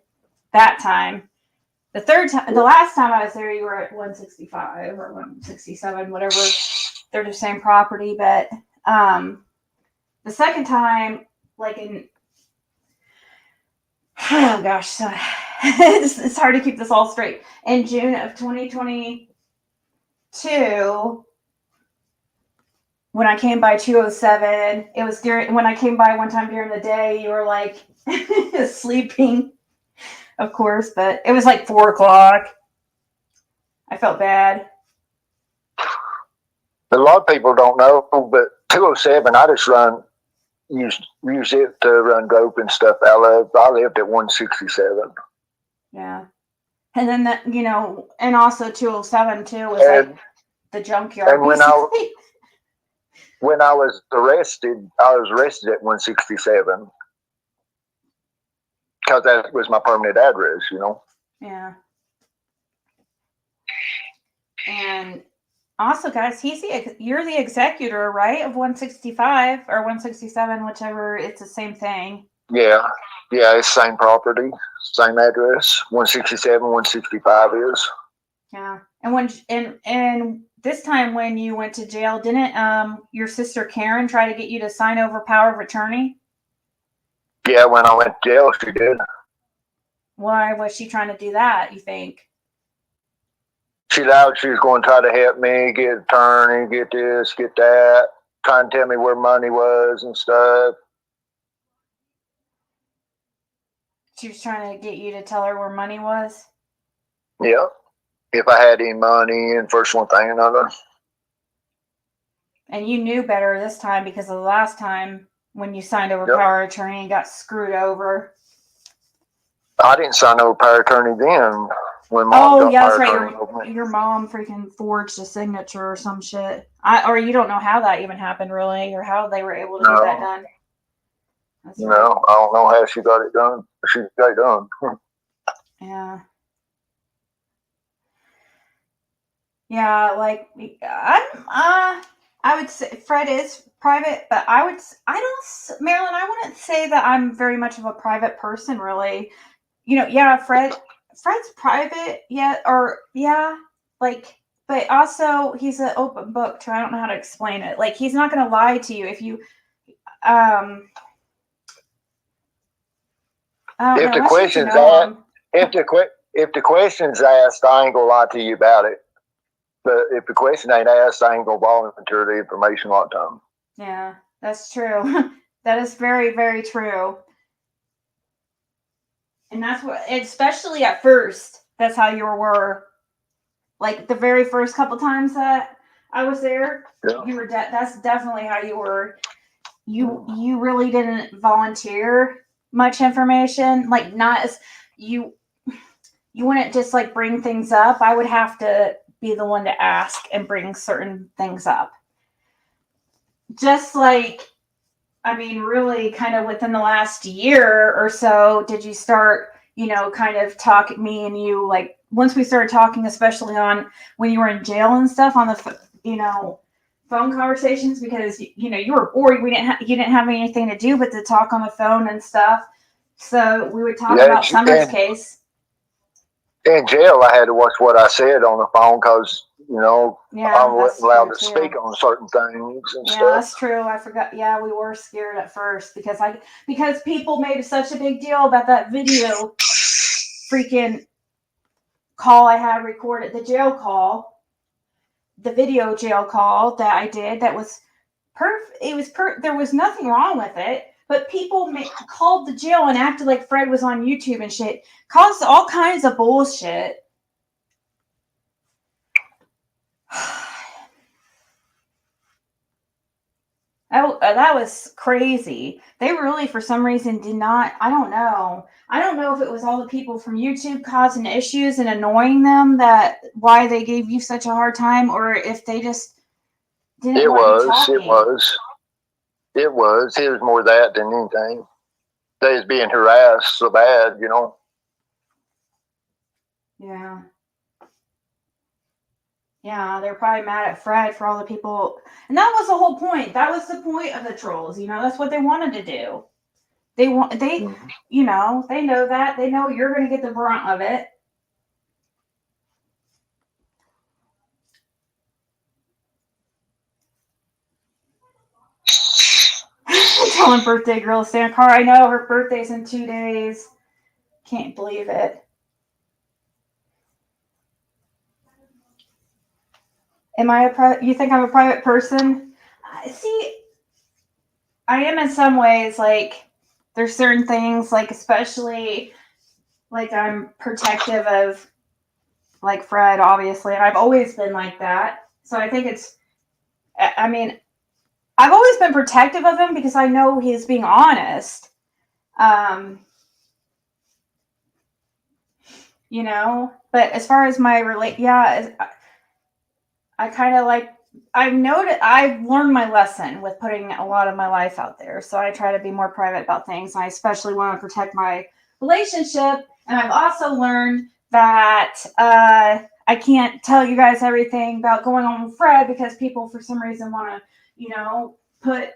that time. The last time I was there, you were at 165 or 167, whatever. They're the same property, but the second time, like oh gosh, it's hard to keep this all straight. In June of 2022, when I came by 207, it was when I came by one time during the day, you were like sleeping, of course, but it was like 4 o'clock. I felt bad. A lot of people don't know, but 207, I just use it to run dope and stuff. I lived at 167. Yeah. And then and also 207 too was like the junkyard. And when I was arrested at 167 because that was my permanent address, Yeah. And also, guys, you're the executor, right, of 165 or 167, whichever. It's the same thing. Yeah, it's same property, same address. 167, 165 is. Yeah, and this time when you went to jail, didn't your sister Karen try to get you to sign over power of attorney? Yeah, when I went to jail, she did. Why was she trying to do that, you think? She vowed she was going to try to help me get an attorney, get this, get that, trying to tell me where money was and stuff. She was trying to get you to tell her where money was? Yeah. If I had any money, and first one thing another. And you knew better this time because of the last time when you signed over power of attorney and got screwed over. I didn't sign over power of attorney then. When Mom that's right. Your mom freaking forged a signature or some shit. Or you don't know how that even happened, really, or how they were able to get that done. That's right. No, I don't know how she got it done. She got it done. Yeah. Yeah, like I would say Fred is private, but Marilyn, I wouldn't say that I'm very much of a private person, really. Yeah, Fred's private, yeah, or yeah, like, but also he's an open book too. I don't know how to explain it. Like, he's not going to lie to you if you, um, I don't If know, the unless you get to question's know asked, him. if the question's asked, I ain't gonna lie to you about it. But if the question ain't asked, I ain't gonna volunteer the information a lot of time. Yeah, that's true. That is very, very true. And that's what, especially at first, that's how you were. Like the very first couple times that I was there, Yeah. you were. That's definitely how you were. You really didn't volunteer much information. Like not as you you wouldn't just like bring things up. I would have to be the one to ask and bring certain things up. Just like, I mean, really kind of within the last year or so, did you start, kind of talking me and you, like, once we started talking, especially on when you were in jail and stuff on the, phone conversations, because, you were bored. You didn't have anything to do but to talk on the phone and stuff. So we would talk about Summer's case. In jail, I had to watch what I said on the phone because, Yeah, I wasn't allowed to too. speak on certain things and Yeah, stuff. that's true. I forgot. Yeah, we were scared at first because people made such a big deal about that video freaking call I had recorded, the jail call, the video jail call that I did. That was perfect. There was nothing wrong with it, but people called the jail and acted like Fred was on YouTube and shit. Caused all kinds of bullshit. That was crazy. They really, for some reason, did not. I don't know. I don't know if it was all the people from YouTube causing issues and annoying them why they gave you such a hard time, or if they just didn't want you talking. It was more that than anything. They was being harassed so bad, Yeah. Yeah, they're probably mad at Fred for all the people. And that was the whole point. That was the point of the trolls. That's what they wanted to do. They know that. They know you're going to get the brunt of it. Telling birthday girl to stay in a car. I know her birthday's in 2 days. Can't believe it. You think I'm a private person? See, I am in some ways. Like, there's certain things, like, especially, like, I'm protective of, like, Fred, obviously, and I've always been like that. So I think I've always been protective of him because I know he's being honest. But as far as my I kind of like, I've learned my lesson with putting a lot of my life out there. So I try to be more private about things. And I especially want to protect my relationship. And I've also learned that I can't tell you guys everything about going on with Fred because people for some reason want to, put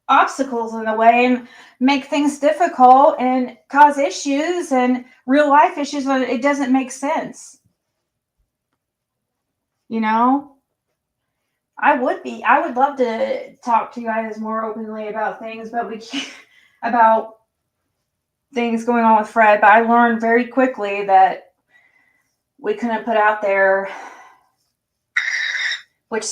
obstacles in the way and make things difficult and cause issues and real life issues when it doesn't make sense. I would love to talk to you guys more openly about things, but we can't, about things going on with Fred. But I learned very quickly that we couldn't put out there, which,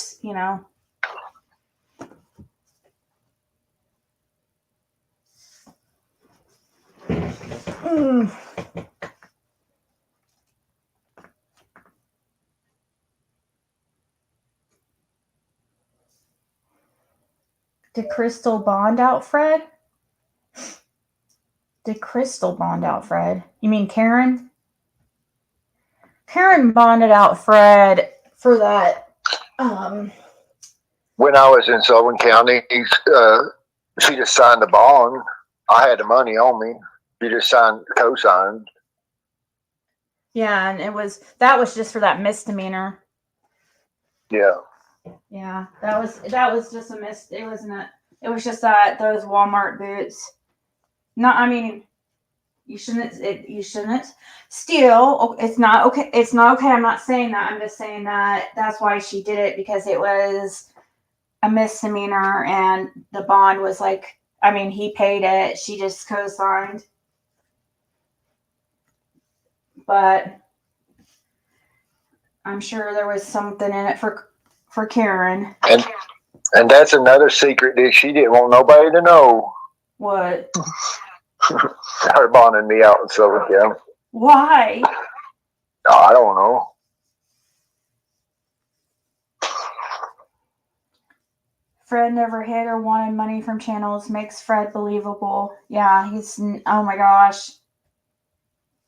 Did Crystal bond out Fred? Did Crystal bond out Fred? You mean Karen? Karen bonded out Fred for that. When I was in Sullivan County, she just signed the bond. I had the money on me. She just co-signed. Yeah, and that was just for that misdemeanor. Yeah. Yeah, that was just a miss. It wasn't a. It was just that those Walmart boots. No, I mean, you shouldn't. You shouldn't steal. It's not okay. It's not okay. I'm not saying that. I'm just saying that that's why she did it, because it was a misdemeanor, and the bond was like. I mean, he paid it. She just co-signed, but I'm sure there was something in it for Karen. And that's another secret that she didn't want nobody to know. What? Her bonding me out in Southern Cal. Why? Oh, I don't know. Fred never hid or wanted money from channels. Makes Fred believable. Yeah, he's. Oh my gosh.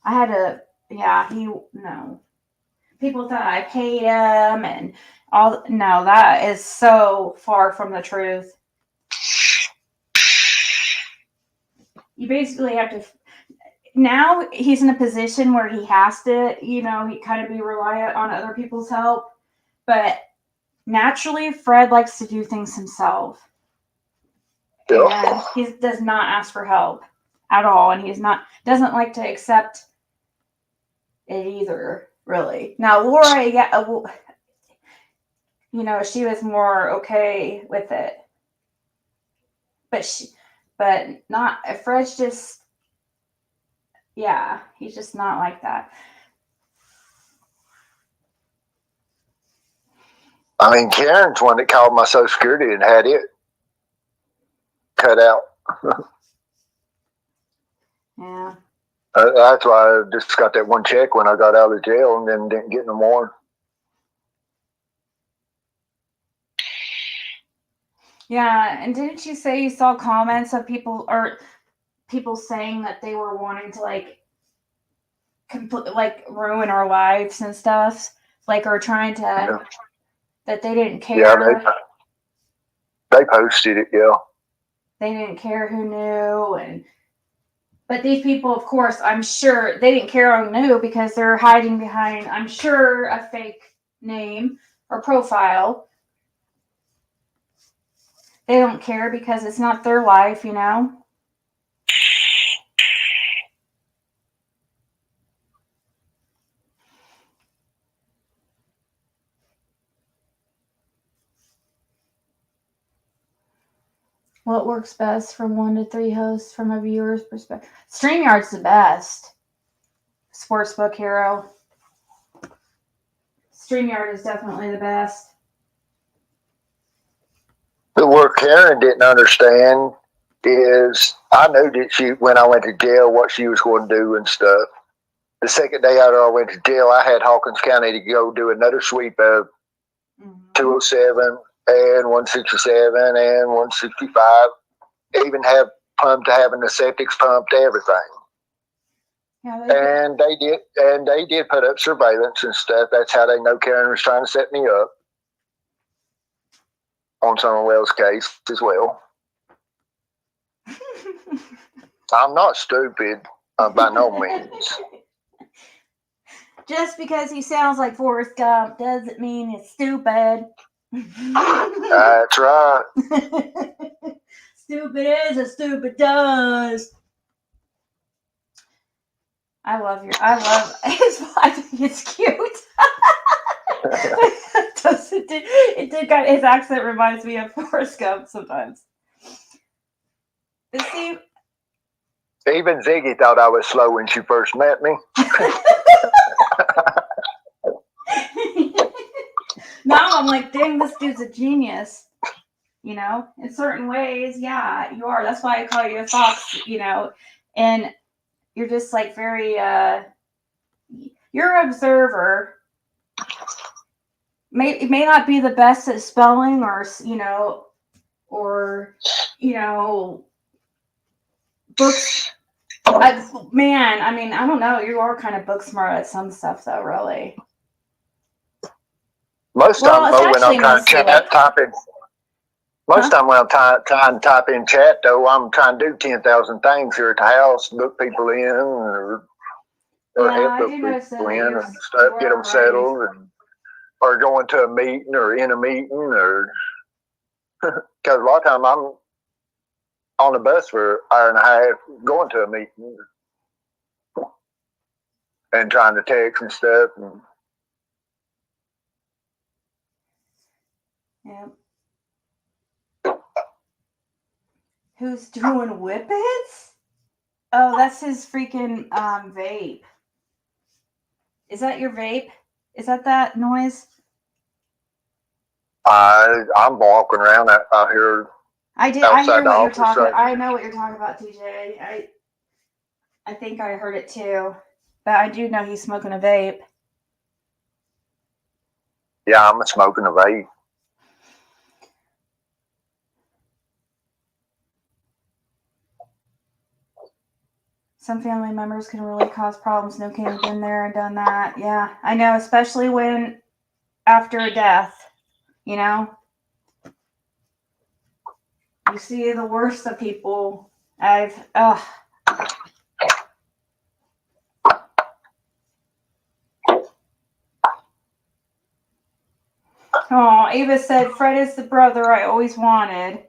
I had to. Yeah, no. People thought I paid him and all. No, that is so far from the truth. You basically have to. Now he's in a position where he has to, he kind of be reliant on other people's help. But naturally, Fred likes to do things himself. Yeah. And he does not ask for help at all. And doesn't like to accept it either, really. Now, Laura, she was more okay with it. But not, Fred's just, yeah, he's just not like that. I mean, Karen's one that called my Social Security and had it cut out. Yeah. That's why I just got that one check when I got out of jail and then didn't get no more. Yeah, and didn't you say you saw comments of people saying that they were wanting to ruin our lives and stuff, or trying to that they didn't care. Yeah, they posted it. Yeah, they didn't care who knew, but these people, of course, I'm sure they didn't care who knew because they're hiding behind, I'm sure, a fake name or profile. They don't care because it's not their life, What works best from 1 to 3 hosts from a viewer's perspective? StreamYard's the best. Sportsbook Hero. StreamYard is definitely the best. The word Karen didn't understand is I knew that when I went to jail, what she was going to do and stuff. The second day after I went to jail, I had Hawkins County to go do another sweep of 207 and 167 and 165. Even have having the septics pumped, everything. Yeah, they did put up surveillance and stuff. That's how they know Karen was trying to set me up on someone else's case as well. I'm not stupid by no means. Just because he sounds like Forrest Gump doesn't mean he's stupid. That's right. Stupid is as stupid does. I think it's cute. His accent reminds me of Forrest Gump sometimes. But see, even Ziggy thought I was slow when she first met me. Now I'm like, dang, this dude's a genius. In certain ways, yeah, you are. That's why I call you a fox, and you're just very, you're an observer. It may not be the best at spelling or books. Man, I mean, I don't know. You are kind of book smart at some stuff, though, really. Most time when I'm trying to type in. Most time when I'm trying to type in chat, though, I'm trying to do 10,000 things here at the house, book people in, or help book people in and stuff, get them settled. And or going to a meeting or in a meeting, or because a lot of time I'm on the bus for an hour and a half going to a meeting and trying to text and stuff. And Yep. Who's doing whippets? Oh, that's his freaking vape. Is that your vape? Is that noise? I'm walking around out here. I hear Outside the what you're office, talking. right? I know what you're talking about, TJ. I think I heard it too, but I do know he's smoking a vape. Yeah, I'm smoking a vape. Some family members can really cause problems. No kidding, been there and done that. Yeah, I know, especially when after a death, you know, you see the worst of people. Oh, Ava said, Fred is the brother I always wanted.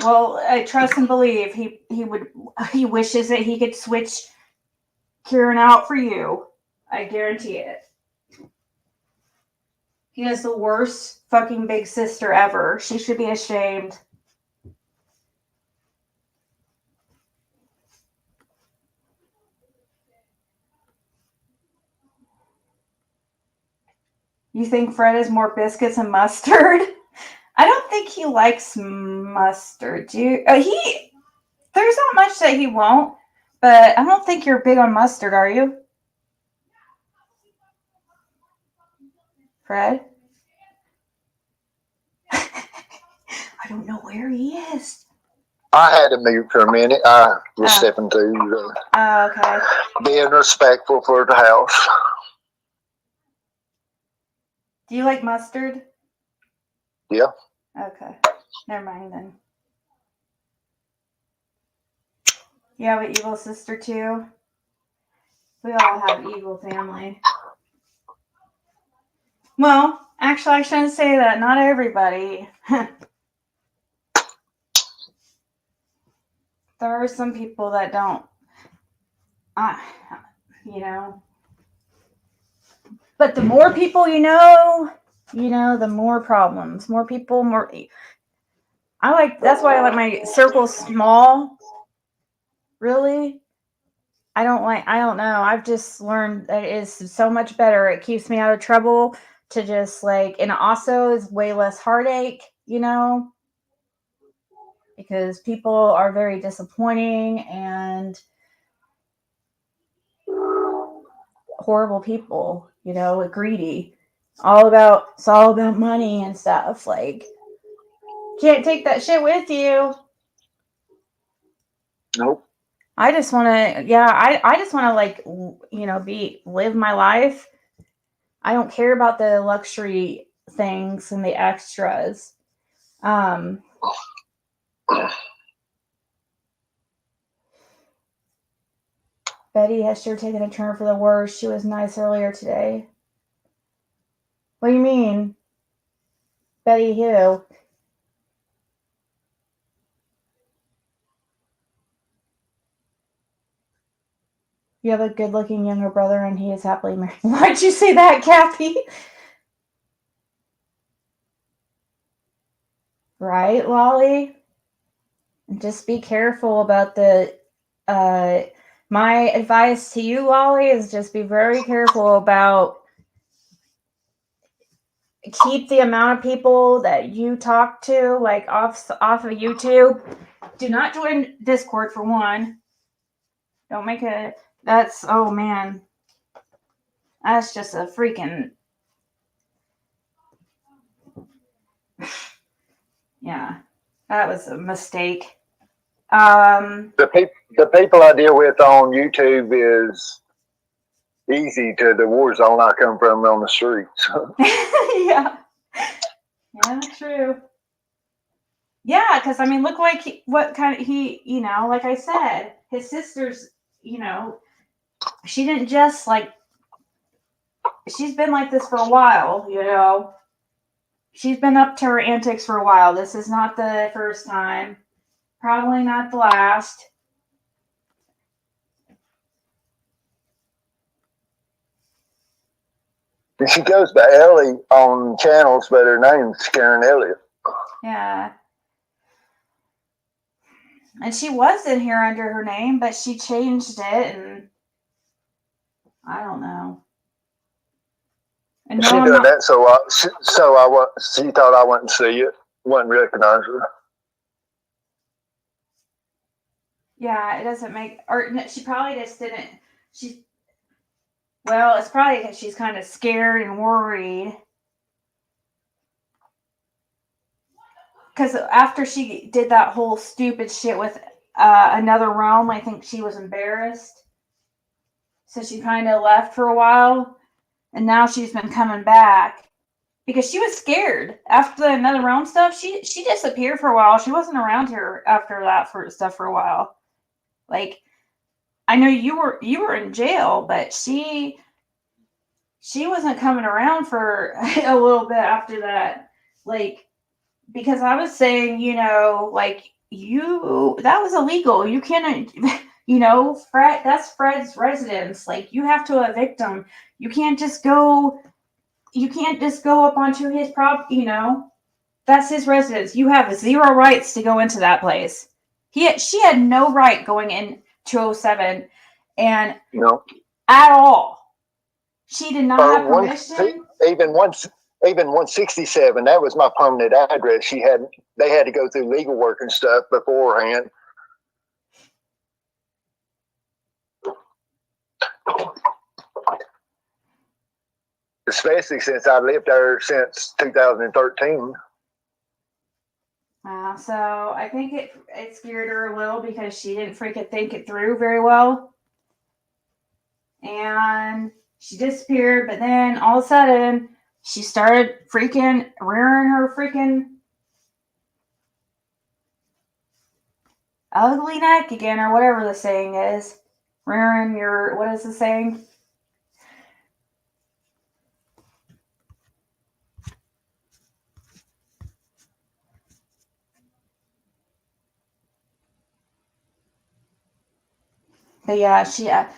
Well, I trust and believe he wishes that he could switch Kieran out for you. I guarantee it. He is the worst fucking big sister ever. She should be ashamed. You think Fred is more biscuits and mustard? I don't think he likes mustard. Do you? There's not much that he won't, but I don't think you're big on mustard, are you? Fred? I don't know where he is. I had to mute for a minute. I was stepping through. Okay. Being respectful for the house. Do you like mustard? Yeah. Okay. Never mind then. You have an evil sister too? We all have evil family. Well, actually, I shouldn't say that. Not everybody. There are some people that don't, you know. But the more people you know, the more problems. More people, more. That's why I like my circle small. Really? I don't know. I've just learned that it is so much better. It keeps me out of trouble to just and also is way less heartache, because people are very disappointing and horrible people, greedy. It's all about money and stuff. Can't take that shit with you. Nope. I just want to, I just want to live my life. I don't care about the luxury things and the extras. Betty has sure taken a turn for the worse. She was nice earlier today. What do you mean? Betty who? You have a good-looking younger brother and he is happily married. Why'd you say that, Kathy? Right, Lolly? Just be careful about my advice to you, Lolly, is just be very careful about keep the amount of people that you talk to off of YouTube. Do not join Discord for one. Don't make oh man. That's just a freaking yeah. That was a mistake. The people I deal with on YouTube is easy to the war zone I come from on the streets. Yeah, true. Yeah, because look what kind of like I said, his sister's, she didn't just she's been like this for a while, you know. She's been up to her antics for a while. This is not the first time. Probably not the last. And she goes by Ellie on channels, but her name's Karen Elliott. Yeah. And she was in here under her name, but she changed it, and I don't know. And She no, I'm did not, that, she thought I wouldn't see it, wouldn't recognize her. yeah, it doesn't make, or no, she probably just didn't. Well, it's probably because she's kind of scared and worried. Because after she did that whole stupid shit with Another Realm, I think she was embarrassed. So she kind of left for a while. And now she's been coming back. Because she was scared. After the Another Realm stuff, she disappeared for a while. She wasn't around here after that stuff for a while. Like, I know you were in jail, but she wasn't coming around for a little bit after that. Like, because I was saying, you know, like, that was illegal. You can't, you know, that's Fred's residence. Like, you have to evict him. You can't just go up onto his property, you know. That's his residence. You have zero rights to go into that place. She had no right going in 207 and at all. She did not have permission. Even 167, that was my permanent address. They had to go through legal work and stuff beforehand. Especially since I lived there since 2013. So I think it scared her a little because she didn't freaking think it through very well. And she disappeared, but then all of a sudden she started freaking rearing her freaking ugly neck again, or whatever the saying is. Rearing your, what is the saying? But yeah,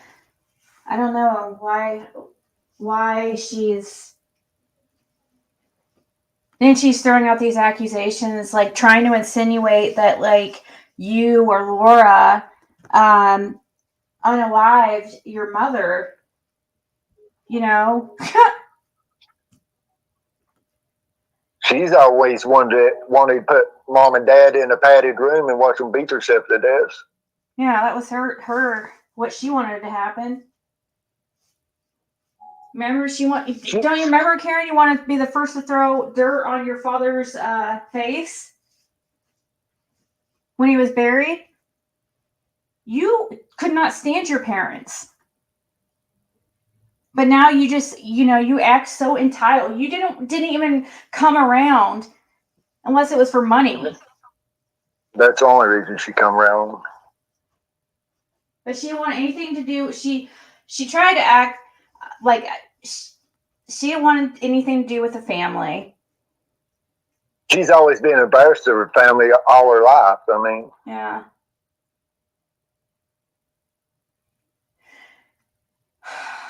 I don't know why she's throwing out these accusations, like trying to insinuate that like you or Laura unalived your mother, you know. She's always wanted to put mom and dad in a padded room and watch them beat herself to death. Yeah, that was her what she wanted to happen. Remember, don't you remember, Karen, you wanted to be the first to throw dirt on your father's face when he was buried? You could not stand your parents. But now you just, you know, you act so entitled. You didn't even come around unless it was for money. That's the only reason she come around. But she didn't want anything to do. She tried to act like she didn't want anything to do with the family. She's always been embarrassed of her family all her life. I mean, yeah.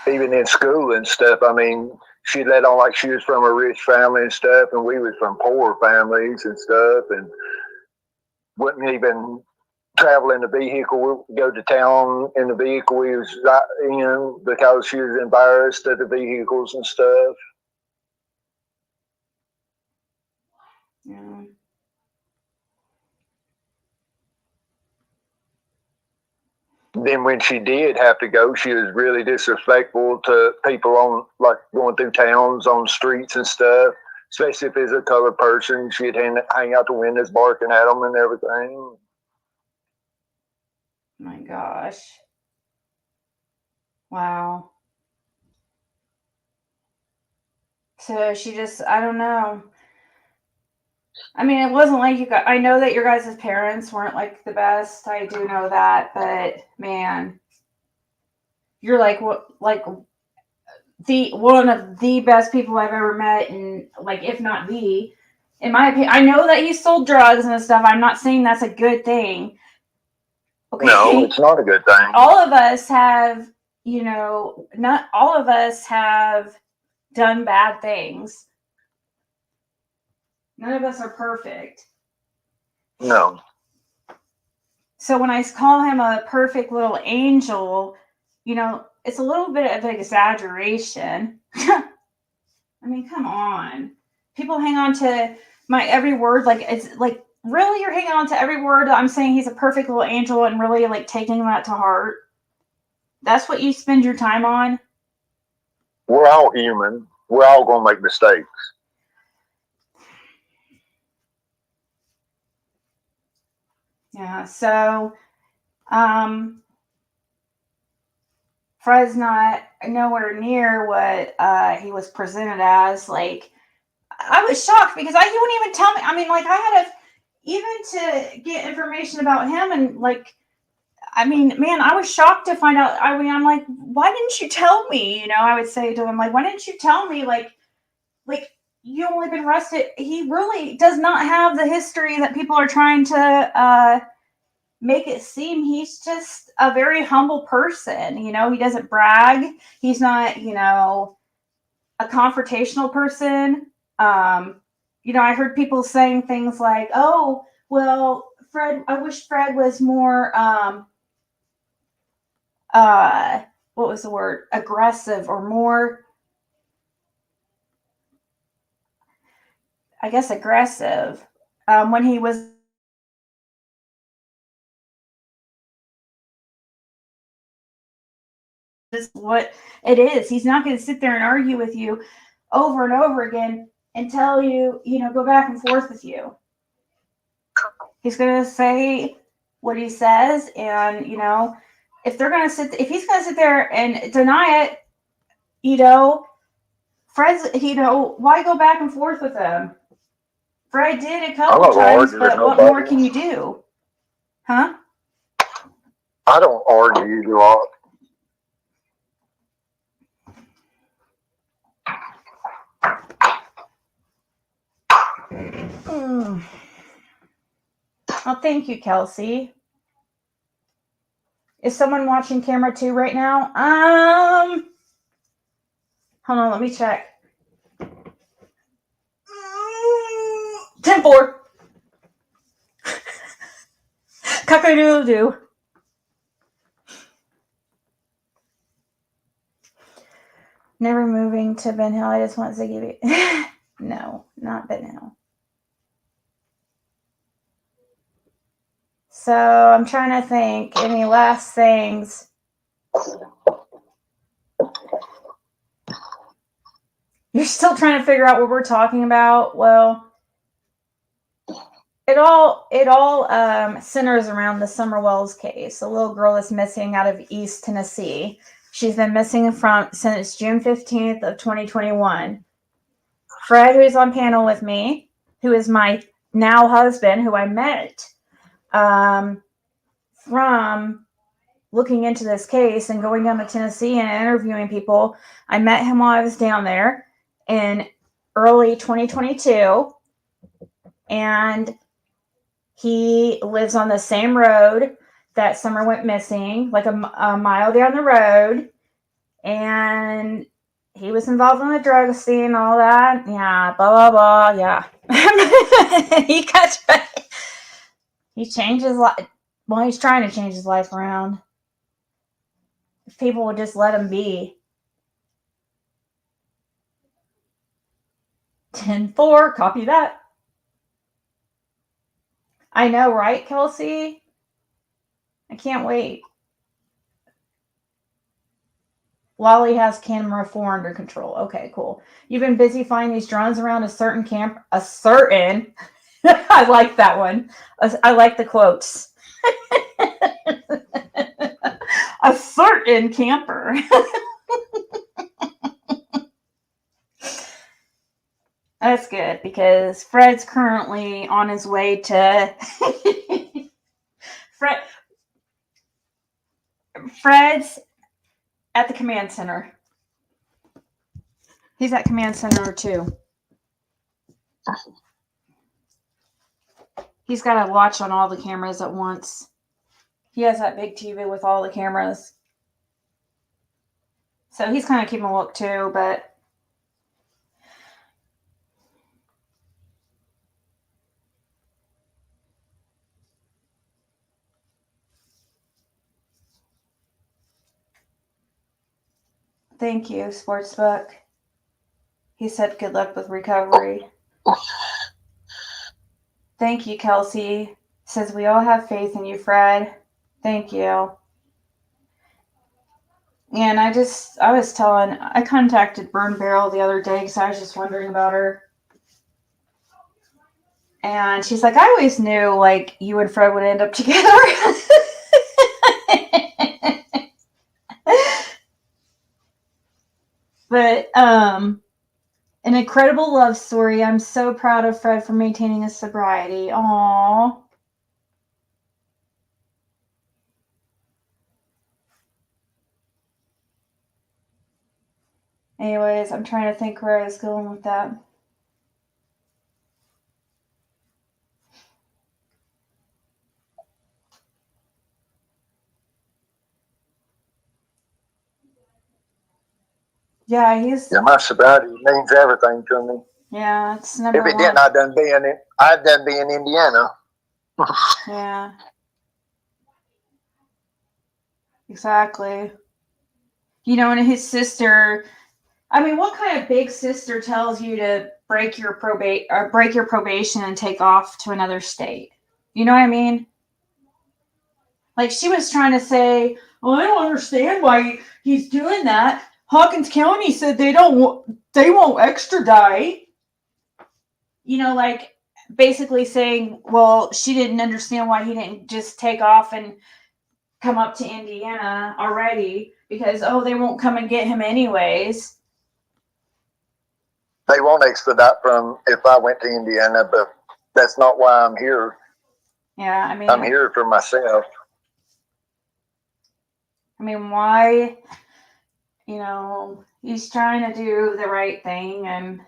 Even in school and stuff. I mean, she let on like she was from a rich family and stuff, and we was from poor families and stuff, and wouldn't even travel in the vehicle. We'd go to town in the vehicle we was in because she was embarrassed of the vehicles and stuff. Yeah. Then when she did have to go, she was really disrespectful to people on, like, going through towns on streets and stuff. Especially if it's a colored person, she'd hang out the windows barking at them and everything. My gosh. Wow. So she just, I don't know. I mean, it wasn't like I know that your guys' parents weren't like the best. I do know that, but man, you're like, what, like one of the best people I've ever met, and like, if not the, in my opinion. I know that he sold drugs and stuff. I'm not saying that's a good thing. Okay. No, it's not a good thing. All of us have, not all of us have done bad things. None of us are perfect. No. So when I call him a perfect little angel, it's a little bit of an exaggeration. I mean, come on. People hang on to my every word. Like, it's like, really, you're hanging on to every word I'm saying he's a perfect little angel and really like taking that to heart? That's what you spend your time on? We're all human. We're all going to make mistakes. Yeah, so Fred's not nowhere near what he was presented as. Like, I was shocked because he wouldn't even tell me. I mean, like, I had even to get information about him, and like, I mean, man, I was shocked to find out. I mean, I'm like, why didn't you tell me? I would say to him, like, why didn't you tell me? Like you only been arrested. He really does not have the history that people are trying to make it seem. He's just a very humble person. He doesn't brag. He's not, a confrontational person. I heard people saying things like, oh, well, Fred, I wish Fred was more, what was the word? Aggressive, or more, I guess, aggressive, when he was what it is. He's not going to sit there and argue with you over and over again and tell you, go back and forth with you. He's going to say what he says, and if he's going to sit there and deny it, Fred's, why go back and forth with him? Fred did a couple times, but what more can you do? Huh? I don't argue a lot. Oh, thank you, Kelsey. Is someone watching camera 2 right now? Hold on, let me check. 10-4. Cock-a-doodle-doo. Never moving to Ben Hill. I just want to give you. No, not Ben Hill. So I'm trying to think. Any last things? You're still trying to figure out what we're talking about? Well, it all centers around the Summer Wells case. A little girl is missing out of East Tennessee. She's been missing since June 15th of 2021. Fred, who's on panel with me, who is my now husband, who I met from looking into this case and going down to Tennessee and interviewing people. I met him while I was down there in early 2022, and he lives on the same road that Summer went missing, like a mile down the road, and he was involved in the drug scene, all that. Yeah, blah, blah, blah, yeah. He changed his life. Well, he's trying to change his life around. If people would just let him be. 10-4, copy that. I know, right, Kelsey? I can't wait. Lolly has camera 4 under control. Okay, cool. You've been busy flying these drones around a certain camp. I like that one. I like the quotes. A certain camper. That's good, because Fred's currently on his way to Fred's at the command center. He's at command center too. He's got to watch on all the cameras at once. He has that big TV with all the cameras. So he's kind of keeping a look too, but thank you, Sportsbook. He said good luck with recovery. Thank you, Kelsey. Says we all have faith in you, Fred. Thank you. And I contacted Burn Barrel the other day because I was just wondering about her. And she's like, I always knew like you and Fred would end up together. But an incredible love story. I'm so proud of Fred for maintaining his sobriety. Aww. Anyways, I'm trying to think where I was going with that. Yeah, my sobriety means everything to me. Yeah, it's number If it one. didn't, I'd done be in Indiana. Yeah. Exactly. You know, and his sister, I mean, what kind of big sister tells you to break your probation and take off to another state? You know what I mean? Like she was trying to say, well, I don't understand why he's doing that. Hawkins County said they won't extradite. You know, like basically saying, well, she didn't understand why he didn't just take off and come up to Indiana already because, they won't come and get him anyways. They won't extradite from if I went to Indiana, but that's not why I'm here. Yeah, I mean, I'm here for myself. I mean, why? You know, he's trying to do the right thing, and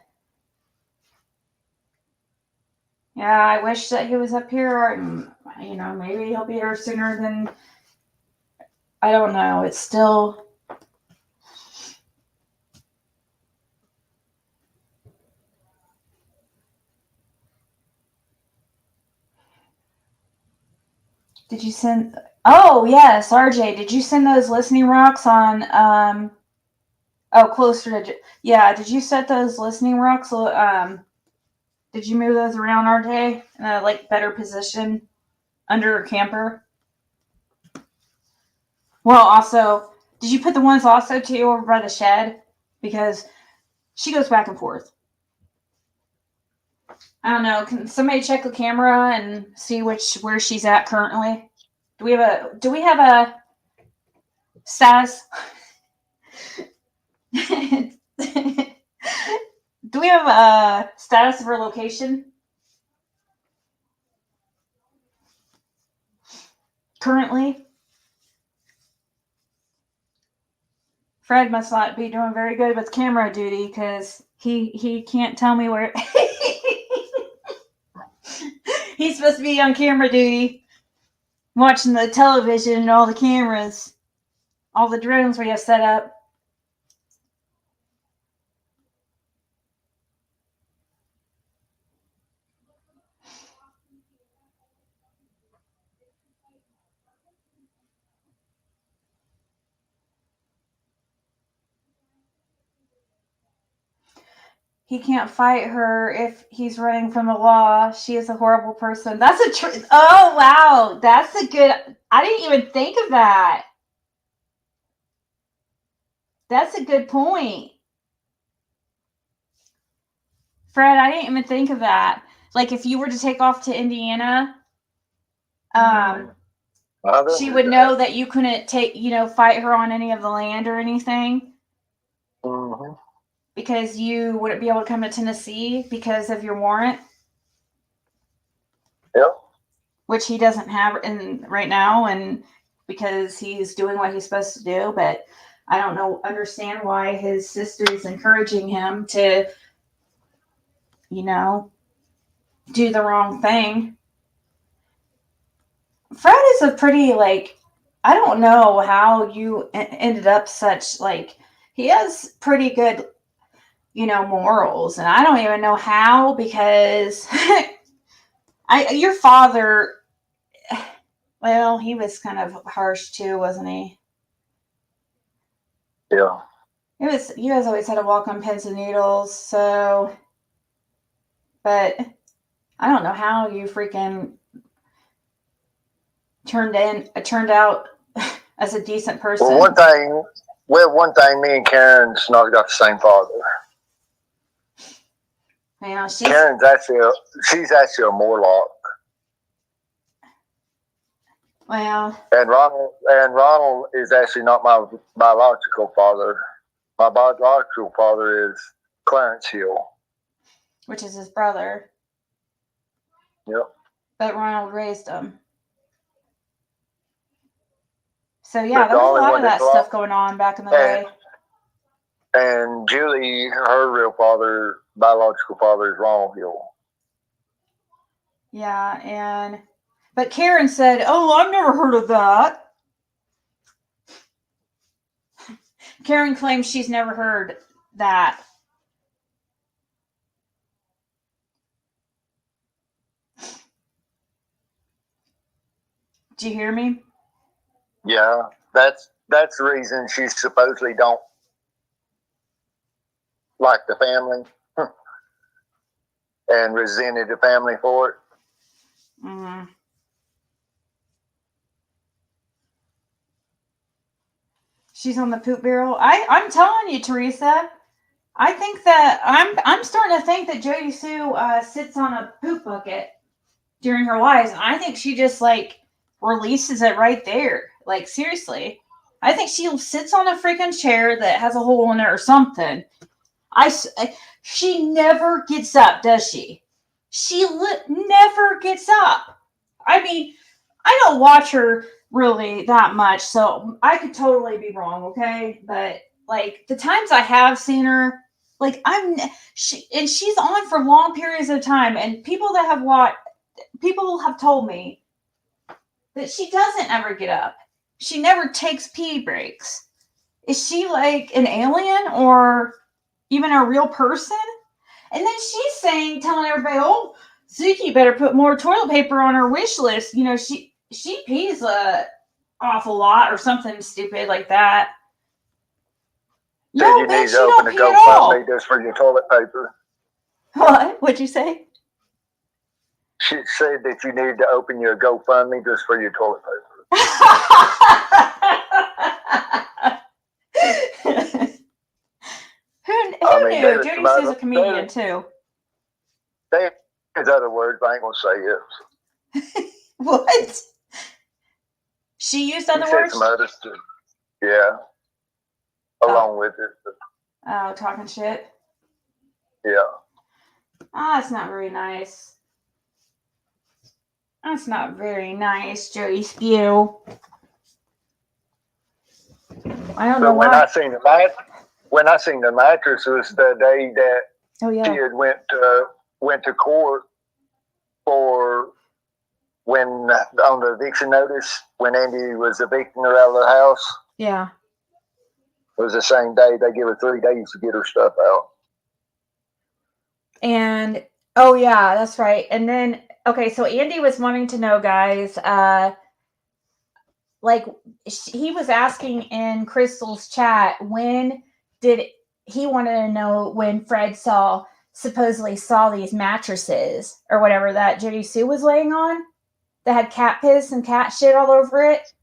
yeah, I wish that he was up here, and you know, maybe he'll be here sooner than. I don't know. It's still. Did you send? Oh yes, RJ. Did you send those listening rocks on? Closer to. Yeah. Did you set those listening rocks? Did you move those around, RJ, in a like better position under a camper? Well, also, did you put the ones also too over by the shed? Because she goes back and forth. I don't know. Can somebody check the camera and see where she's at currently? Do we have a status? Do we have a status of her location? Currently? Fred must not be doing very good with camera duty because he can't tell me where. He's supposed to be on camera duty, watching the television and all the cameras, all the drones we have set up. He can't fight her if he's running from the law. She is a horrible person. That's a oh wow, that's a good. I didn't even think of that. That's a good point, Fred. I didn't even think of that. Like if you were to take off to Indiana, she would know that you couldn't fight her on any of the land or anything. Mm-hmm. Because you wouldn't be able to come to Tennessee because of your warrant. Yep. Which he doesn't have right now, and because he's doing what he's supposed to do. But I don't understand why his sister is encouraging him to, do the wrong thing. Fred is a pretty, I don't know how you ended up such, he has pretty good, morals. And I don't even know how, because your father, well, he was kind of harsh too, wasn't he? Yeah. You guys always had to walk on pins and needles, so, but I don't know how you freaking turned out as a decent person. Well, one thing, me and Karen's not got the same father. Yeah, she's actually a Morlock. Well, and Ronald is actually not my biological father. My biological father is Clarence Hill, which is his brother. Yep. But Ronald raised him. So yeah, there was a lot of that stuff going on back in the day. And Julie, her real biological father is Ronald Hill. Yeah, but Karen said, "Oh, I've never heard of that." Karen claims she's never heard that. Do you hear me? Yeah, that's the reason she supposedly don't like the family and resented the family for it. Mm-hmm. She's on the poop barrel. I'm telling you, Teresa. I think that I'm starting to think that Jody Sue sits on a poop bucket during her lives, and I think she just releases it right there. Like, seriously, I think she sits on a freaking chair that has a hole in it or something. She never gets up, does she? She never gets up. I mean, I don't watch her really that much, so I could totally be wrong, okay? But the times I have seen her, she's on for long periods of time, and people have told me that she doesn't ever get up. She never takes pee breaks. Is she like an alien or even a real person? And then she's telling everybody, "Oh, Suki better put more toilet paper on her wish list." She pees a awful lot or something stupid like that. So you need to open a GoFundMe just for your toilet paper. What? What'd you say? She said that you need to open your GoFundMe just for your toilet paper. Who knew? Jody Sue's a comedian too. There's other words, I ain't gonna say it. What? She used other words? Some others too. Yeah. Along with it. Oh, talking shit? Yeah. That's not very nice. That's not very nice, Jody Spew. I don't know why. When I seen the mattress was the day that she had went to court for when on the eviction notice when Andy was evicting her out of the house. Yeah. It was the same day. They give her 3 days to get her stuff out. And oh yeah, that's right. And then so Andy was wanting to know, guys, he was asking in Crystal's chat, when did he wanted to know when Fred supposedly saw these mattresses or whatever that Jody Sue was laying on that had cat piss and cat shit all over it.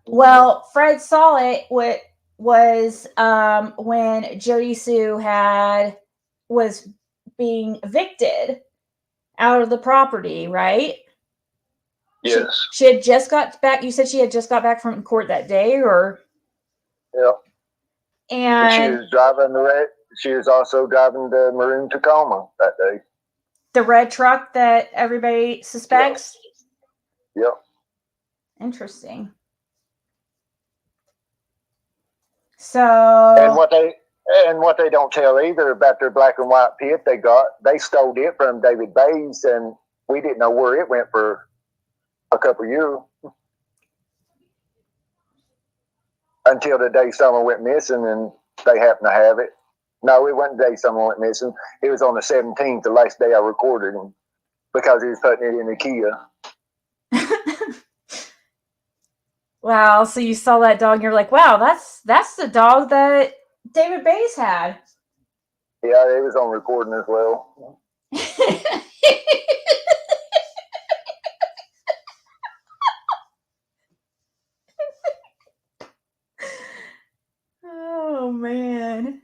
Well, Fred saw it was when Jody Sue was being evicted out of the property, right? Yes. She had just got back. You said she had just got back from court that day, or? Yeah. And she was also driving the maroon Tacoma that day. The red truck that everybody suspects? Yep. Interesting. So what they don't tell either about their black and white pit they stole it from David Bays, and we didn't know where it went for a couple of years until the day someone went missing, and they happened to have it. No, it wasn't the day someone went missing. It was on the 17th, the last day I recorded him, because he was putting it in the Kia. wow, so you saw that dog and you're like, wow, that's the dog that David Bays had. Yeah, it was on recording as well. Oh man.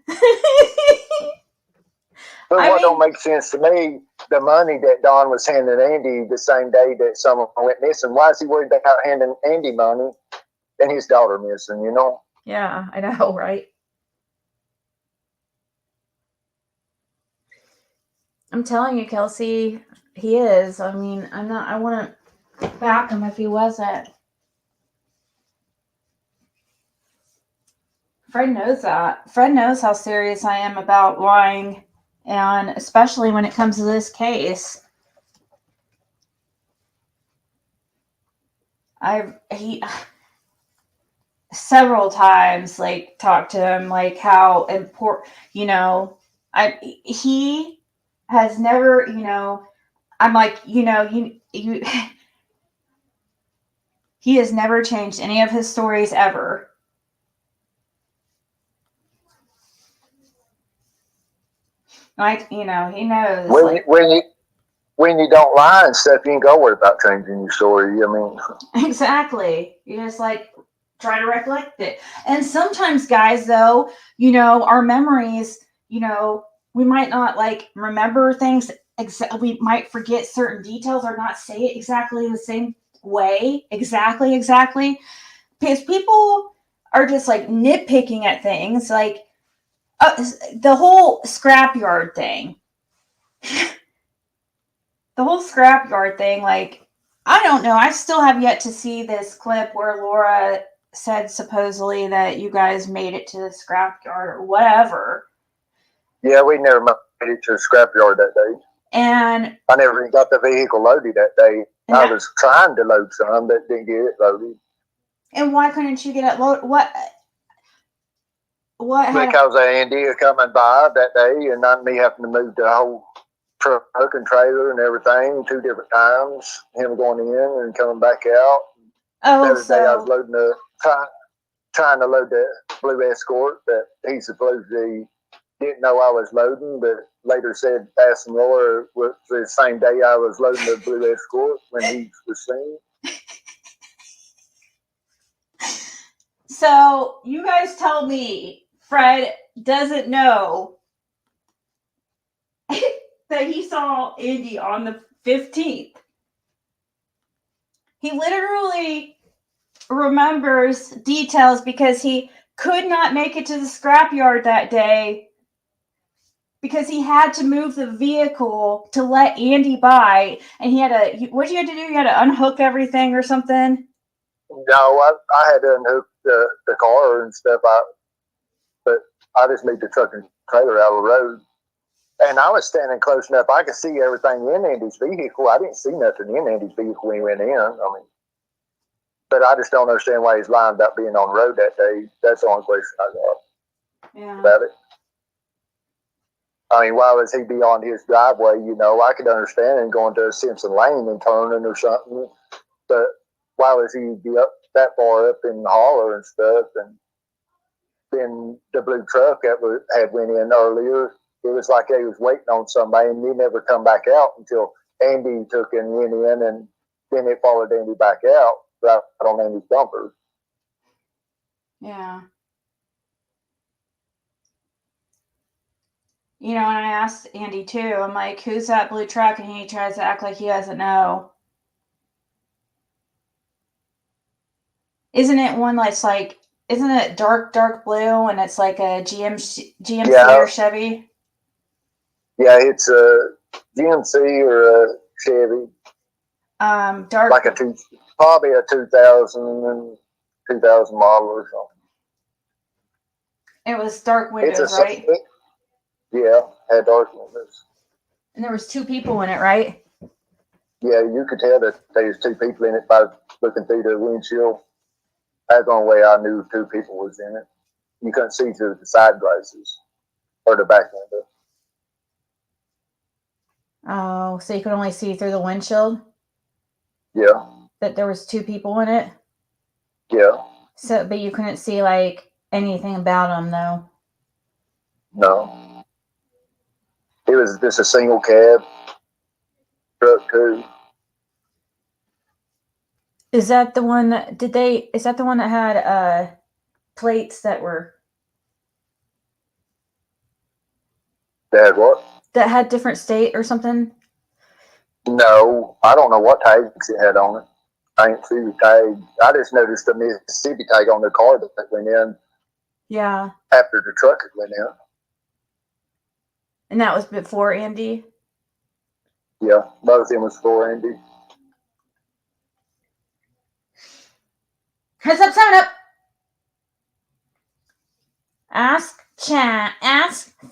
But I what mean- don't make sense to me, the money that Don was handing Andy the same day that someone went missing, why is he worried about handing Andy money and his daughter missing, you know? Yeah, I know, right? I'm telling you, Kelsey, he is. I mean, I wouldn't back him if he wasn't. Fred knows that. Fred knows how serious I am about lying, and especially when it comes to this case. He several times like talked to him like how important, he has never, I'm like, you he has never changed any of his stories ever. Like, he knows. When you don't lie and stuff, you ain't got to worry about changing your story. I mean, exactly. You just like try to recollect it. And sometimes, guys, though, our memories, we might not like remember things. We might forget certain details or not say it exactly the same way. Exactly. Because people are just like nitpicking at things, like the whole scrapyard thing. The whole scrapyard thing, like, I don't know. I still have yet to see this clip where Laura said supposedly that you guys made it to the scrapyard or whatever. Yeah, we never made it to the scrapyard that day. And I never even got the vehicle loaded that day. I was trying to load some, but didn't get it loaded. And why couldn't you get it loaded? What Because of Andy coming by that day, and not me having to move the whole truck and trailer and everything 2 different times. Him going in and coming back out. Oh, the other day I was loading trying to load the blue Escort that he supposedly didn't know I was loading, but later said asking Laura was the same day I was loading the blue Escort when he was seen. So you guys tell me Fred doesn't know that he saw Andy on the 15th. He literally remembers details because he could not make it to the scrapyard that day because he had to move the vehicle to let Andy by, and he had what you had to do? You had to unhook everything or something? No, I had to unhook the car and stuff, but I just moved the truck and trailer out of the road. And I was standing close enough, I could see everything in Andy's vehicle. I didn't see nothing in Andy's vehicle when he went in. I mean, but I just don't understand why he's lying about being on the road that day. That's the only question I got about it. I mean, why was he be on his driveway? I could understand him going to Simpson Lane and turning or something. But why was he be up that far up in the holler and stuff? And then the blue truck that had went in earlier, it was like he was waiting on somebody, and he never come back out until Andy took and went in, and then it followed Andy back out right on Andy's bumper. Yeah. And I asked Andy too, I'm like, who's that blue truck? And he tries to act like he doesn't know. Isn't it one that's like, isn't it dark blue and it's like a GMC or Chevy? Yeah, it's a GMC or a Chevy. Dark. Like probably a 2000 model or something. It was dark It's windows, a right? yeah, had dark windows. And there was 2 people in it, right? Yeah, you could tell that there was 2 people in it by looking through the windshield. That's the only way I knew 2 people was in it. You couldn't see through the side glasses or the back window. Oh, so you could only see through the windshield Yeah, that there was 2 people in it. yeah, So, but you couldn't see like anything about them, though. no. It was just a single cab truck too. Is that the one that Is that the one that had plates that They had what? had different state or something? No, I don't know what tags it had on it. I ain't see the tag. I just noticed the Mississippi tag on the car that went in Yeah, after the truck had went in. and that was before Andy. Yeah, both of them was for Andy. Heads up, 7 up. Ask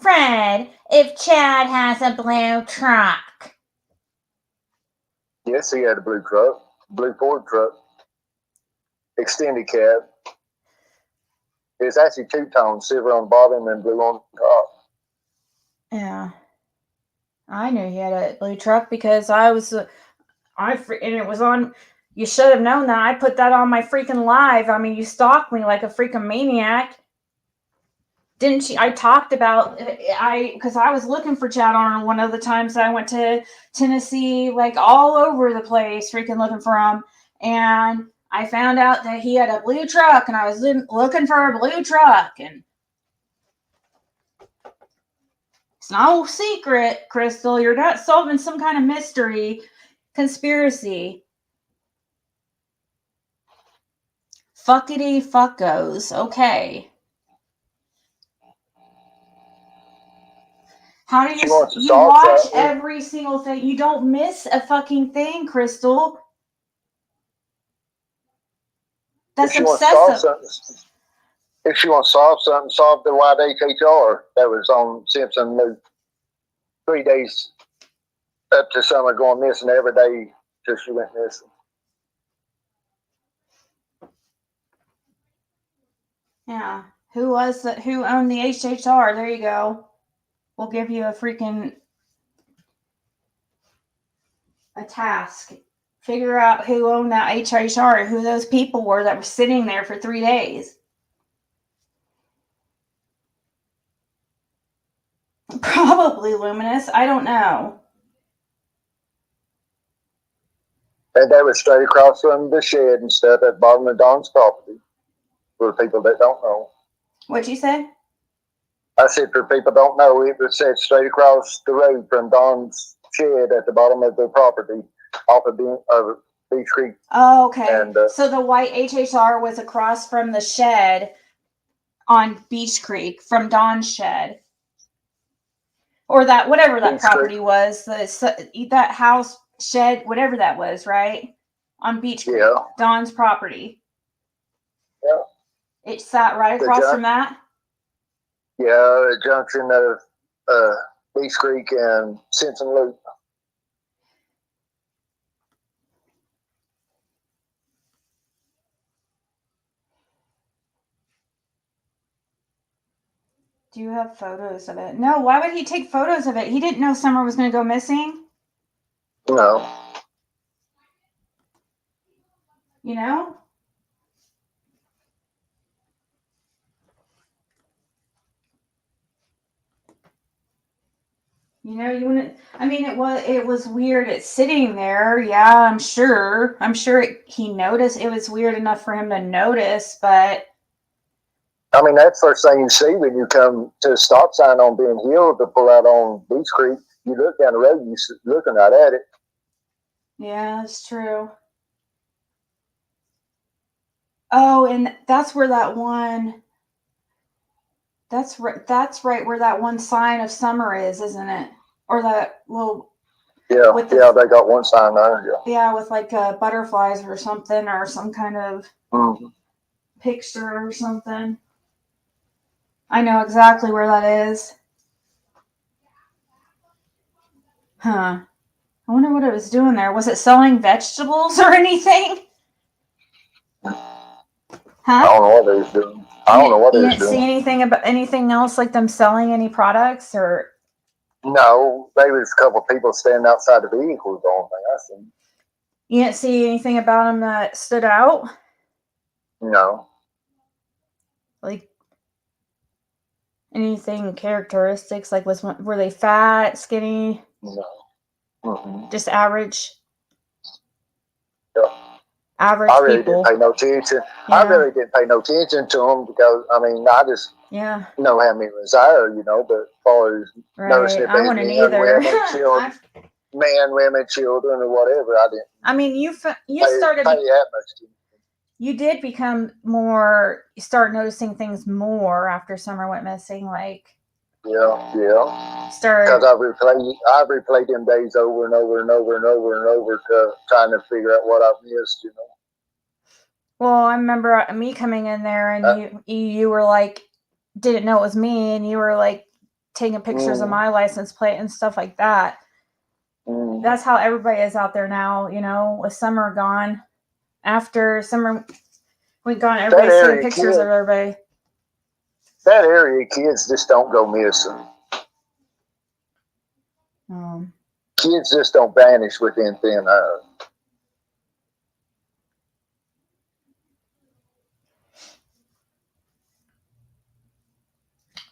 Fred if Chad has a blue truck. Yes, he had a blue truck, blue Ford truck, extended cab. It was actually 2-tone, silver on the bottom and blue on the top. Yeah, I knew he had a blue truck because and it was on. You should have known that. I put that on my freaking live. I mean, you stalked me like a freaking maniac. Didn't you? I talked about because I was looking for Chad Arnold one of the times I went to Tennessee, like all over the place, freaking looking for him. And I found out that he had a blue truck, and I was looking for a blue truck. And it's no secret, Crystal, you're not solving some kind of mystery conspiracy. Fuckity fuckos. Okay. How do you watch every single thing? You don't miss a fucking thing, Crystal. That's obsessive. If you want to solve something, solve the white HHR that was on Simpson Loop. 3 days up to summer going missing every day till she went missing. Yeah. Who owned the HHR? There you go. We'll give you a task. Figure out who owned that HHR, who those people were that were sitting there for 3 days. Probably Luminous. I don't know. And they were straight across from the shed and stuff at the bottom of Don's property. For people that don't know. What'd you say? I said, for people that don't know, it was set straight across the road from Don's shed at the bottom of their property off of Beach Creek. Oh, okay. And, so the white HHR was across from the shed on Beach Creek from Don's shed. Or that, whatever that property was, that house, shed, whatever that was, right? On Beach Creek, yeah. Don's property. Yeah. It sat right across from that? Yeah, the junction of Beach Creek and Simpson Loop. Do you have photos of it? No, why would he take photos of it? He didn't know Summer was going to go missing. No. You know? You know, you wouldn't. I mean, it was weird. It's sitting there. Yeah, I'm sure. He noticed. It was weird enough for him to notice, but. I mean, that's the first thing you see when you come to a stop sign on Ben Hill to pull out on Beach Creek. You look down the road, you're looking right at it. Yeah, that's true. Oh, and that's where that one. That's right where that one sign of Summer is, isn't it? Or that little. Yeah, they got one sign there. Yeah, with like butterflies or something, or some kind of picture or something. I know exactly where that is. Huh. I wonder what it was doing there. Was it selling vegetables or anything? I Huh? don't know what they was doing. I don't know what You they was didn't see doing. anything about anything else like them selling any products or No, there was a couple of people standing outside the vehicle. The only thing I seen. you didn't see anything about them that stood out? No, Like anything characteristics? Like were they fat, skinny, no. Mm-mm. just average? Yeah. Average I really people. didn't pay no attention. Yeah. I really didn't pay no attention to them because I mean I just Yeah. know how many was there, you know. But as far as noticing Right. if I they wouldn't men, either. women, children, women, children, or whatever, I didn't I mean, you started pay that much attention. you did become more you start noticing things more after Summer went missing, like Yeah. started Because I've replayed them days over and over and over and over and over to trying to figure out what I've missed, you know. well, I remember me coming in there and you were like didn't know it was me and you were like taking pictures of my license plate and stuff like that. That's how everybody is out there now, you know, with Summer gone. After Summer went gone, everybody's taking pictures of everybody. That area, kids just don't go missing. Kids just don't vanish within thin air.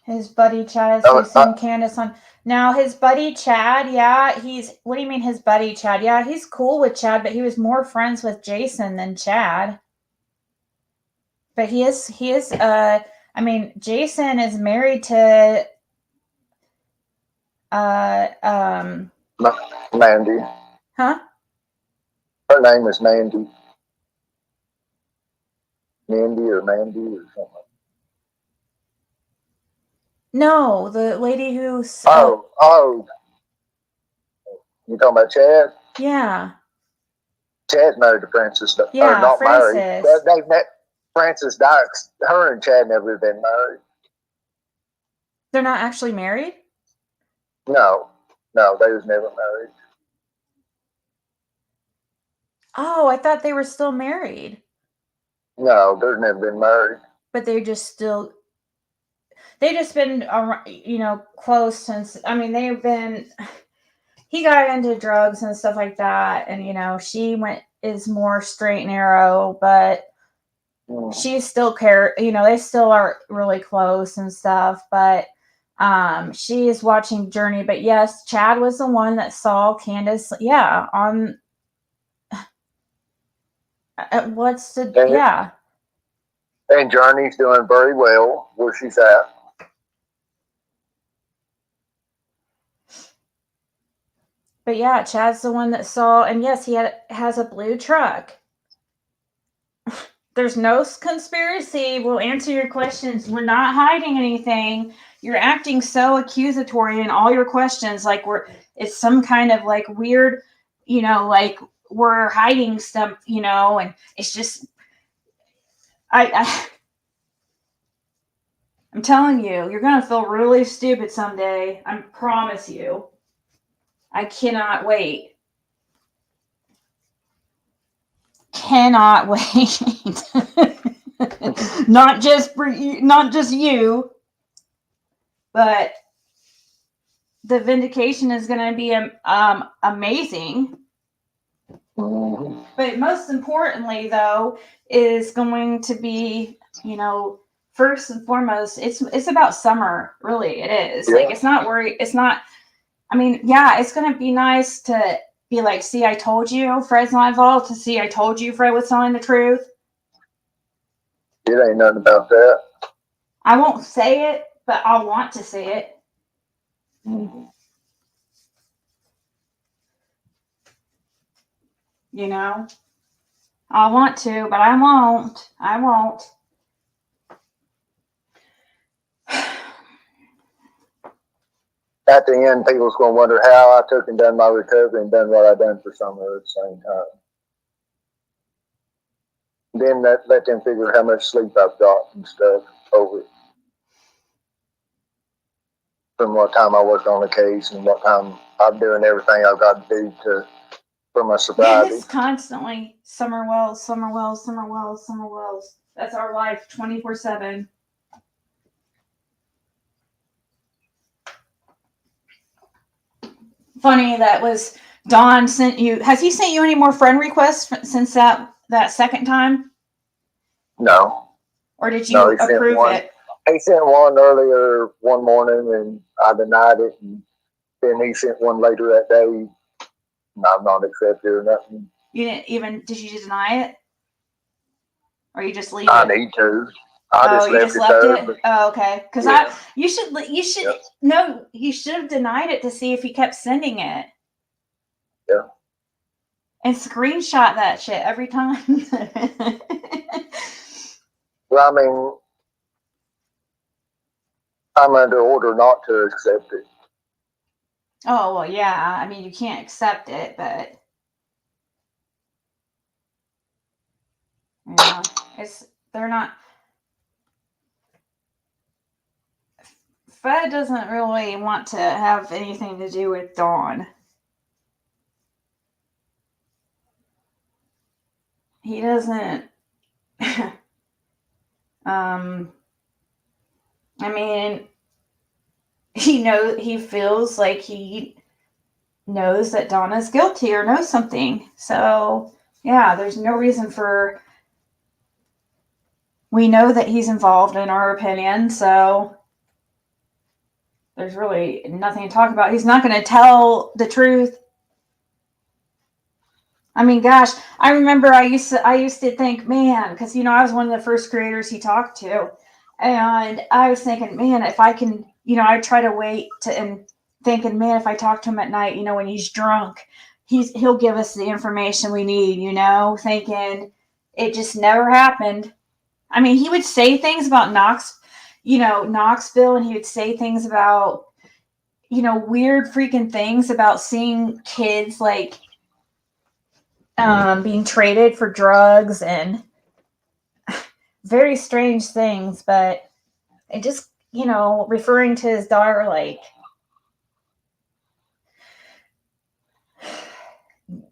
His buddy Chad is facing Candace on. Now his buddy Chad, yeah, what do you mean his buddy Chad? Yeah, he's cool with Chad, but he was more friends with Jason than Chad. But he is I mean, Jason is married to Mandy. huh? Her name is Mandy. Mandy or Mandy or something. No, the lady who's Oh. You talking about Chad? yeah. Chad married to Francis. Yeah, or not Francis. married. But they met Francis Dykes. Her and Chad never been married. They're not actually married? No, they was never married. Oh, I thought they were still married. No, they've never been married. But they just been you know, close since I mean they've been he got into drugs and stuff like that and you know she is more straight and narrow but she still you know they still are really close and stuff but she is watching Journey but yes Chad was the one that saw Candace on and Journey's doing very well where she's at. But yeah, Chad's the one that saw, and yes, he has a blue truck. There's no conspiracy. We'll answer your questions. We're not hiding anything. You're acting so accusatory in all your questions, like it's some kind of like weird, you know, like we're hiding stuff, you know, and it's just I'm telling you, you're gonna feel really stupid someday. I promise you. I cannot wait. Cannot wait. not just you, but the vindication is going to be amazing. But most importantly, though, is going to be, you know, first and foremost, it's about Summer. Really, it is. Yeah. Like, it's not worried. It's not. I mean, yeah, it's going to be nice to be like, see, I told you, Fred's not involved. To see, I told you, Fred was telling the truth. It ain't nothing about that. I won't say it, but I'll want to say it. You know, I want to, but I won't. I won't. At the end, people's going to wonder how I took and done my recovery and done what I done for Summer at the same time. Then let them figure how much sleep I've got and stuff over it. from what time I worked on the case and what time I'm doing everything I've got to do for my sobriety. It's constantly Summer Wells, Summer Wells, Summer Wells, Summer Wells. That's our life 24/7. Funny that was Don sent you. Has he sent you any more friend requests since that second time? No. Or did you No, he sent approve one. it? He sent one earlier one morning and I denied it, and then he sent one later that day and I've not accepted or nothing. You didn't even, did you deny it? Or you just leave I it? need to. I just you left just it left there. it? But Oh, okay. Because yeah. you should, Yeah. no, you should have denied it to see if he kept sending it. Yeah. And screenshot that shit every time. Well, I mean, I'm under order not to accept it. Oh, well, yeah. I mean, you can't accept it, but yeah, they're not. Fred doesn't really want to have anything to do with Dawn. He doesn't. I mean, he feels like he knows that Donna's guilty or knows something. So, yeah, there's no reason for. We know that he's involved, in our opinion, so there's really nothing to talk about. He's not going to tell the truth. I mean, gosh, I remember I used to think, man, because I was one of the first creators he talked to, and I was thinking, man, if I can, I try to wait and thinking, man, if I talk to him at night, when he's drunk, he'll give us the information we need, thinking it just never happened. I mean, he would say things about Knoxville, and he would say things about, weird freaking things about seeing kids like being traded for drugs and very strange things, but it just, referring to his daughter like,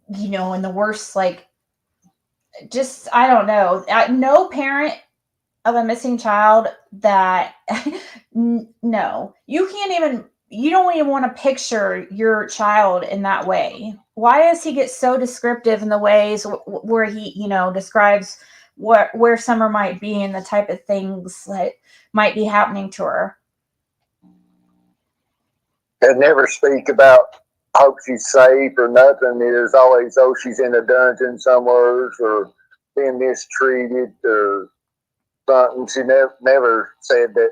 in the worst, like, just, I don't know. No parent of a missing child that, no, you don't even want to picture your child in that way. Why does he get so descriptive in the ways where he, describes where Summer might be and the type of things that might be happening to her? They never speak about hope she's safe or nothing. There's always, oh, she's in a dungeon somewhere or being mistreated or something. She never said that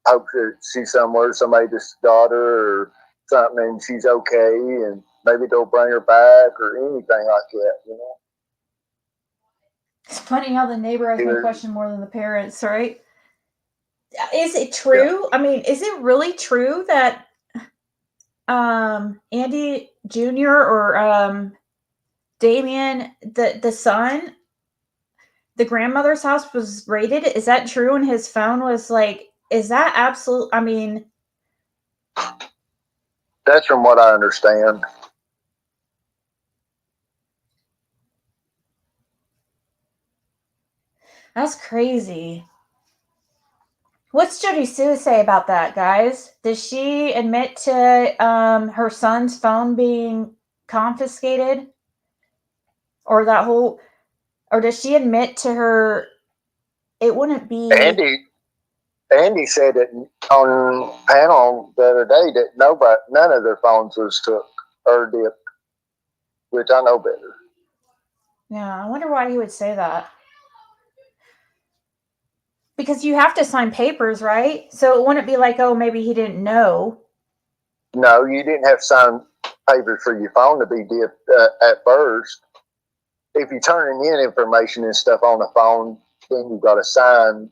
hope that she's somewhere, somebody just got her or something and she's okay and maybe they'll bring her back or anything like that, It's funny how the neighbor has my question more than the parents, right? Is it true? Yeah. I mean, is it really true that Andy Jr. or Damien, the son, the grandmother's house was raided? Is that true? And his phone was like, is that absolute? I mean, that's from what I understand. That's crazy. What's Jody Sue say about that, guys? Does she admit to her son's phone being confiscated? Or that whole, or does she admit to her, it wouldn't be... Andy said it on panel the other day that none of their phones was took or dipped, which I know better. Yeah, I wonder why he would say that. Because you have to sign papers, right? So it wouldn't be like, oh, maybe he didn't know. No, you didn't have to sign papers for your phone to be dipped at first. If you're turning in information and stuff on the phone, then you've got to sign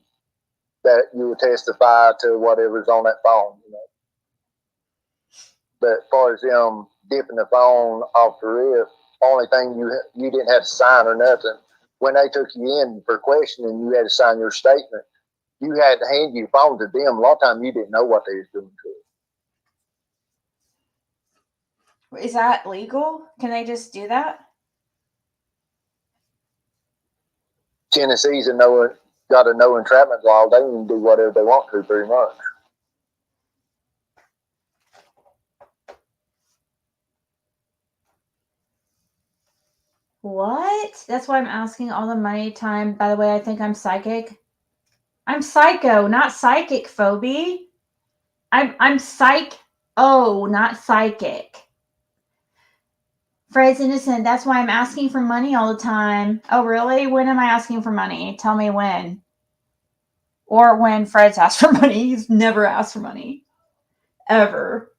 that you will testify to whatever's on that phone. But as far as them dipping the phone off the rip, only thing you didn't have to sign or nothing. When they took you in for questioning, you had to sign your statement. You had to hand your phone to them. A lot of times you didn't know what they was doing to it. Is that legal? Can they just do that? Tennessee's got a no entrapment law. They can do whatever they want to, pretty much. What? That's why I'm asking all the money time. By the way, I think I'm psychic. I'm psycho, not psychic, Phoebe. I'm psych. Oh, not psychic. Fred's innocent. That's why I'm asking for money all the time. Oh, really? When am I asking for money? Tell me when. Or when Fred's asked for money. He's never asked for money. Ever.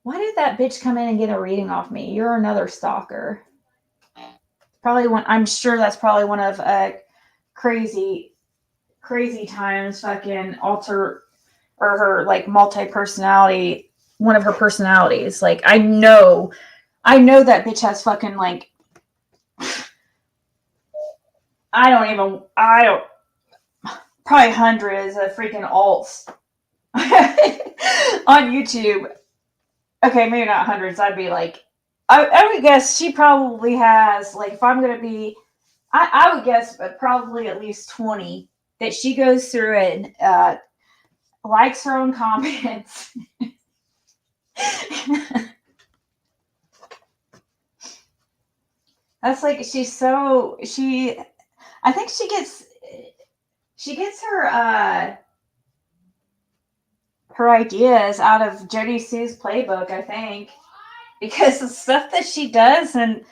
Why did that bitch come in and get a reading off me? You're another stalker. Probably one. I'm sure that's probably one of crazy times fucking alter or her like multi-personality, one of her personalities. Like I know that bitch has fucking like I don't probably hundreds of freaking alts on YouTube. Okay, maybe not hundreds. I'd be like I would guess she probably has like, if I'm gonna be, I would guess probably at least 20 that she goes through and likes her own comments. That's like I think she gets her ideas out of Jody Sue's playbook, I think. Because the stuff that she does and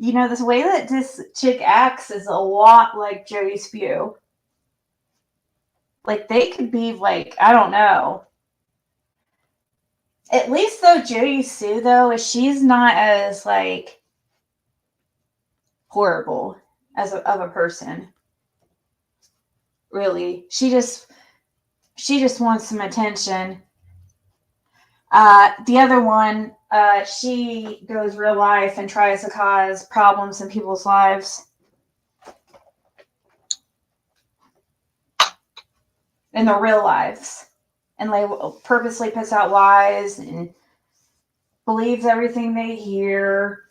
you know, this way that this chick acts is a lot like Jody Spew. Like they could be like, I don't know. At least though Jody Sue though, she's not as like horrible as of a person. Really. She just wants some attention. The other one, she goes real life and tries to cause problems in people's lives. In their real lives. And they purposely puts out lies and believes everything they hear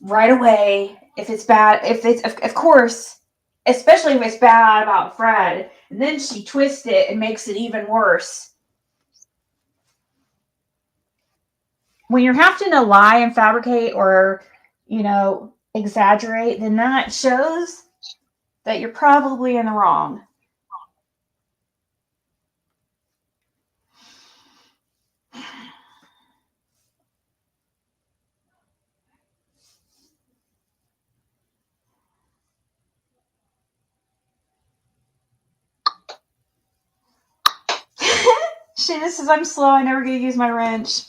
right away. If it's bad, of course, especially if it's bad about Fred, and then she twists it and makes it even worse. When you're having to lie and fabricate or, you know, exaggerate, then that shows that you're probably in the wrong. Shanna says, I'm slow. I never get to use my wrench.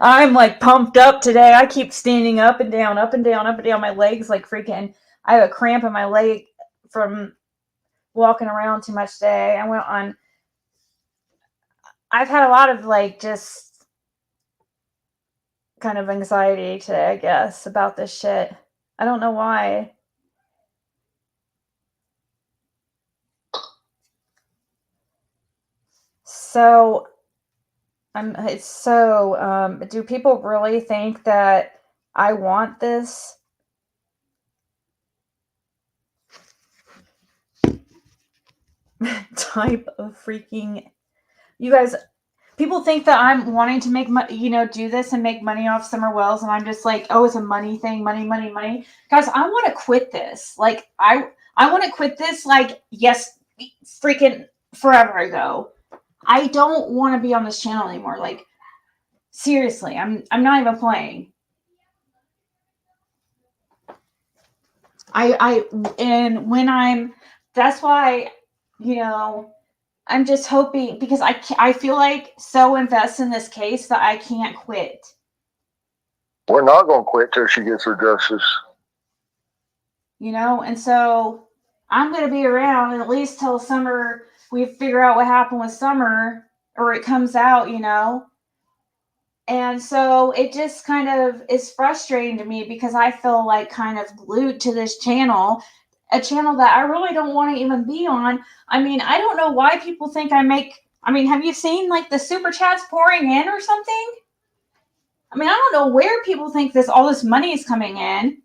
I'm like pumped up today. I keep standing up and down, up and down, up and down. My legs like freaking, I have a cramp in my leg from walking around too much today. I've had a lot of like just kind of anxiety today, I guess, about this shit. I don't know why. So do people really think that I want this? Type of freaking, you guys, people think that I'm wanting to make money, you know, do this and make money off Summer Wells, and I'm just like, oh, it's a money thing, money. Guys, I want to quit this. Like, I want to quit this, like, yes, freaking forever ago. I don't want to be on this channel anymore. Like, seriously, I'm not even playing. That's why, you know, I'm just hoping, because I feel like so invested in this case that I can't quit. We're not going to quit till she gets her justice. You know, and so I'm going to be around at least till Summer, we figure out what happened with Summer, or it comes out, you know. And so it just kind of is frustrating to me because I feel like kind of glued to this channel, a channel that I really don't want to even be on. I mean, I don't know why people think I make I mean, have you seen like the super chats pouring in or something? I mean, I don't know where people think all this money is coming in.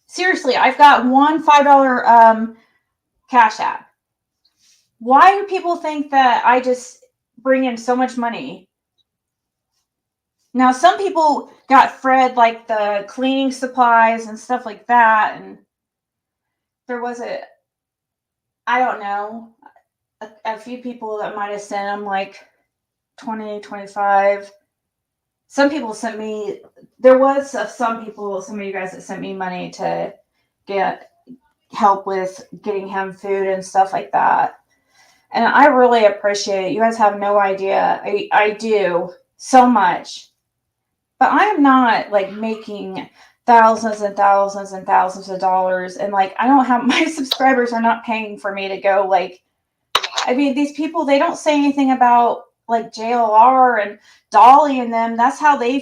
Seriously, I've got one $5 Cash App. Why do people think that I just bring in so much money? Now, some people got Fred like the cleaning supplies and stuff like that, and there was I don't know, a few people that might have sent him like 20, 25. Some people sent me, there was some of you guys that sent me money to get help with getting him food and stuff like that. And I really appreciate it. You guys have no idea. I do so much. But I am not like making thousands and thousands and thousands of dollars. And like, I don't have, my subscribers are not paying for me to go like, I mean, these people, they don't say anything about like JLR and Dolly and them. That's how they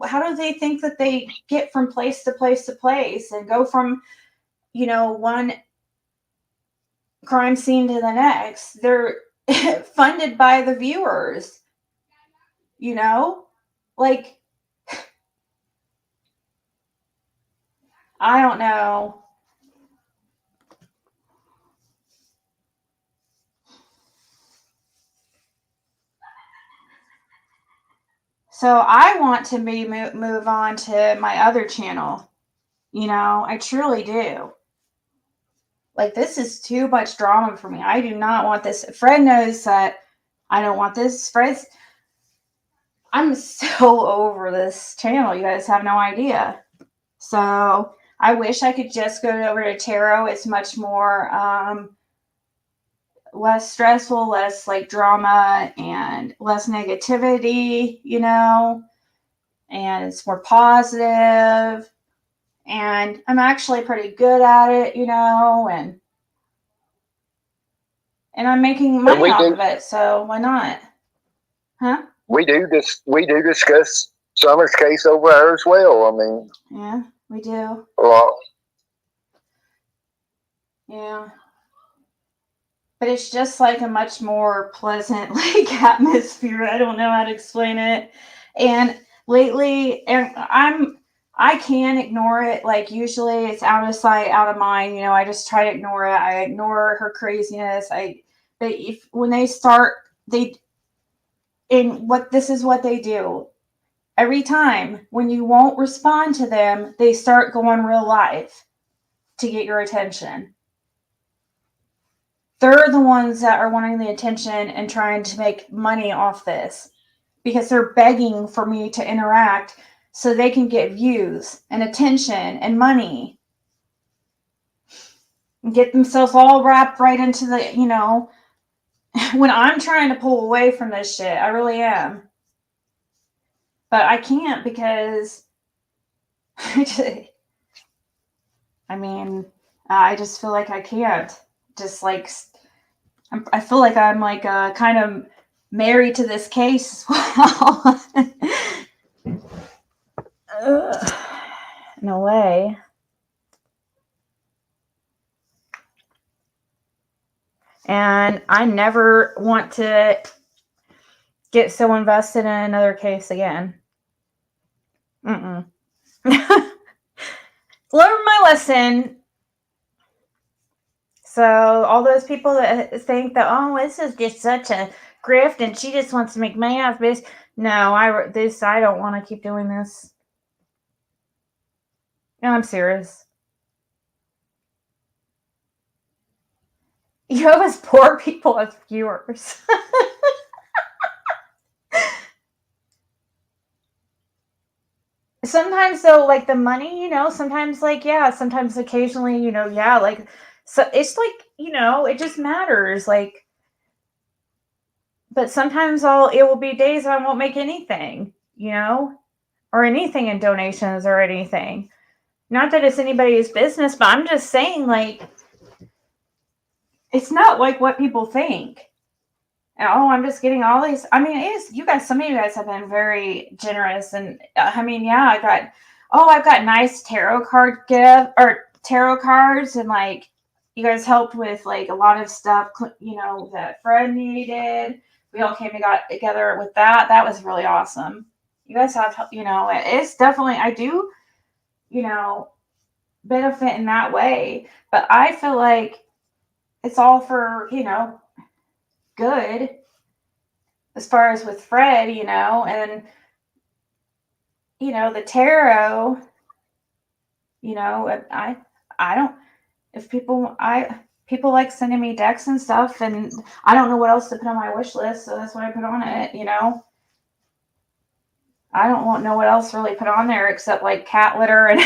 how do they think that they get from place to place to place and go from, one crime scene to the next? They're funded by the viewers, like, I don't know. So I want to move on to my other channel. I truly do. Like, this is too much drama for me. I do not want this. Fred knows that I don't want this. I'm so over this channel. You guys have no idea. So I wish I could just go over to tarot. It's much more less stressful, less like drama and less negativity, and it's more positive. And I'm actually pretty good at it, and I'm making money off of it. So why not? Huh? We do discuss Summer's case over there as well. I mean, yeah, we do. Well, yeah. But it's just like a much more pleasant like atmosphere. I don't know how to explain it. And lately, I can ignore it. Like, usually it's out of sight, out of mind. I just try to ignore it. I ignore her craziness. But when they start, this is what they do. Every time when you won't respond to them, they start going real life to get your attention. They're the ones that are wanting the attention and trying to make money off this, because they're begging for me to interact so they can get views and attention and money. And get themselves all wrapped right into the, when I'm trying to pull away from this shit. I really am. But I can't, because I just feel like I can't. Just like, I feel like I'm like kind of married to this case as well. No way. And I never want to get so invested in another case again. Learn my lesson. So all those people that think that, oh, this is just such a grift and she just wants to make money off this. No, I don't want to keep doing this. No, I'm serious. You have as poor people as viewers. Sometimes though, like the money, sometimes like, yeah, sometimes occasionally, yeah, like, so it's like, it just matters. Like, but sometimes it will be days I won't make anything, or anything in donations or anything. Not that it's anybody's business, but I'm just saying, like, it's not like what people think. And, oh, I'm just getting all these. I mean, some of you guys have been very generous. And yeah, I've got nice tarot cards and like you guys helped with like a lot of stuff, you know, that Fred needed. We all came and got together with that. That was really awesome. You guys have, you know, it's definitely, I do, you know, benefit in that way. But I feel like it's all for, you know, good as far as with Fred, you know, and, you know, the tarot, you know, I don't, if people, people like sending me decks and stuff, and I don't know what else to put on my wish list, so that's what I put on it, you know. I don't know what else really put on there except like cat litter and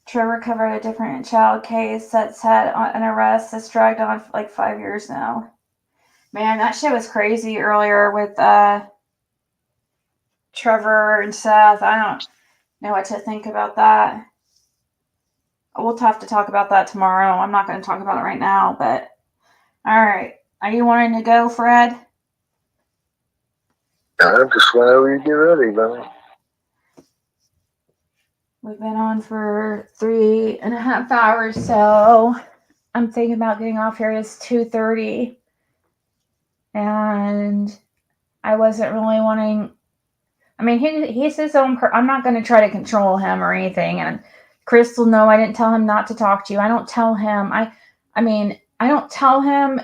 Trevor covered a different child case that's had an arrest that's dragged on for like 5 years now. Man, that shit was crazy earlier with Trevor and Seth. I don't know what to think about that. We'll have to talk about that tomorrow. I'm not going to talk about it right now, but all right. Are you wanting to go, Fred? Just whenever you get ready, buddy. We've been on for 3.5 hours, so I'm thinking about getting off here. It's 2:30, and I wasn't really wanting. I mean, he's his own. I'm not going to try to control him or anything. And Crystal, no, I didn't tell him not to talk to you. I don't tell him. I mean, I don't tell him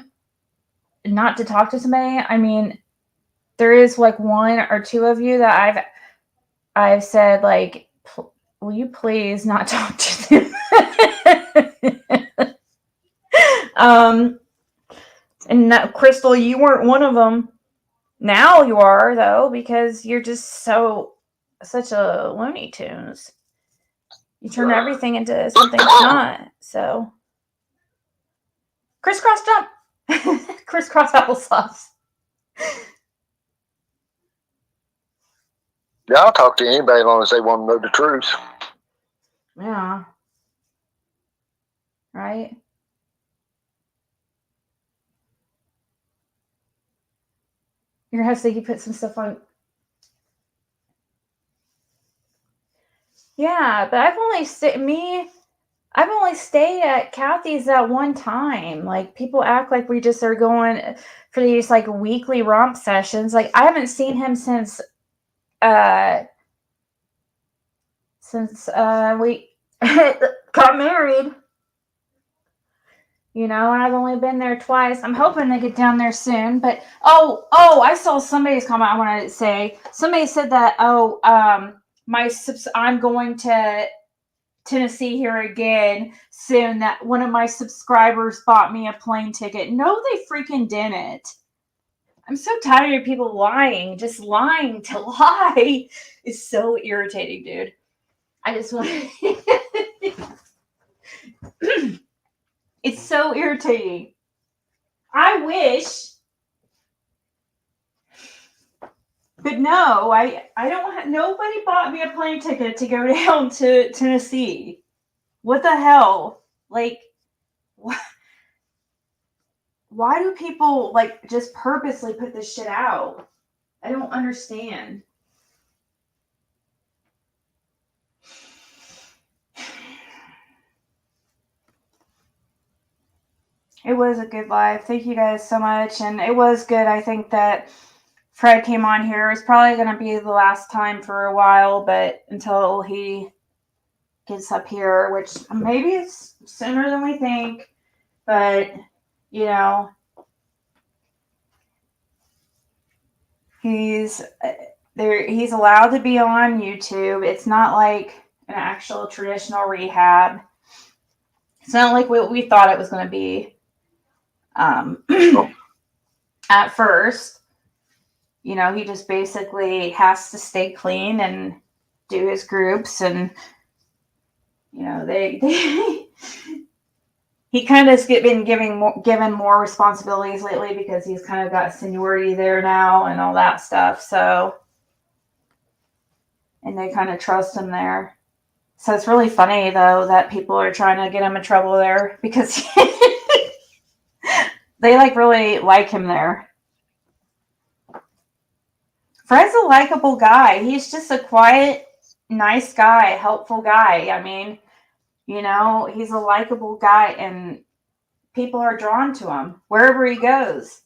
not to talk to somebody. I mean, there is like 1 or 2 of you that I've said like, will you please not talk to them? And that, Crystal, you weren't one of them. Now you are, though, because you're just such a Looney Tunes. You turn everything into something it's not. So, crisscross jump, crisscross applesauce. Yeah, I'll talk to anybody as long as they want to know the truth. Yeah. Right? You're gonna have to say you put some stuff on. Yeah, but I've only stayed at Kathy's that one time. Like, people act like we just are going for these like weekly romp sessions. Like, I haven't seen him since we got married. You know, and I've only been there twice. I'm hoping to get down there soon. But I saw somebody's comment. I wanted to say somebody said that I'm going to Tennessee here again soon. That one of my subscribers bought me a plane ticket. No, they freaking didn't. I'm so tired of people lying. Just lying to lie is so irritating, dude. I just want. It's so irritating. I wish, but no, I don't have, nobody bought me a plane ticket to go down to Tennessee. What the hell? Like, why do people like just purposely put this shit out? I don't understand. It was a good live. Thank you guys so much. And it was good. I think that Fred came on here. It's probably going to be the last time for a while, but until he gets up here, which maybe it's sooner than we think. But, you know, he's allowed to be on YouTube. It's not like an actual traditional rehab. It's not like what we thought it was going to be. At first, you know, he just basically has to stay clean and do his groups, and you know, he kind of has been given more responsibilities lately because he's kind of got seniority there now and all that stuff. So, and they kind of trust him there. So it's really funny though that people are trying to get him in trouble there because They like really like him there. Fred's a likable guy. He's just a quiet, nice guy, helpful guy. I mean, he's a likable guy, and people are drawn to him wherever he goes.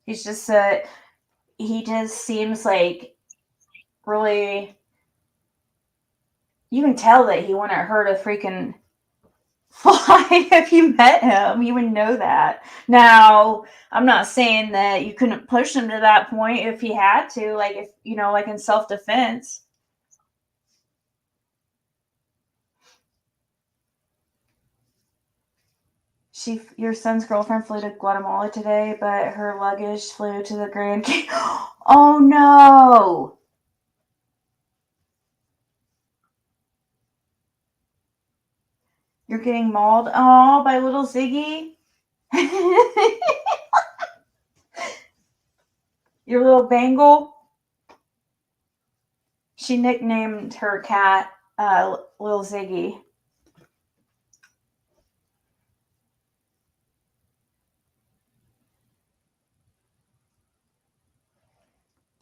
He's just he just seems like really. You can tell that he wouldn't hurt a freaking fly if you met him. You would know that. Now, I'm not saying that you couldn't push him to that point if he had to, like if like in self-defense. Your son's girlfriend flew to Guatemala today, but her luggage flew to the Grand Canyon. Oh no! You're getting mauled, by little Ziggy. Your little Bengal. She nicknamed her cat Little Ziggy.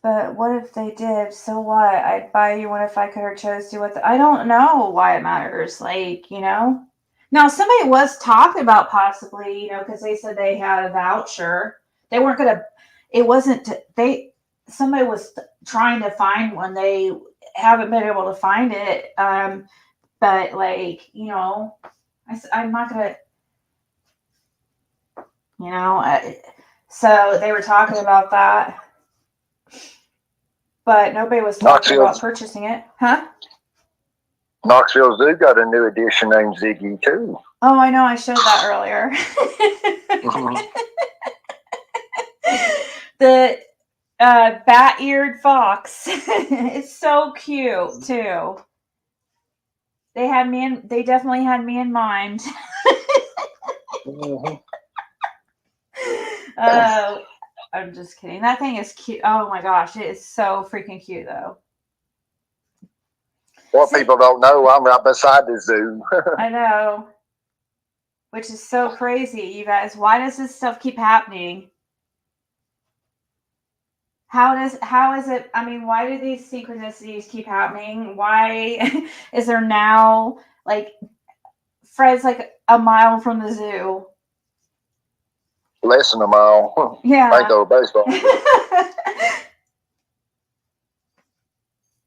But what if they did? So what? I'd buy you one if I could or chose to. I don't know why it matters. Now somebody was talking about possibly, because they said they had a voucher. They weren't gonna. It wasn't. Somebody was trying to find one. They haven't been able to find it. But I'm not gonna. So they were talking about that. But nobody was talking about purchasing it. Huh? Knoxville Zoo got a new edition named Ziggy, too. Oh, I know. I showed that earlier. The bat-eared fox. It's so cute, too. They definitely had me in mind. I'm just kidding. That thing is cute. Oh my gosh, it is so freaking cute though. What people don't know, I'm right beside the zoo. I know. Which is so crazy, you guys. Why does this stuff keep happening? How is it? I mean, why do these synchronicities keep happening? Why is there now Fred's like a mile from the zoo? Less than a mile. Yeah. I go to baseball.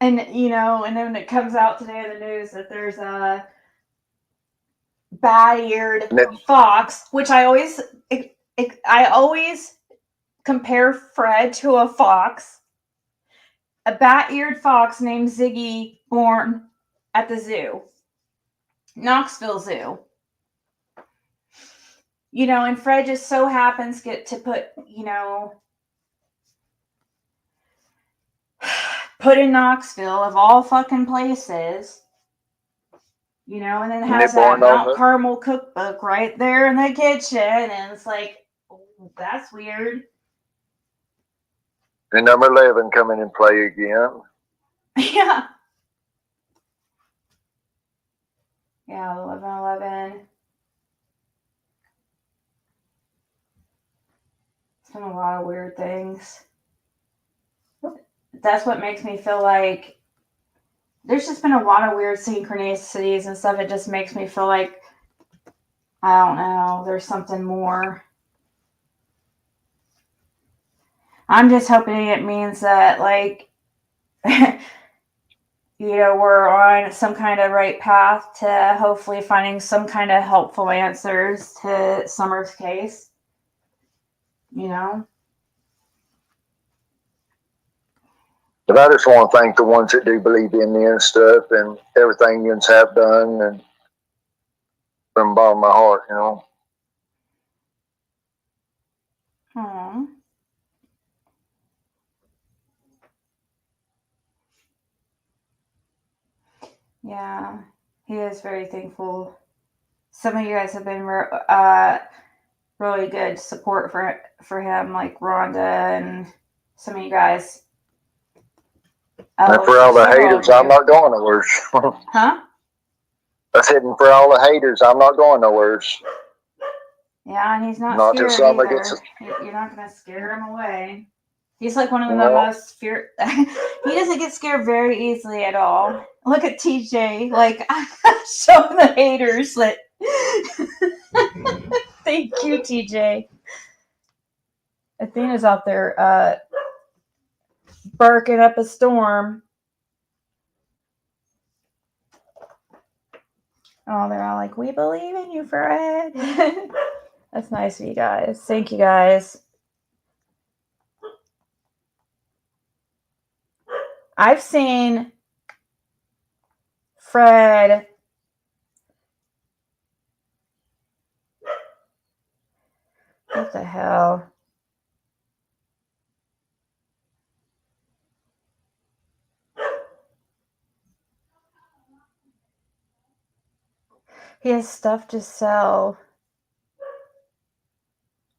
And and then it comes out today in the news that there's a bat-eared fox, which I always compare Fred to a fox. A bat-eared fox named Ziggy, born at the zoo, Knoxville Zoo. And Fred just so happens to put in Knoxville of all fucking places, and then has that Mount Carmel cookbook right there in the kitchen, and it's like, oh, that's weird. And number 11 coming in play again. Yeah. Yeah, 11-11. It's been a lot of weird things. That's what makes me feel like there's just been a lot of weird synchronicities and stuff. It just makes me feel like, I don't know, there's something more. I'm just hoping it means that, we're on some kind of right path to hopefully finding some kind of helpful answers to Summer's case. But I just want to thank the ones that do believe in me and stuff and everything you have done, and from the bottom of my heart, Aww. Yeah, he is very thankful. Some of you guys have been really good support for him, like Rhonda and some of you guys. And for all the haters, I'm not going nowhere. Huh? I said, and for all the haters, I'm not going nowhere. Yeah, and he's not Not till scared somebody either. gets. You're not gonna scare him away. He's like one of the No. most fear. He doesn't get scared very easily at all. Look at TJ, like showing the haters that. Thank you, TJ. Athena's out there barking up a storm. Oh, they're all like, "We believe in you, Fred." That's nice of you guys. Thank you, guys. I've seen Fred. What the hell? He has stuff to sell.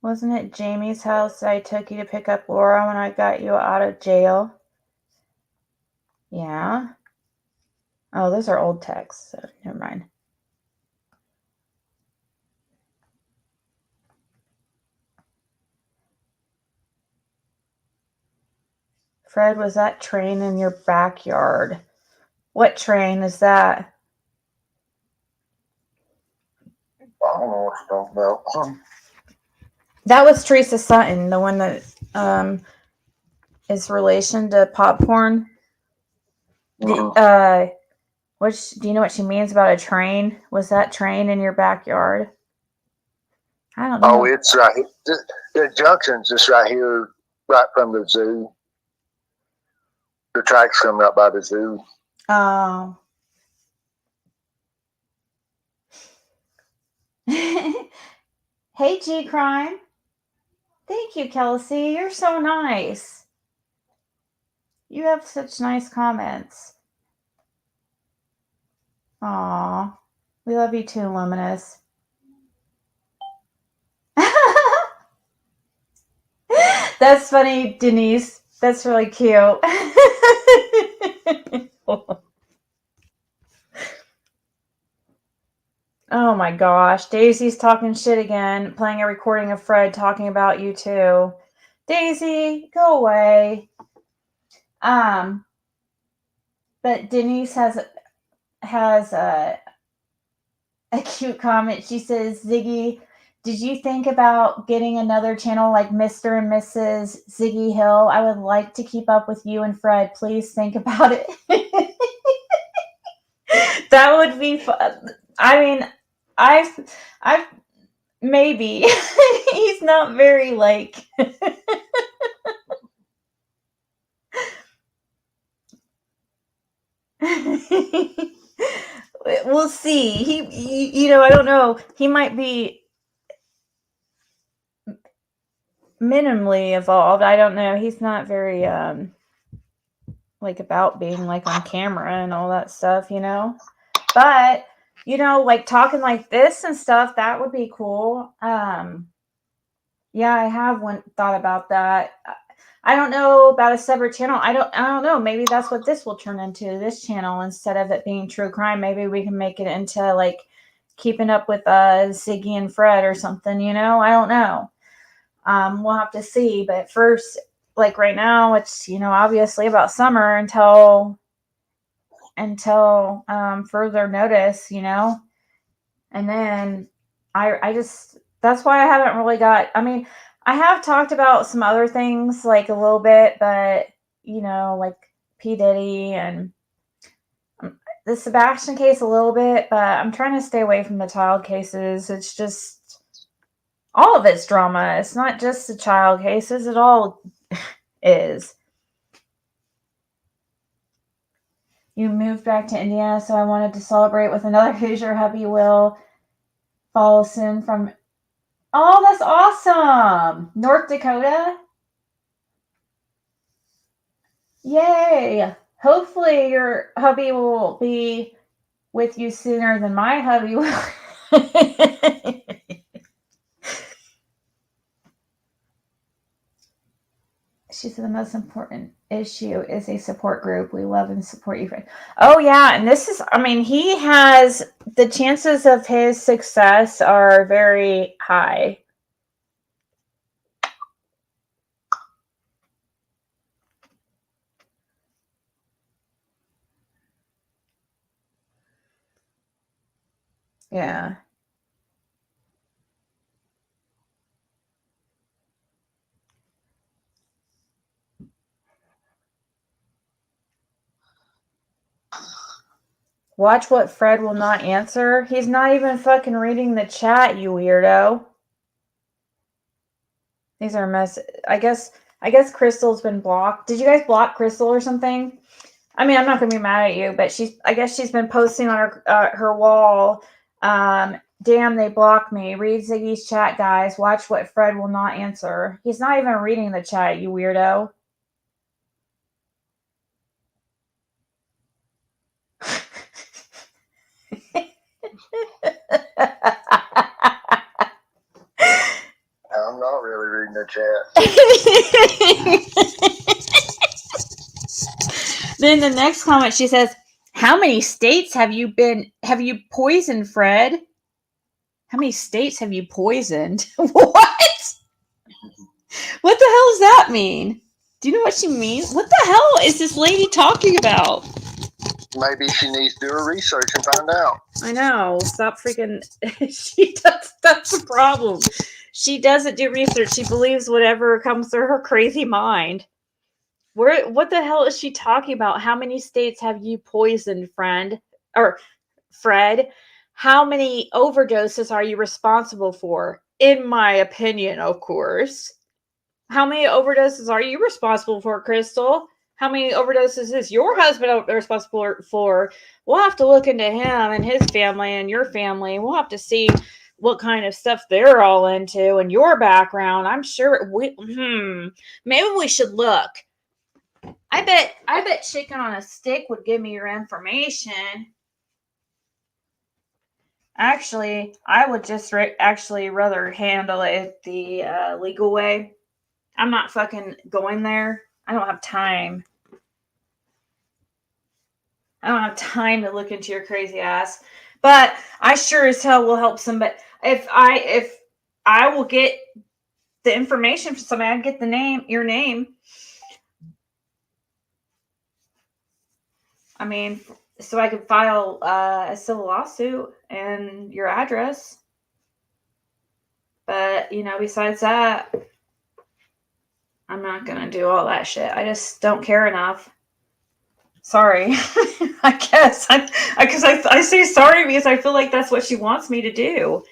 Wasn't it Jamie's house that I took you to pick up Laura when I got you out of jail? Yeah. Oh, those are old texts, so never mind. Fred, was that train in your backyard? What train is that? I don't know what you're talking about. That was Teresa Sutton, the one that is relation to Popcorn. Mhm. Do you know what she means about a train? Was that train in your backyard? I don't know. Oh, it's right here. The junction's just right here, right from the zoo. The track's coming up by the zoo. Oh. Hey, G Crime. Thank you, Kelsey. You're so nice. You have such nice comments. Aw. We love you too, Luminous. That's funny, Denise. That's really cute. Oh my gosh. Daisy's talking shit again, playing a recording of Fred talking about you too. Daisy, go away. But Denise has a cute comment. She says, Ziggy, did you think about getting another channel like Mr. and Mrs. Ziggy Hill? I would like to keep up with you and Fred. Please think about it. That would be fun. I mean, I've maybe. He's not very like. We'll see. He, I don't know. He might be minimally evolved. I don't know. He's not very like about being like on camera and all that stuff, But like talking like this and stuff, that would be cool. Yeah, I have thought about that. I don't know about a separate channel. I don't know. Maybe that's what this will turn into, this channel, instead of it being true crime. Maybe we can make it into like keeping up with Ziggy and Fred or something, I don't know. We'll have to see. But first, like right now, it's obviously about summer until further notice, and then I just, that's why I haven't really I have talked about some other things like a little bit, but like P. Diddy and the Sebastian case a little bit, but I'm trying to stay away from the child cases. It's just all of it's drama. It's not just the child cases. It all is. You moved back to Indiana, so I wanted to celebrate with another Hoosier. Hubby will follow soon from. Oh, that's awesome! North Dakota? Yay! Hopefully your hubby will be with you sooner than my hubby will. She said the most important issue is a support group. We love and support you. Oh, yeah. And this is, he has the chances of his success are very high. Yeah. Watch what Fred will not answer. He's not even fucking reading the chat, you weirdo. These are I guess Crystal's been blocked. Did you guys block Crystal or something? I mean, I'm not gonna be mad at you, but I guess she's been posting on her wall. Damn, they blocked me. Read Ziggy's chat, guys. Watch what Fred will not answer. He's not even reading the chat, you weirdo. I'm not really reading the chat. Then the next comment, she says, "How many states have you poisoned, Fred? How many states have you poisoned?" What? What the hell does that mean? Do you know what she means? What the hell is this lady talking about? Maybe she needs to do her research and find out. I know. Stop freaking. That's the problem. She doesn't do research. She believes whatever comes through her crazy mind. What the hell is she talking about? How many states have you poisoned, friend? Or Fred? How many overdoses are you responsible for? In my opinion, of course. How many overdoses are you responsible for, Crystal? How many overdoses is your husband responsible for? We'll have to look into him and his family and your family. We'll have to see what kind of stuff they're all into and your background. I'm sure maybe we should look. I bet chicken on a stick would give me your information. Actually, I would just rather handle it the legal way. I'm not fucking going there. I don't have time. I don't have time to look into your crazy ass. But I sure as hell will help somebody. If I will get the information from somebody, I get your name. I mean, so I could file a civil lawsuit and your address. But, besides that, I'm not going to do all that shit. I just don't care enough. Sorry. I guess. I say sorry because I feel like that's what she wants me to do.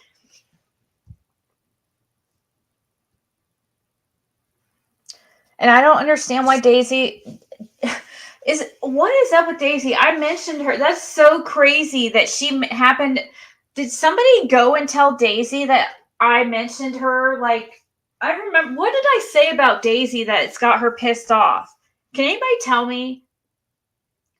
And I don't understand why Daisy... What is up with Daisy? I mentioned her. That's so crazy that she happened. Did somebody go and tell Daisy that I mentioned her? Like, I remember. What did I say about Daisy that it's got her pissed off? Can anybody tell me?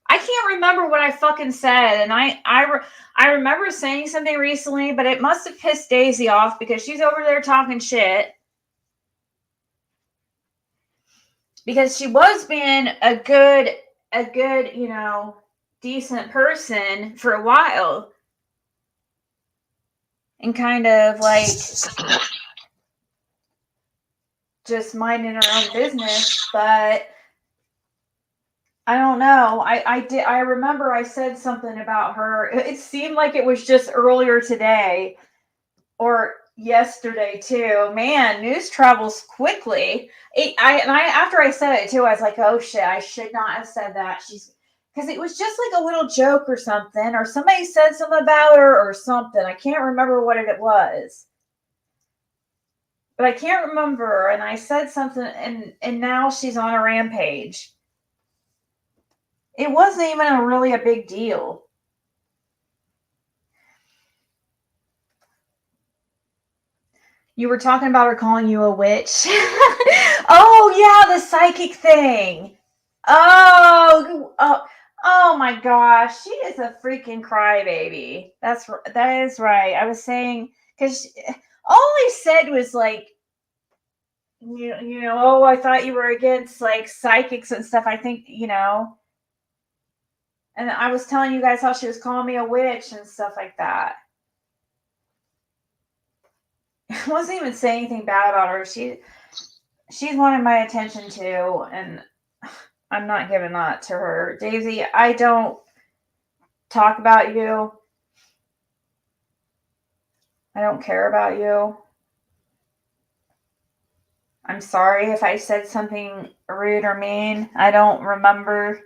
I can't remember what I fucking said. And I remember saying something recently, but it must have pissed Daisy off because she's over there talking shit. Because she was being a good, decent person for a while. And kind of like just minding her own business. But I don't know. I remember I said something about her. It seemed like it was just earlier today or yesterday too. Man, news travels quickly. After I said it too, I was like, oh shit, I should not have said that. Because it was just like a little joke or something, or somebody said something about her or something. I can't remember what it was. But I can't remember. And I said something, and now she's on a rampage. It wasn't even really a big deal. You were talking about her calling you a witch. Oh, yeah, the psychic thing. Oh my gosh. She is a freaking crybaby. That is right. I was saying, because all I said was like, oh, I thought you were against like psychics and stuff. I think, And I was telling you guys how she was calling me a witch and stuff like that. I wasn't even saying anything bad about her. She's wanted my attention too, and I'm not giving that to her. Daisy, I don't talk about you. I don't care about you. I'm sorry if I said something rude or mean. I don't remember.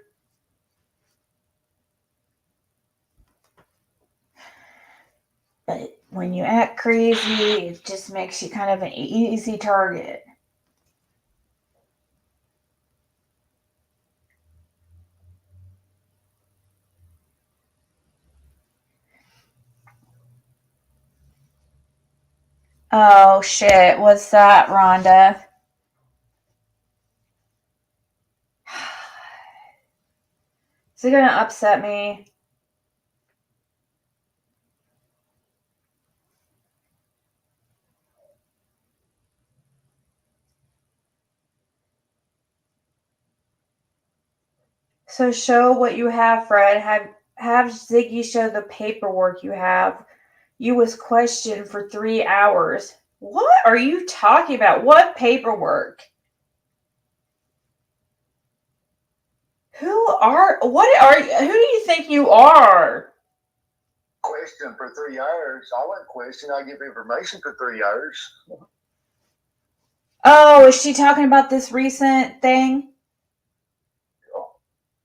But when you act crazy, it just makes you kind of an easy target. Oh shit, what's that, Rhonda? Is it gonna upset me? So show what you have, Fred. Have Ziggy show the paperwork you have. You was questioned for 3 hours. What are you talking about? What paperwork? Who do you think you are? Question for 3 hours. I wouldn't question. I give information for 3 hours. Oh, is she talking about this recent thing?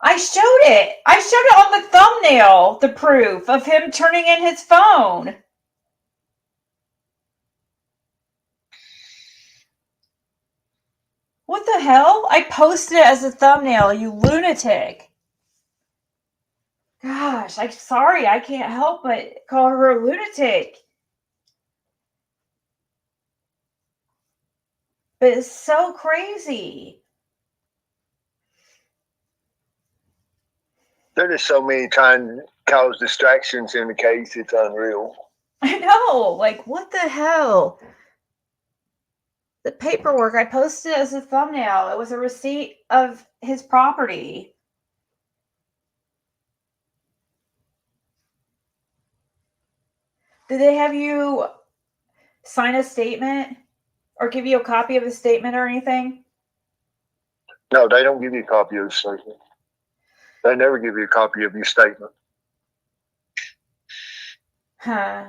I showed it. I showed it on the thumbnail, the proof of him turning in his phone. What the hell? I posted it as a thumbnail, you lunatic. Gosh, I'm sorry. I can't help but call her a lunatic. But it's so crazy. There's just so many trying to cause distractions in the case. It's unreal. I know. Like, what the hell? The paperwork, I posted it as a thumbnail. It was a receipt of his property. Did they have you sign a statement or give you a copy of the statement or anything? No, they don't give you a copy of the statement. They never give you a copy of your statement. Huh.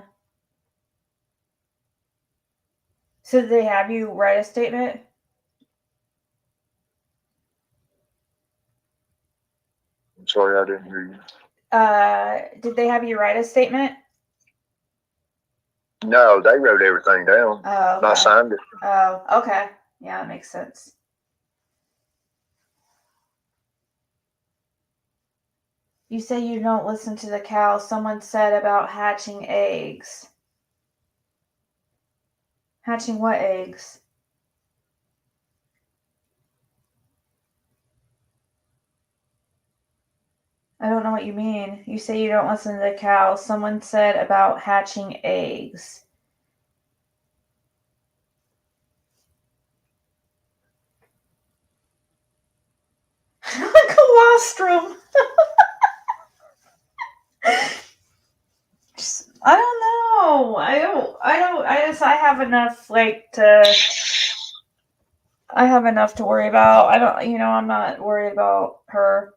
So did they have you write a statement? I'm sorry, I didn't hear you. Did they have you write a statement? No, they wrote everything down. Oh, okay. I signed it. Oh, okay. Yeah, that makes sense. You say you don't listen to the cow. Someone said about hatching eggs. Hatching what eggs? I don't know what you mean. You say you don't listen to the cow. Someone said about hatching eggs. Colostrum. I don't know. I have enough I have enough to worry about. I'm not worried about her.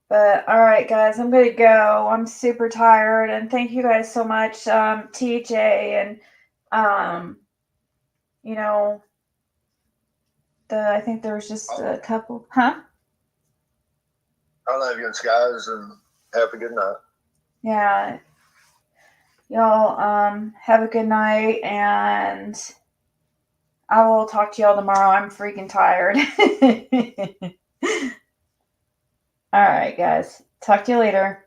But all right, guys, I'm gonna go. I'm super tired, and thank you guys so much, TJ, and I think there was just a couple, huh? I love you guys, and have a good night. Yeah, y'all have a good night, and I will talk to y'all tomorrow. I'm freaking tired. All right, guys, talk to you later.